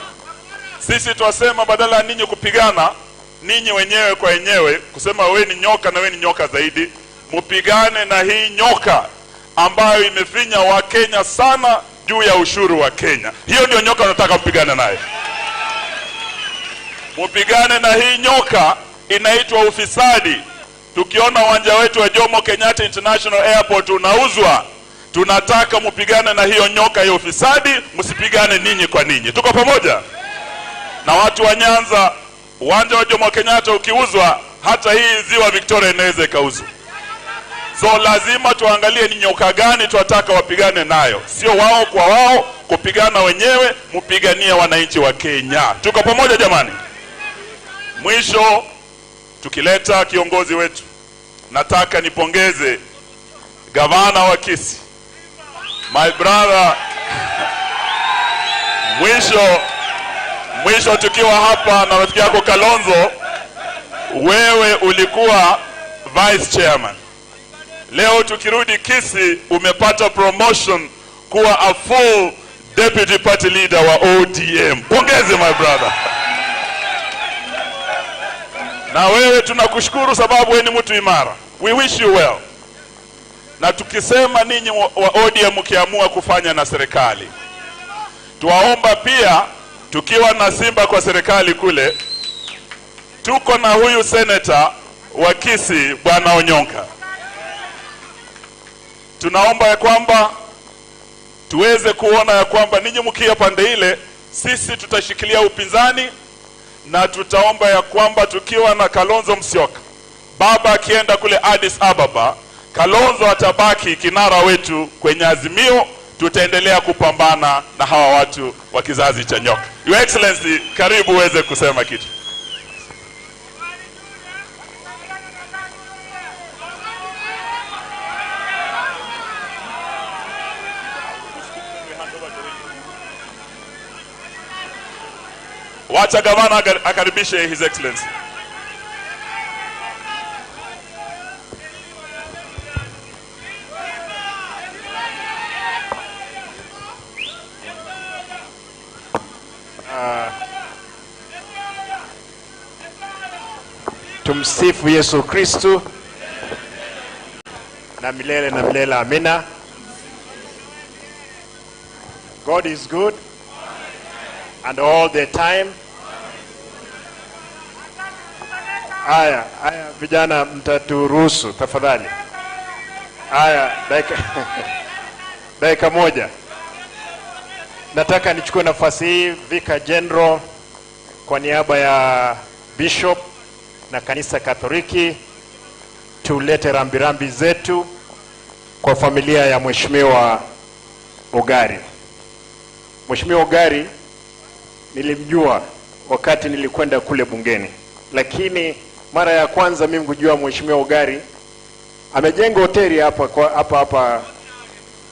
Sisi tuwasema badala ninyi kupigana ninyi wenyewe kwa wenyewe, kusema we ni nyoka na we ni nyoka zaidi, mupigane na hii nyoka ambayo imefinya wa Kenya sana juu ya ushuru wa Kenya. Hiyo ndio nyoka nataka mpigane naye. Mupigane na hii nyoka inaitwa ufisadi. Tukiona uwanja wetu wa Jomo Kenyatta International Airport unauzwa, tunataka mupigane na hiyo nyoka ya ufisadi, msipigane ninyi kwa ninyi. Tuko pamoja? Na watu wa Nyanza, uwanja wa Jomo Kenyatta ukiuzwa, hata hii ziwa Victoria inaweza ikauzwa. So lazima tuangalie ni nyoka gani tunataka wapigane nayo. Sio wao kwa wao, kupigana wenyewe, mupiganie wananchi wa Kenya. Tuko pamoja jamani? Mwisho, tukileta kiongozi wetu, nataka nipongeze gavana wa Kisii, my brother. Mwisho tukiwa hapa na rafiki yako Kalonzo, wewe ulikuwa vice chairman. Leo tukirudi Kisii umepata promotion kuwa a full deputy party leader wa ODM. Pongeze my brother. Na wewe tunakushukuru sababu wewe ni mtu imara. We wish you well. Na tukisema ninyi wa ODM mkiamua kufanya na serikali, tuwaomba pia, tukiwa na Simba kwa serikali kule, tuko na huyu senator wa Kisii Bwana Onyonka. Tunaomba ya kwamba tuweze kuona ya kwamba ninyi mkia pande ile, sisi tutashikilia upinzani, na tutaomba ya kwamba tukiwa na Kalonzo Musyoka, baba akienda kule Addis Ababa, Kalonzo atabaki kinara wetu kwenye Azimio. Tutaendelea kupambana na hawa watu wa kizazi cha nyoka. Your Excellency, karibu uweze kusema kitu. Wacha gavana akaribishe His Excellency. Tumsifu Yesu Kristu na milele amina. God is good and all the time. Aya vijana, mtaturuhusu tafadhali. Aya, dakika moja. Nataka nichukue nafasi hii Vicar General kwa niaba ya Bishop na kanisa Katoliki, tulete rambirambi zetu kwa familia ya Mheshimiwa Ogari. Mheshimiwa Ogari nilimjua wakati nilikwenda kule bungeni, lakini mara ya kwanza mimi kujua Mheshimiwa Ogari amejenga hoteli hapa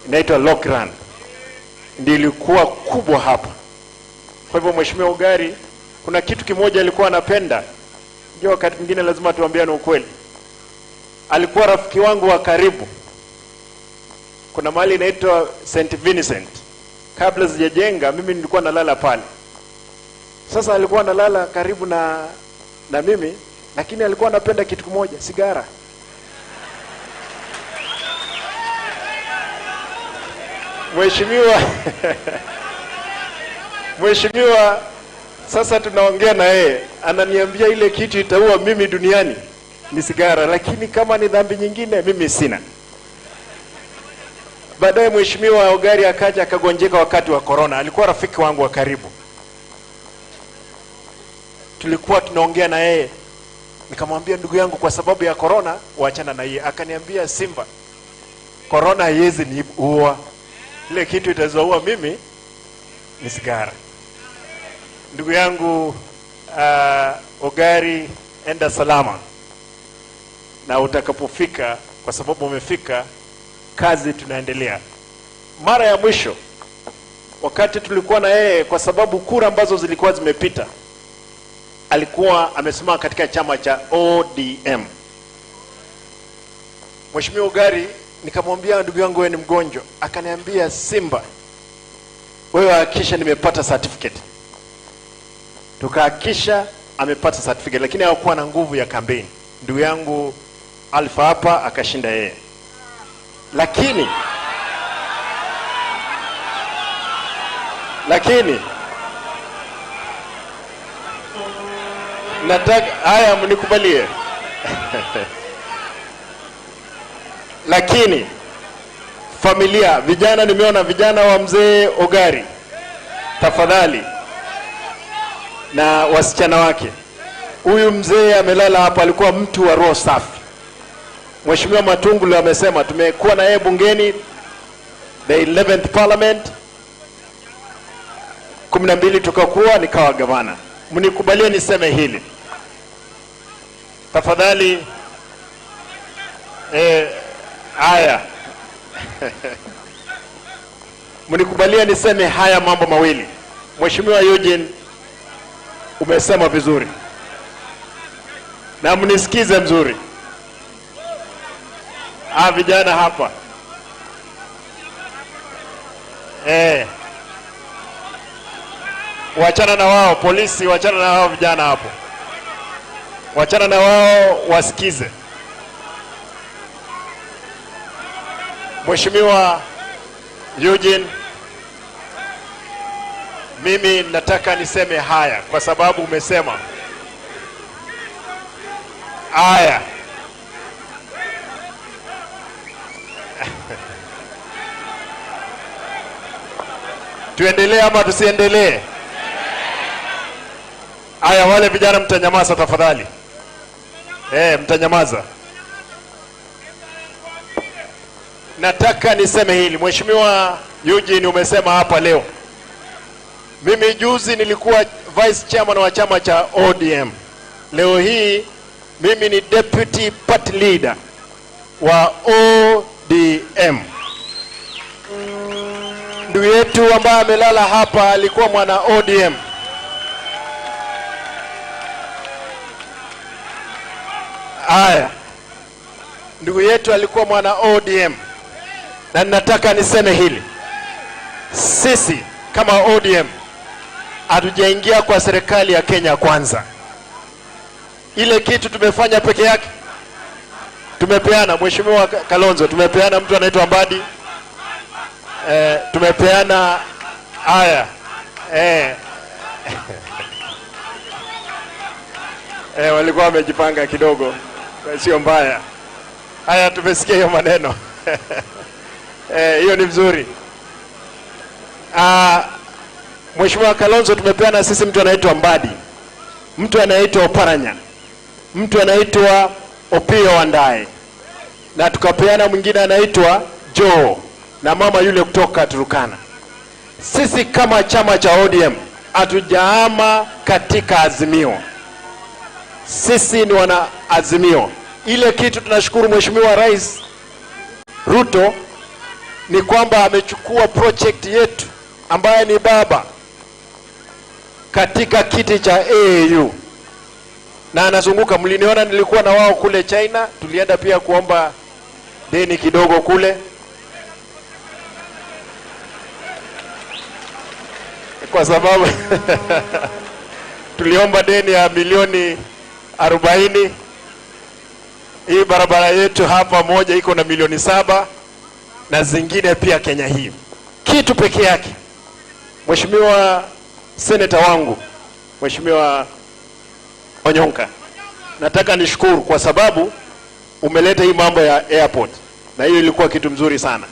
inaitwa Lockland, ndio ilikuwa kubwa hapa. Kwa hivyo Mheshimiwa Ogari, kuna kitu kimoja alikuwa anapenda. Ndio wakati mwingine lazima tuambiane ukweli. Alikuwa rafiki wangu wa karibu. Kuna mahali inaitwa St. Vincent. Kabla sijajenga mimi nilikuwa nalala pale. Sasa alikuwa analala karibu na mimi, lakini alikuwa anapenda kitu kimoja, sigara. Mheshimiwa sasa tunaongea na yeye, ananiambia ile kitu itaua mimi duniani ni sigara, lakini kama ni dhambi nyingine mimi sina. Baadaye Mheshimiwa Ogari akaja akagonjeka wakati wa corona. Alikuwa rafiki wangu wa karibu. Tulikuwa tunaongea na yeye. Nikamwambia, ndugu yangu, kwa sababu ya corona waachana na yeye. Akaniambia, Simba, corona haiwezi niua. Ile kitu itazoua mimi ni sigara. Ndugu yangu Ogari enda salama, na utakapofika, kwa sababu umefika, kazi tunaendelea. Mara ya mwisho wakati tulikuwa na yeye, kwa sababu kura ambazo zilikuwa zimepita, alikuwa amesimama katika chama cha ODM. Mheshimiwa Ugari, nikamwambia ndugu yangu, wewe ni mgonjwa. Akaniambia, Simba, wewe hakikisha nimepata certificate. Tukahakikisha amepata certificate, lakini hakuwa na nguvu ya kampeni. Ndugu yangu Alpha hapa akashinda yeye. Lakini nataka haya mnikubalie. Lakini familia, vijana, nimeona vijana wa mzee Ogari, tafadhali, na wasichana wake. Huyu mzee amelala hapa, alikuwa mtu wa roho safi. Mheshimiwa Matungulu amesema tumekuwa na yeye bungeni the 11th parliament, 12 tukakuwa, nikawa gavana. Mnikubalie niseme hili tafadhali. Haya mnikubalie niseme haya mambo mawili. Mheshimiwa Eugene, umesema vizuri na mnisikize mzuri. Vijana hapa, wachana na wao, polisi wachana na wao, vijana hapo wachana na wao, wasikize. Mheshimiwa Eugene, mimi nataka niseme haya kwa sababu umesema haya. Tuendelee ama tusiendelee? Haya, wale vijana mtanyamaza tafadhali. Mtanyamaza. Nataka niseme hili. Mheshimiwa Eugene, umesema hapa leo. Mimi juzi nilikuwa vice chairman wa chama cha ODM. Leo hii mimi ni deputy party leader wa ODM. Ndugu yetu ambaye amelala hapa alikuwa mwana ODM. Haya, ndugu yetu alikuwa mwana ODM. Na nataka niseme hili, sisi kama ODM hatujaingia kwa serikali ya Kenya Kwanza. Ile kitu tumefanya peke yake, tumepeana Mheshimiwa Kalonzo, tumepeana mtu anaitwa Mbadi, tumepeana haya, walikuwa wamejipanga kidogo, sio mbaya. Haya, tumesikia hiyo maneno. Hiyo ni mzuri. Mheshimiwa Kalonzo, tumepeana sisi mtu anaitwa Mbadi, mtu anaitwa Oparanya, mtu anaitwa Opiyo Wandayi, na tukapeana mwingine anaitwa Joe, na mama yule kutoka Turukana. Sisi kama chama cha ODM hatujaama katika Azimio. Sisi ni wana Azimio. Ile kitu tunashukuru Mheshimiwa Rais Ruto ni kwamba amechukua project yetu ambaye ni baba katika kiti cha AAU na anazunguka. Mliniona nilikuwa na wao kule China, tulienda pia kuomba deni kidogo kule, kwa sababu tuliomba deni ya milioni 40. Hii barabara yetu hapa moja iko na milioni 7 na zingine pia Kenya hii. Kitu peke yake, Mheshimiwa Senator wangu, Mheshimiwa Onyonka, nataka nishukuru kwa sababu umeleta hii mambo ya airport, na hiyo ilikuwa kitu mzuri sana.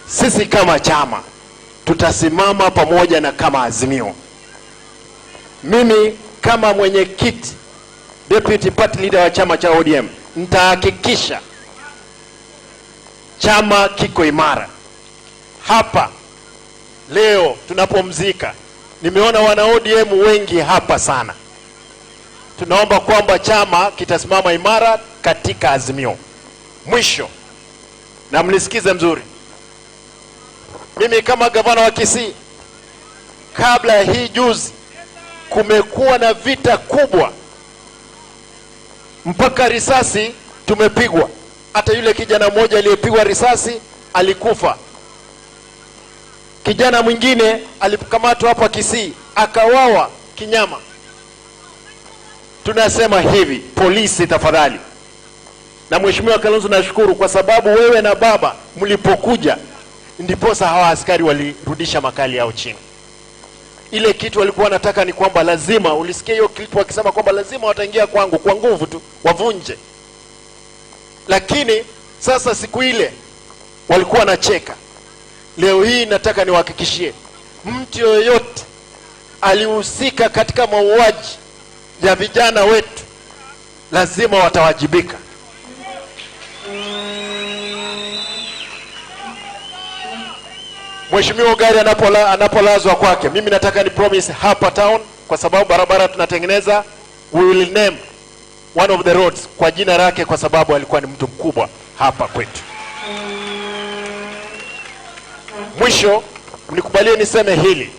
Sisi kama chama tutasimama pamoja na kama Azimio. Mimi kama mwenyekiti deputy party leader wa chama cha ODM nitahakikisha chama kiko imara. Hapa leo tunapomzika, nimeona wana ODM wengi hapa sana. tunaomba kwamba chama kitasimama imara katika azimio. Mwisho, na mnisikize mzuri, mimi kama gavana wa Kisii, kabla ya hii juzi kumekuwa na vita kubwa mpaka risasi tumepigwa. Hata yule kijana mmoja aliyepigwa risasi alikufa. Kijana mwingine alikamatwa hapa Kisii akawawa kinyama. Tunasema hivi, polisi tafadhali. Na Mheshimiwa Kalonzo, nashukuru kwa sababu wewe na baba mlipokuja ndiposa hawa askari walirudisha makali yao chini. Ile kitu walikuwa wanataka ni kwamba lazima, ulisikia hiyo clip wakisema kwamba lazima wataingia kwangu kwa nguvu tu wavunje. Lakini sasa siku ile walikuwa wanacheka. Leo hii nataka niwahakikishie, mtu yoyote alihusika katika mauaji ya vijana wetu lazima watawajibika. Mheshimiwa Ugari anapolazwa kwake, mimi nataka ni promise hapa town, kwa sababu barabara tunatengeneza, we will name one of the roads kwa jina lake, kwa sababu alikuwa ni mtu mkubwa hapa kwetu. Mwisho, mnikubalie niseme hili.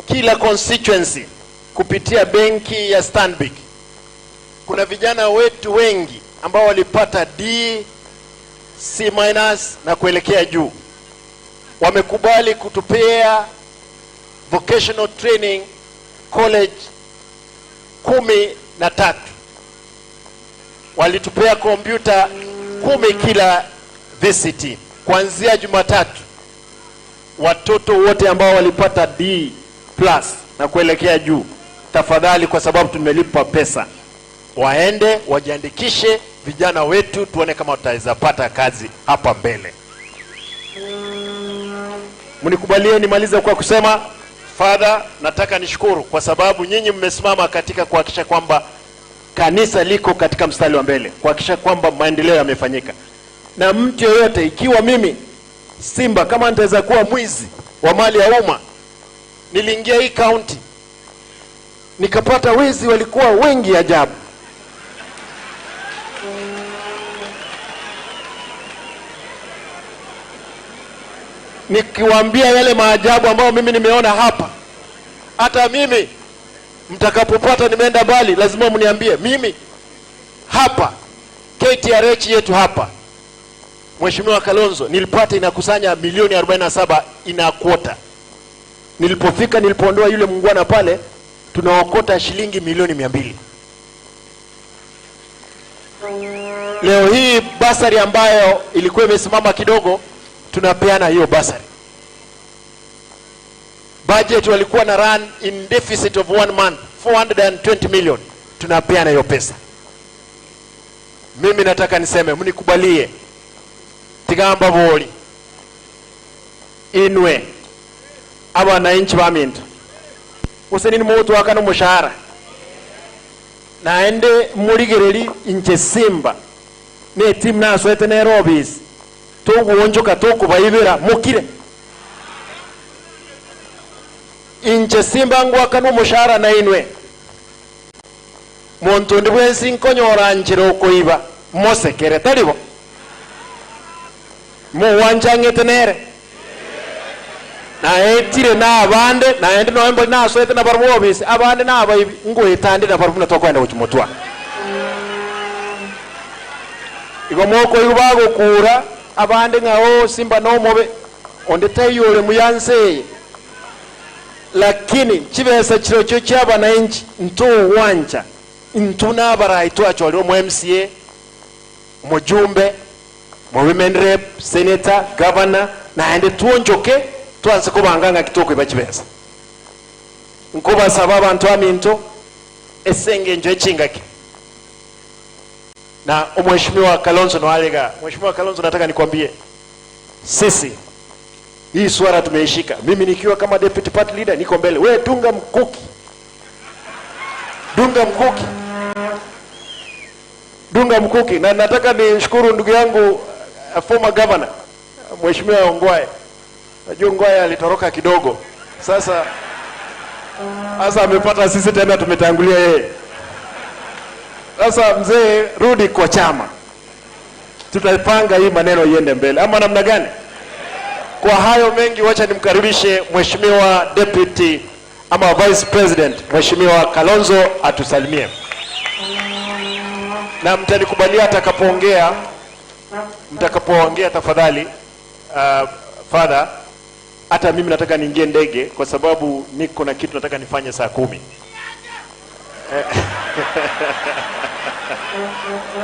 Kila constituency kupitia benki ya Stanbic kuna vijana wetu wengi ambao walipata D, C- na kuelekea juu. Wamekubali kutupea vocational training college 13. Walitupea kompyuta 10 kila VCT. Kuanzia Jumatatu, watoto wote ambao walipata D+ na kuelekea juu, tafadhali, kwa sababu tumelipa pesa, waende wajiandikishe vijana wetu, tuone kama tutaweza pata kazi hapa mbele. Mnikubalie nimalize kwa kusema, Father, nataka nishukuru kwa sababu nyinyi mmesimama katika kuhakikisha kwamba kanisa liko katika mstari wa mbele, kuhakikisha kwamba maendeleo yamefanyika. Na mtu yoyote, ikiwa mimi Simba kama nitaweza kuwa mwizi wa mali ya umma, niliingia hii county nikapata wezi walikuwa wengi ajabu. Nikiwaambia yale maajabu ambayo mimi nimeona hapa, hata mimi mtakapopata nimeenda mbali lazima mniambie. Mimi hapa KTRH yetu hapa, Mheshimiwa Kalonzo, nilipata inakusanya milioni 47 ina quota. Nilipofika, nilipoondoa yule mungwana pale, tunaokota shilingi milioni 200. Leo hii basari ambayo ilikuwa imesimama kidogo, tunapeana hiyo basari. Budget walikuwa na run in deficit of 1 month 420 million, tunapeana hiyo pesa. Mimi nataka niseme, mnikubalie tigamba boli inwe abananchi baminto usenini mutu wakano mushahara naende murigereri inche Simba ne team naswete ne robis toguonjoka tokubayibira mukire inche Simba ngwakano mushahara na inwe muntu ndi bwensi nkonyora njiro koiba mosekere talibo mo wanjangete nere na etire na abande na ende noembo na swete na barbo obisi abande na abayibi ngo etande na barbo na tokwenda kuchimotwa igomoko yubago kura abande ngao Simba no mobe onde tayore muyanse, lakini chibesa chiro cyo cyaba na inchi nto wanja ntuna baraito achwali mu MCA mujumbe mu women rep senator governor na ende tuonjoke twanze kubanganga kitoko ibachibesa nkuba saba abantu aminto esenge nje chingake na Mheshimiwa Kalonzo no alega. Mheshimiwa Kalonzo, nataka nikwambie sisi hii swara tumeishika. Mimi nikiwa kama deputy party leader niko mbele, wewe dunga mkuki, dunga mkuki, dunga mkuki. Na nataka nishukuru ndugu yangu former governor Mheshimiwa Ongwae Najua Ngwaya alitoroka kidogo. Sasa amepata sisi tena tumetangulia yeye. Sasa mzee, rudi kwa chama. Tutapanga hii maneno iende mbele. Ama namna gani? Kwa hayo mengi, wacha nimkaribishe Mheshimiwa Deputy ama Vice President Mheshimiwa Kalonzo atusalimie. Na mtanikubalia mtakapoongea tafadhali, Father, hata mimi nataka niingie ndege kwa sababu niko na kitu nataka nifanye saa 10.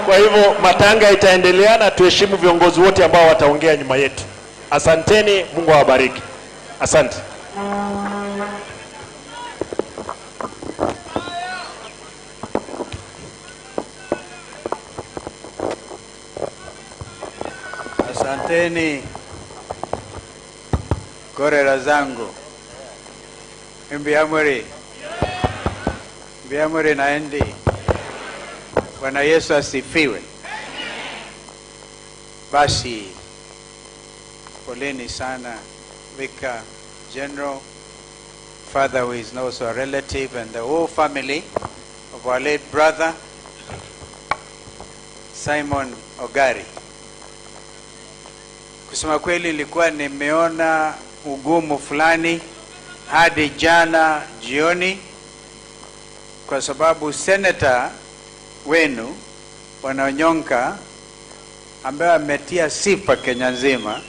Kwa hivyo matanga itaendelea na tuheshimu viongozi wote ambao wataongea nyuma yetu. Asanteni, Mungu awabariki. Asante. Asanteni korera zangu. Mbiamuri naendi. Bwana Yesu asifiwe. Basi poleni sana Vicar General, Father who is also a relative, and the whole family of our late brother Simon Ogari. Kusema kweli nilikuwa nimeona ugumu fulani hadi jana jioni, kwa sababu senator wenu Bwana Onyonka ambaye ametia sifa Kenya nzima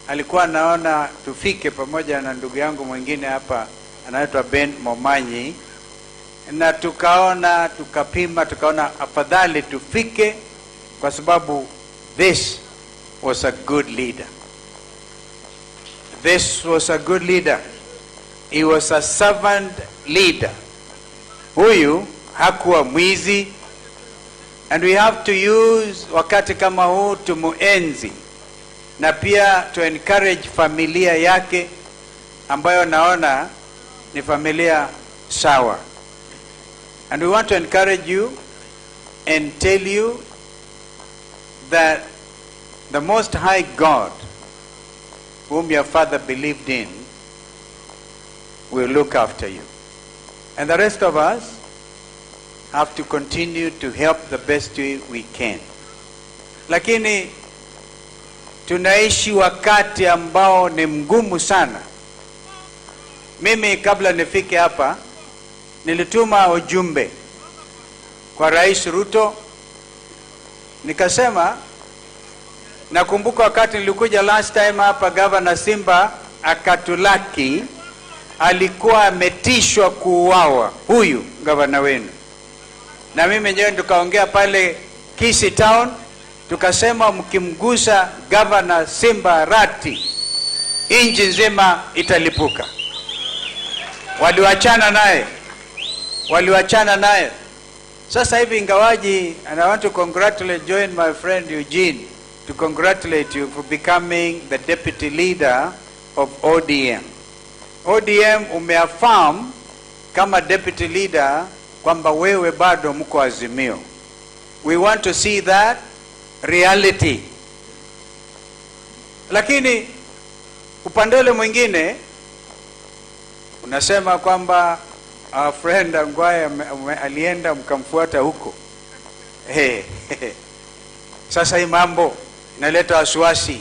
alikuwa anaona tufike pamoja na ndugu yangu mwingine hapa anaitwa Ben Momanyi, na tukaona tukaona afadhali tufike kwa sababu this was a good leader. This was a good leader. He was a servant leader. Huyu hakuwa mwizi, and we have to use wakati kama huu tumuenzi na pia to encourage familia yake ambayo naona ni familia sawa. And we want to encourage you and tell you that the Most High God, whom your father believed in, will look after you. And the rest of us have to continue to help the best way we can. Lakini tunaishi wakati ambao ni mgumu sana. Mimi kabla nifike hapa nilituma ujumbe kwa Rais Ruto, nikasema nakumbuka wakati nilikuja last time hapa, Governor Simba akatulaki, alikuwa ametishwa kuuawa huyu governor wenu, na mimi mwenyewe tukaongea pale Kisii Town, tukasema mkimgusa Governor Simba Rati inji nzima italipuka. Waliwachana naye. Sasa hivi ingawaji, and I want to join my friend Eugene to congratulate you for becoming the deputy leader of ODM. ODM umeaffirm kama deputy leader kwamba wewe bado mko Azimio. We want to see that reality. Lakini upande ule mwingine unasema kwamba our friend Angwaya alienda mkamfuata huko. Sasa hii mambo inaleta wasiwasi,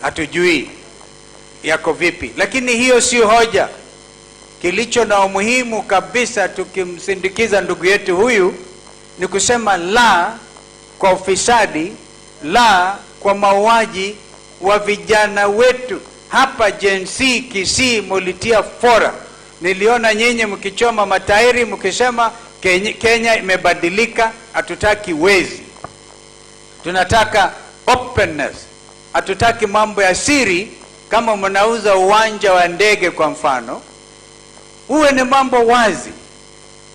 hatujui yako vipi. Lakini hiyo sio hoja. Kilicho na umuhimu kabisa tukimsindikiza ndugu yetu huyu ni kusema la kwa ufisadi, la kwa mauaji wa vijana wetu. Hapa Gen Z Kisii mulitia fora. Niliona nyinyi mkichoma matairi mkisema Kenya imebadilika, hatutaki wezi. Tunataka openness. Hatutaki mambo ya siri. Kama mnauza uwanja wa ndege kwa mfano, uwe ni mambo wazi.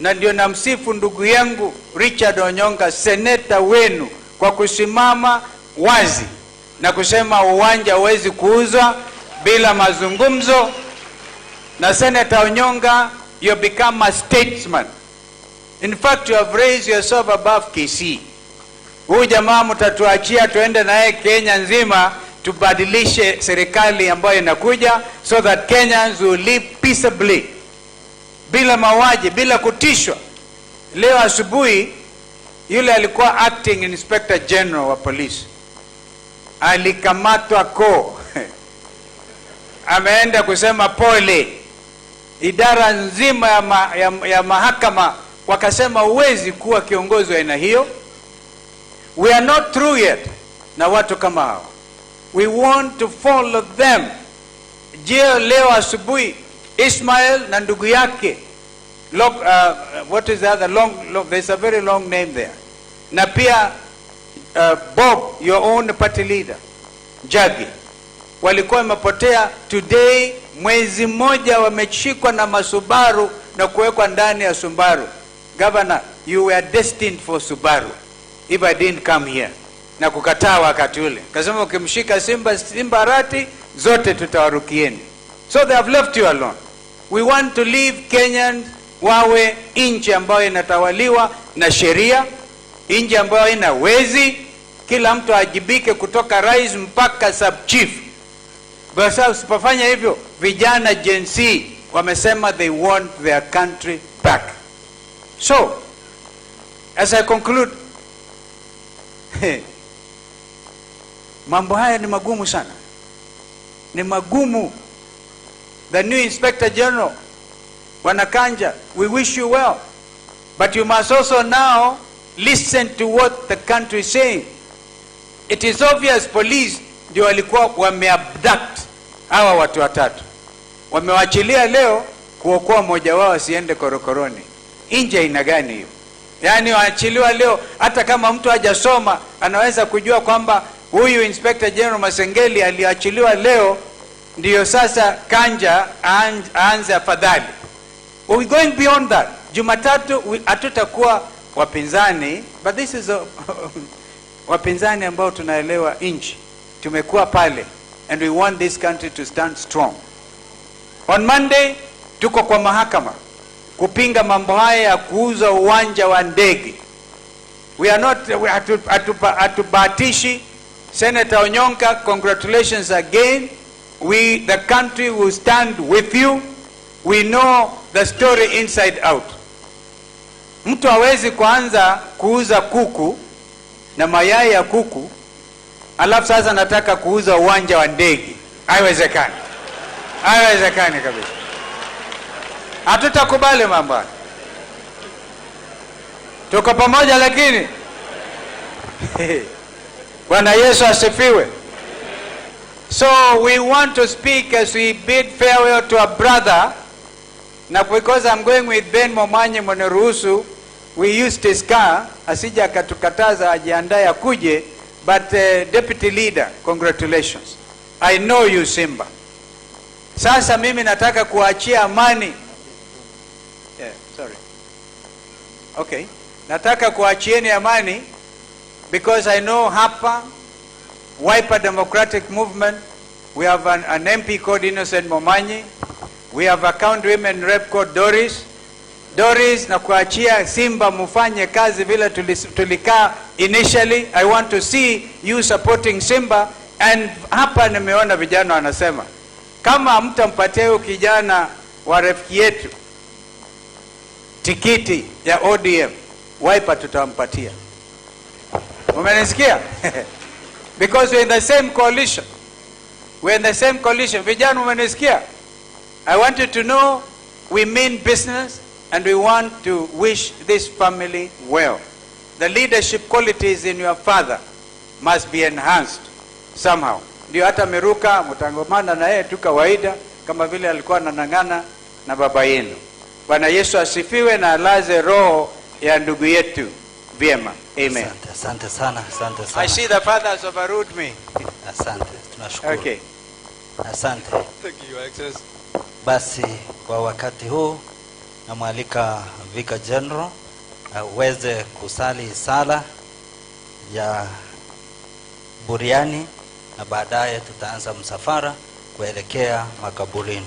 Na ndio namsifu ndugu yangu Richard Onyonka, seneta wenu, kwa kusimama wazi na kusema uwanja huwezi kuuzwa bila mazungumzo. Na Senator Onyonka, you become a statesman. In fact, you have raised yourself above Kisii. Huyu jamaa mtatuachia tuende naye Kenya nzima tubadilishe serikali ambayo inakuja, so that Kenyans will live peaceably, bila mauaji, bila kutishwa. Leo asubuhi yule alikuwa acting inspector general wa polisi alikamatwa ameenda kusema pole. Idara nzima ya mahakama wakasema uwezi kuwa kiongozi wa aina hiyo. We are not through yet na watu kama hao. We want to follow them. Leo asubuhi Ismail na ndugu yake what is the other long, there's a very long name there, na pia Bob, your own party leader, Jagi, walikuwa wamepotea. Today mwezi mmoja wameshikwa na masubaru na kuwekwa ndani ya Subaru. Governor, you were destined for Subaru if I didn't come here. Na kukataa wakati ule, kasema ukimshika simba rati zote tutawarukieni. So they have left you alone. We want to leave Kenyans wawe nchi ambayo inatawaliwa na sheria, nchi ambayo ina wezi, kila mtu ajibike kutoka rais mpaka sub chief. Basi usipofanya hivyo, vijana Gen Z wamesema they want their country back. So as I conclude, mambo haya ni magumu sana, ni magumu. The new Inspector General, Wanakanja, we wish you well, but you must also now listen to what the country is saying. It is obvious police ndio walikuwa wameabduct hawa watu watatu, wamewachilia leo kuokoa mmoja wao asiende korokoroni. Inje ina gani hiyo? Yani waachiliwa leo, hata kama mtu hajasoma anaweza kujua kwamba huyu Inspector General Masengeli aliachiliwa leo ndio sasa Kanja aanze afadhali. We going beyond that. Jumatatu hatutakuwa wapinzani, but this is wapinzani ambao tunaelewa nchi. Tumekuwa pale and we want this country to stand strong. On Monday tuko kwa mahakama kupinga mambo haya ya kuuza uwanja wa ndege. We are not atubatishi. Senator Onyonka, congratulations again. The country will stand with you. We know the story inside out. Mtu hawezi kuanza kuuza kuku na mayai ya kuku alafu sasa nataka kuuza uwanja wa ndege. Haiwezekani. Haiwezekani kabisa. Hatutakubali mambo haya. Tuko pamoja lakini. Bwana Yesu asifiwe. So we want to speak as we bid farewell to a brother. Now because I'm going with Ben Momanyi Moneruhusu, we used his car, asija akatukataza ajiandae akuje, but deputy leader, congratulations. I know you Simba. Sasa mimi nataka kuachia amani. Yeah, sorry. Okay. Nataka kuachieni amani because I know hapa Wiper Democratic Movement, we have an MP called Innocent Momanyi. We have a county women rep called Doris. Doris, na kuachia Simba mufanye kazi vile tulikaa initially. I want to see you supporting Simba. And hapa nimeona vijana wanasema kama mtampatia huyo kijana wa rafiki yetu tikiti ya ODM, Wiper tutampatia. Umenisikia? Because we're in the same coalition. We're in the same coalition. Vijana umenisikia? I want you to know we mean business and we want to wish this family well. The leadership qualities in your father must be enhanced somehow. Ndio hata Meruka mtangomana na yeye tu kawaida kama vile alikuwa anang'ang'ana na baba yenu. Bwana Yesu asifiwe na alaze roho ya ndugu yetu vyema. Amen. Asante sana, asante sana. I see the fathers overruled me. Asante, tunashukuru. Okay. Asante. Thank you, Your Excellency. Basi kwa wakati huu namwalika Vicar General aweze kusali sala ya buriani na baadaye tutaanza msafara kuelekea makaburini.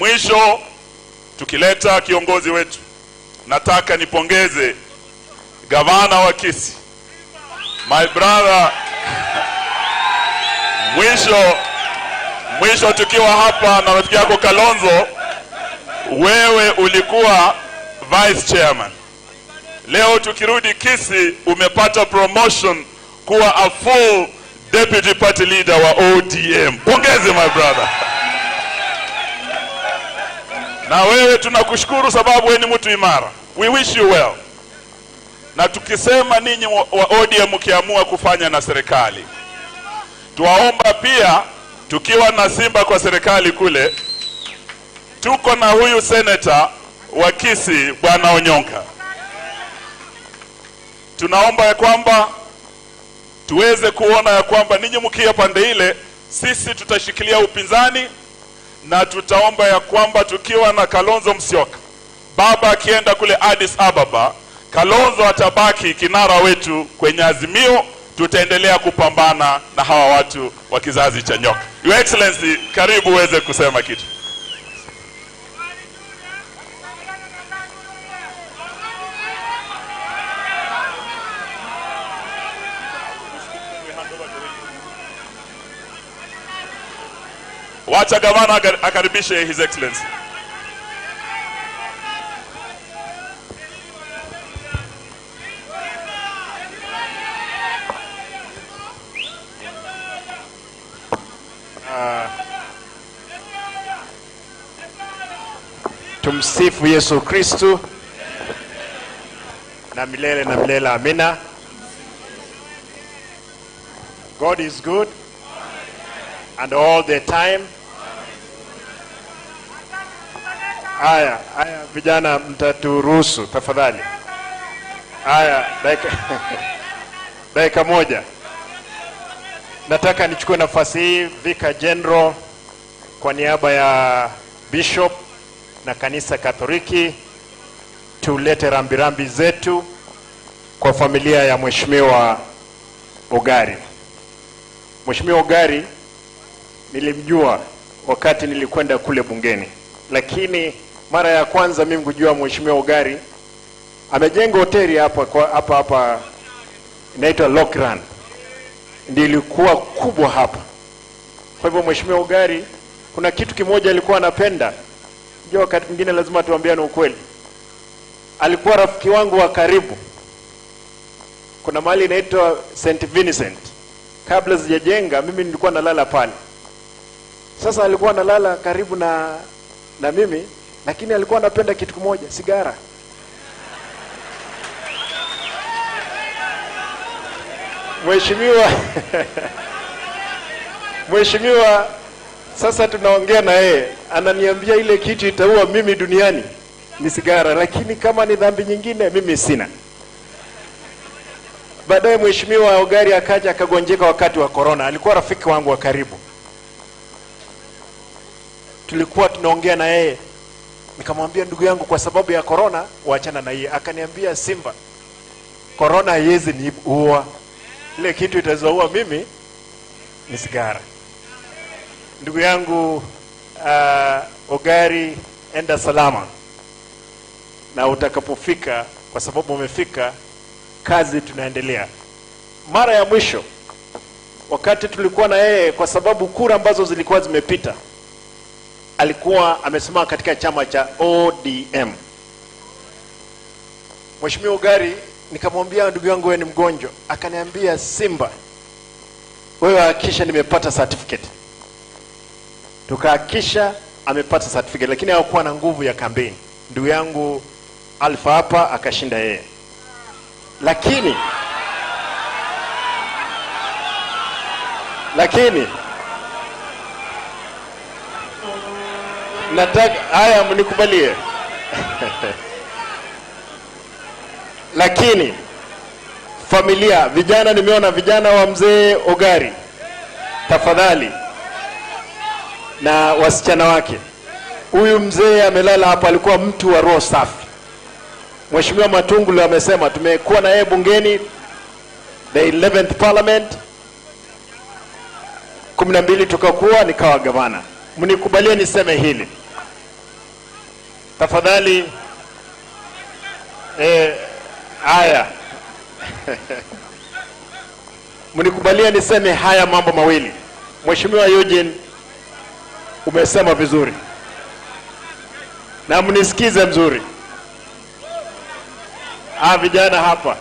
Mwisho, tukileta kiongozi wetu, nataka nipongeze gavana wa Kisii, my brother. Mwisho tukiwa hapa na rafiki yako Kalonzo, wewe ulikuwa vice chairman. Leo tukirudi Kisii umepata promotion kuwa a full deputy party leader wa ODM. Pongeze my brother. Na wewe tunakushukuru sababu wewe ni mtu imara. We wish you well. Na tukisema ninyi wa ODM mkiamua kufanya na serikali, tuwaomba pia, tukiwa na Simba kwa serikali kule, tuko na huyu senator wa Kisii Bwana Onyonka. Tunaomba ya kwamba tuweze kuona ya kwamba ninyi mkia pande ile, sisi tutashikilia upinzani, na tutaomba ya kwamba tukiwa na Kalonzo Musyoka, baba akienda kule Addis Ababa, Kalonzo atabaki kinara wetu kwenye Azimio. Tutaendelea kupambana na hawa watu wa kizazi cha nyoka. Your Excellency, karibu uweze kusema kitu. Wacha gavana akaribishe His Excellency. Tumsifu Yesu Kristu na milele amina. God is good and all the time. Haya vijana, mtaturuhusu tafadhali. Haya, dakika moja. Nataka nichukue nafasi hii Vicar General kwa niaba ya Bishop na kanisa Katoliki tulete rambirambi zetu kwa familia ya Mheshimiwa Ogari. Mheshimiwa Ogari nilimjua wakati nilikwenda kule bungeni, lakini mara ya kwanza mimi kujua Mheshimiwa Ogari amejenga hoteli hapa inaitwa Lokran, ndio ilikuwa kubwa hapa. Kwa hivyo Mheshimiwa Ogari kuna kitu kimoja alikuwa anapenda. Ndio wakati mwingine lazima tuambiane ukweli. Alikuwa rafiki wangu wa karibu. Kuna mahali inaitwa St. Vincent. Kabla sijajenga mimi nilikuwa nalala pale. Sasa alikuwa analala karibu na mimi, lakini alikuwa anapenda kitu kimoja, sigara. Mheshimiwa sasa tunaongea na yeye, ananiambia ile kitu itaua mimi duniani ni sigara, lakini kama ni dhambi nyingine mimi sina. Baadaye Mheshimiwa Ogari akaja akagonjeka wakati wa corona. Alikuwa rafiki wangu wa karibu. Tulikuwa tunaongea na yeye. Nikamwambia, ndugu yangu, kwa sababu ya corona waachana na yeye. Akaniambia, Simba, corona haiwezi niua. Ile kitu itazoua mimi ni sigara. Ndugu yangu Ogari, enda salama. Na utakapofika, kwa sababu umefika, kazi tunaendelea. Mara ya mwisho wakati tulikuwa na yeye, kwa sababu kura ambazo zilikuwa zimepita, alikuwa amesimama katika chama cha ODM. Mheshimiwa Ogari, nikamwambia, ndugu yangu, wewe ni mgonjwa. Akaniambia, Simba, wewe hakikisha nimepata certificate. Tukahakikisha amepata certificate, lakini hakuwa na nguvu ya kampeni. Ndugu yangu Alpha hapa akashinda yeye. Lakini nataka haya mnikubalie. Lakini familia, vijana, nimeona vijana wa mzee Ogari, tafadhali, na wasichana wake. Huyu mzee amelala hapa, alikuwa mtu wa roho safi. Mheshimiwa Matungulu amesema tumekuwa na yeye bungeni the 11th parliament 12 tukakuwa nikawa gavana. Mnikubalie niseme hili. Tafadhali haya. Mnikubalia niseme haya mambo mawili. Mheshimiwa Eugene, umesema vizuri. Na mnisikize mzuri. Vijana hapa.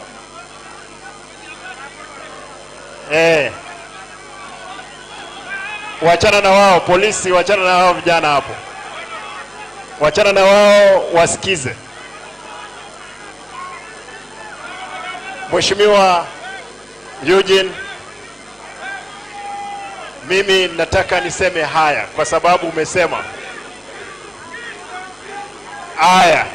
Wachana na wao, polisi wachana na wao vijana hapo. Wachana na wao wasikize. Mheshimiwa Eugene, mimi nataka niseme haya kwa sababu umesema haya.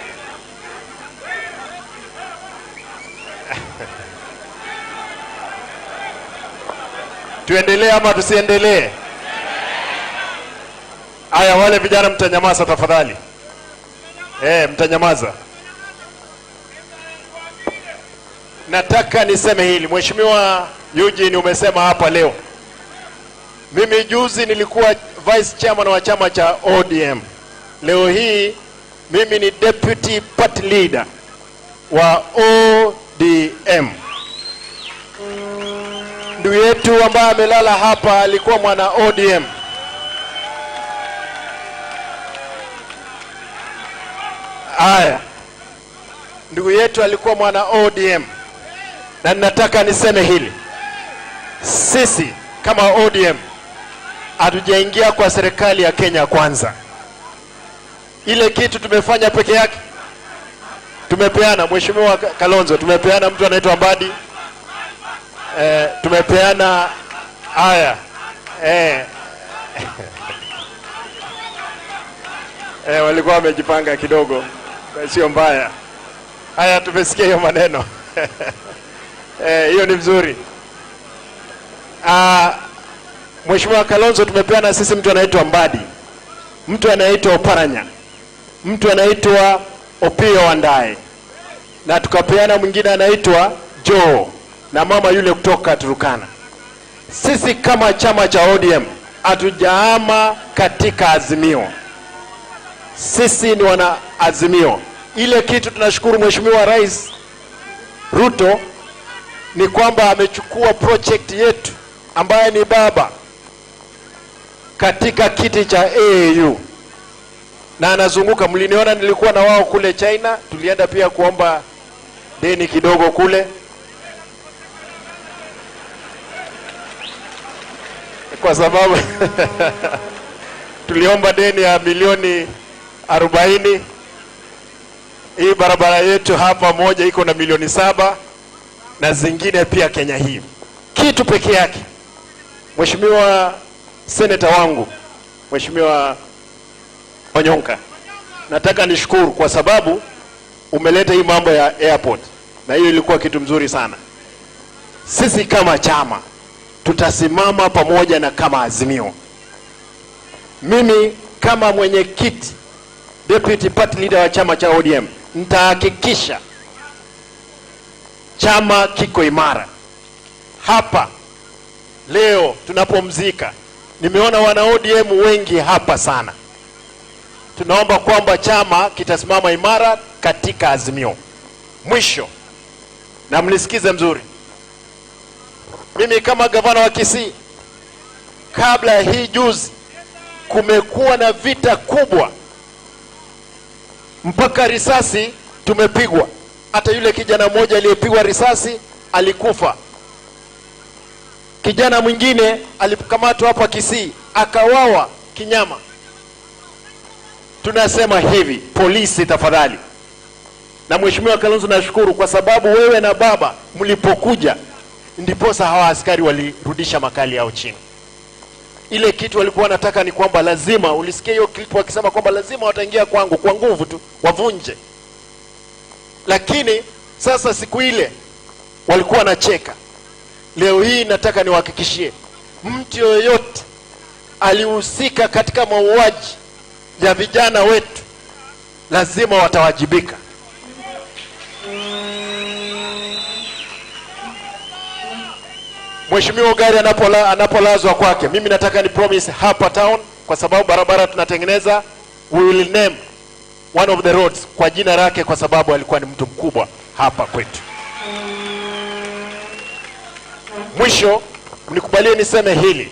Tuendelee ama tusiendelee? Haya, wale vijana mtanyamaza tafadhali. Mtanyamaza. Nataka niseme hili. Mheshimiwa Eugene, umesema hapa leo. Mimi juzi nilikuwa vice chairman wa chama cha ODM. Leo hii mimi ni deputy party leader wa ODM. Ndugu yetu ambaye amelala hapa alikuwa mwana ODM. Haya, ndugu yetu alikuwa mwana ODM. Na nataka niseme hili. Sisi kama ODM hatujaingia kwa serikali ya Kenya Kwanza. Ile kitu tumefanya peke yake, tumepeana Mheshimiwa Kalonzo, tumepeana mtu anaitwa Mbadi, tumepeana haya walikuwa wamejipanga kidogo, sio mbaya. Haya, tumesikia hiyo maneno. Hiyo ni mzuri. Mheshimiwa Kalonzo, tumepeana sisi mtu anaitwa Mbadi, mtu anaitwa Oparanya, mtu anaitwa Opiyo Wandayi, na tukapeana mwingine anaitwa Joe na mama yule kutoka Turkana. Sisi kama chama cha ODM hatujaama katika Azimio. Sisi ni wana Azimio. Ile kitu tunashukuru Mheshimiwa Rais Ruto ni kwamba amechukua project yetu ambaye ni baba katika kiti cha AAU na anazunguka. Mliniona nilikuwa na wao kule China, tulienda pia kuomba deni kidogo kule, kwa sababu tuliomba deni ya milioni 40. Hii barabara yetu hapa moja iko na milioni 7 na zingine pia Kenya hii. Kitu peke yake. Mheshimiwa Senator wangu, Mheshimiwa Onyonka, nataka nishukuru kwa sababu umeleta hii mambo ya airport, na hiyo ilikuwa kitu mzuri sana. Sisi kama chama tutasimama pamoja na kama Azimio. Mimi kama mwenyekiti deputy party leader wa chama cha ODM nitahakikisha chama kiko imara. Hapa leo tunapomzika, nimeona wana ODM wengi hapa sana. Tunaomba kwamba chama kitasimama imara katika Azimio. Mwisho, na mnisikize mzuri, mimi kama gavana wa Kisii, kabla ya hii juzi kumekuwa na vita kubwa mpaka risasi tumepigwa. Hata yule kijana mmoja aliyepigwa risasi alikufa. Kijana mwingine alikamatwa hapa Kisii akawawa kinyama. Tunasema hivi, polisi tafadhali. Na Mheshimiwa Kalonzo, nashukuru kwa sababu wewe na baba mlipokuja ndiposa hawa askari walirudisha makali yao chini. Ile kitu walikuwa wanataka ni kwamba lazima, ulisikia hiyo clip wakisema kwamba lazima wataingia kwangu kwa nguvu tu wavunje. Lakini sasa siku ile walikuwa wanacheka. Leo hii nataka niwahakikishie, mtu yoyote alihusika katika mauaji ya vijana wetu lazima watawajibika. Mheshimiwa Ugari anapolazwa kwake, mimi nataka ni promise hapa town, kwa sababu barabara tunatengeneza, we will name one of the roads kwa jina lake kwa sababu alikuwa ni mtu mkubwa hapa kwetu. Mwisho, mnikubalie niseme hili.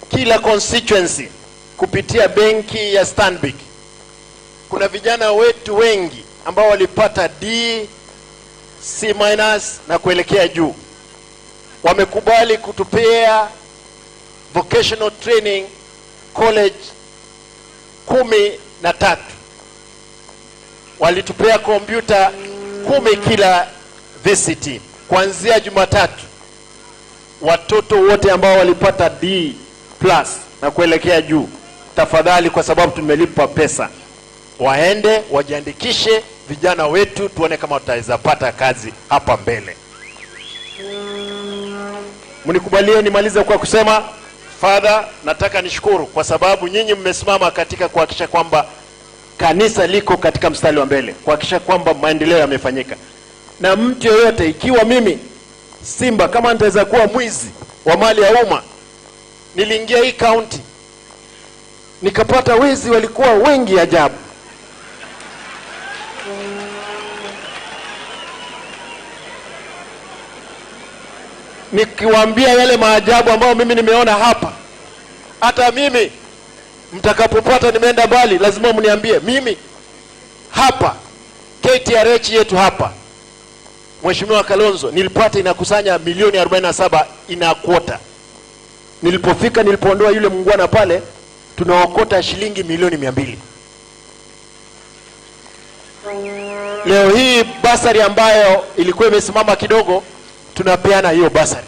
Kila constituency kupitia benki ya Stanbic kuna vijana wetu wengi ambao walipata D, C- na kuelekea juu. Wamekubali kutupea vocational training college 13. Walitupea kompyuta 10 kila VCT. Kuanzia Jumatatu, watoto wote ambao walipata D+ na kuelekea juu, tafadhali, kwa sababu tumelipa pesa, waende wajiandikishe vijana wetu, tuone kama tutaweza pata kazi hapa mbele. Mnikubalie nimalize kwa kusema, Father, nataka nishukuru kwa sababu nyinyi mmesimama katika kuhakikisha kwamba kanisa liko katika mstari wa mbele, kuhakikisha kwamba maendeleo yamefanyika. Na mtu yoyote, ikiwa mimi Simba kama nitaweza kuwa mwizi wa mali ya umma, niliingia hii county nikapata wezi walikuwa wengi ajabu. Nikiwaambia yale maajabu ambayo mimi nimeona hapa, hata mimi mtakapopata nimeenda mbali, lazima mniambie. Mimi hapa KTRH yetu hapa, Mheshimiwa Kalonzo, nilipata inakusanya milioni 47 ina quota. Nilipofika, nilipoondoa yule mungwana pale, tunaokota shilingi milioni 200. Leo hii basari ambayo ilikuwa imesimama kidogo, tunapeana hiyo basari.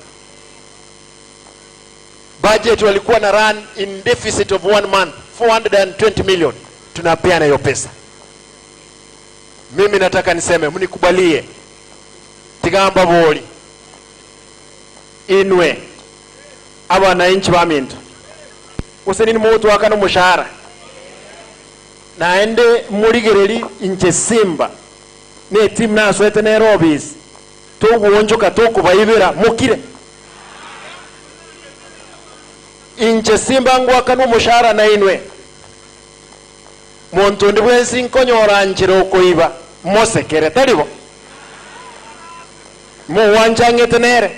Budget walikuwa na run in deficit of 1 month 420 million, tunapeana hiyo pesa. Mimi nataka niseme, mnikubalie tigamba boli inwe abananchi baminto usenini mutu wakano mushahara naende murigereri inche Simba ne team naswete Nairobi toguonjoka tokubayibira mukire inche Simba ngwakano mushahara na inwe muntu ndi bwensi nkonyora njiro okoiba mosekere taribo muwanjangete nere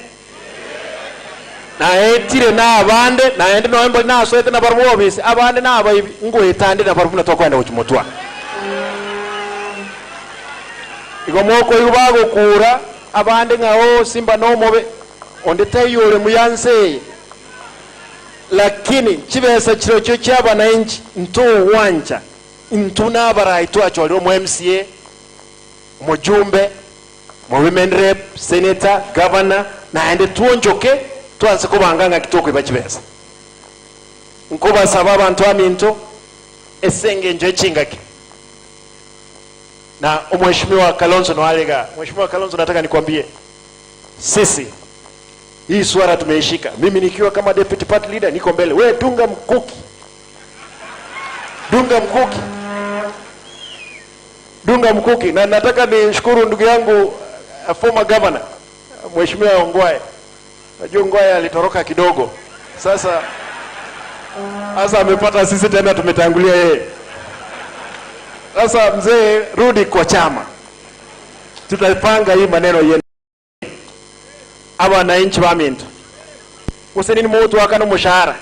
na etire na abande na ende noembo na soete na barbo obisi abande na abayibi ngwetande na barbo natokwenda ukimotwa igomoko yubago kura abande ngao Simba no mobe onde tayore muyanse, lakini chibesa chiro cyo cyaba na inchi nto wanja ntuna baraito achoriro mu MCA mujumbe mu women rep senator governor na ende tuonjoke tuanze kubanganga kitoko ibachibesa nkuba saba abantu aminto esenge nje chingaki na Mheshimiwa Kalonzo Nwalega. Mheshimiwa Kalonzo, nataka nikwambie sisi hii swala tumeishika. Mimi nikiwa kama deputy party leader niko mbele, wewe dunga mkuki, dunga mkuki, dunga mkuki. Na nataka nishukuru ndugu yangu former governor Mheshimiwa Ongwae. Najua Ongwae alitoroka kidogo, sasa amepata sisi tena tumetangulia yeye. Sasa mzee, rudi kwa chama, tutapanga hii maneno yenu aba na inchi baminto usenini mutu wakano mushahara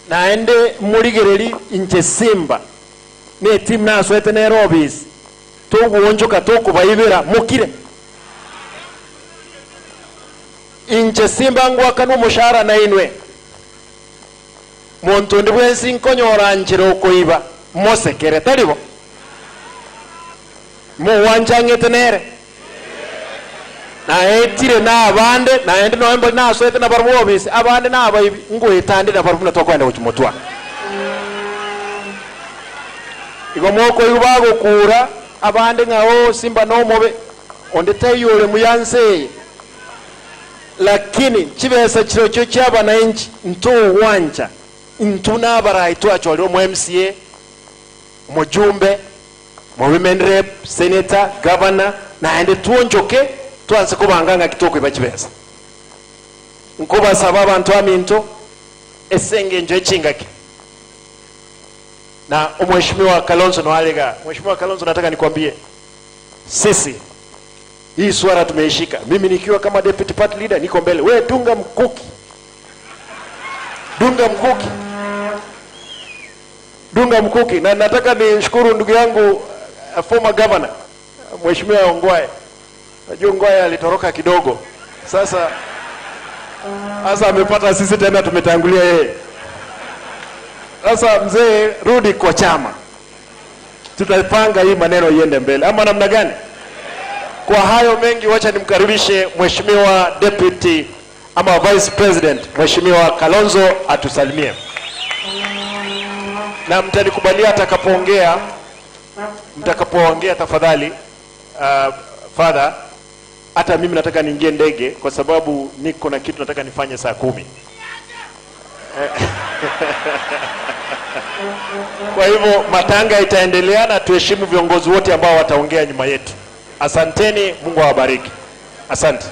naende murigereri inche Simba ne team naswete Nairobi toguonjoka tokubayibira mukire inche Simba ngwakano mushahara na inwe muntu ndi bwensi nkonyora njiro okoiba mosekere taribo muwanjangete nere na etire na abande na ende noembo na soete na barbo obisi abande na abayibi ngwetande na barbo natokwenda ukimotwa igomoko yubago kura abande ngao Simba no mobe onde tayore muyanse, lakini chibesa chiro cyo cyaba na inchi nto wanja ntuna baraito achoriro mu MCA mujumbe mu women rep senator governor na ende tuonjoke tuanze kubanganga kitoko ibachibesa nkuba saba abantu aminto esenge njo chingaki na Mheshimiwa Kalonzo Nwalega. Mheshimiwa Kalonzo, nataka nikwambie sisi hii swala tumeishika. Mimi nikiwa kama deputy party leader niko mbele. Wewe dunga mkuki. Dunga mkuki. Dunga mkuki. Na nataka nishukuru ndugu yangu former governor Mheshimiwa Ongwae. Najua Ongwae alitoroka kidogo. Sasa amepata sisi tena tumetangulia yeye. Sasa mzee, rudi kwa chama. Tutapanga hii maneno iende mbele. Ama namna gani? Kwa hayo mengi, wacha nimkaribishe Mheshimiwa Deputy ama Vice President Mheshimiwa Kalonzo atusalimie. Na mtanikubalia mtakapoongea tafadhali, Father, hata mimi nataka niingie ndege kwa sababu niko na kitu nataka nifanye saa 10. Kwa hivyo matanga itaendelea na tuheshimu viongozi wote ambao wataongea nyuma yetu. Asanteni, Mungu awabariki. Asante.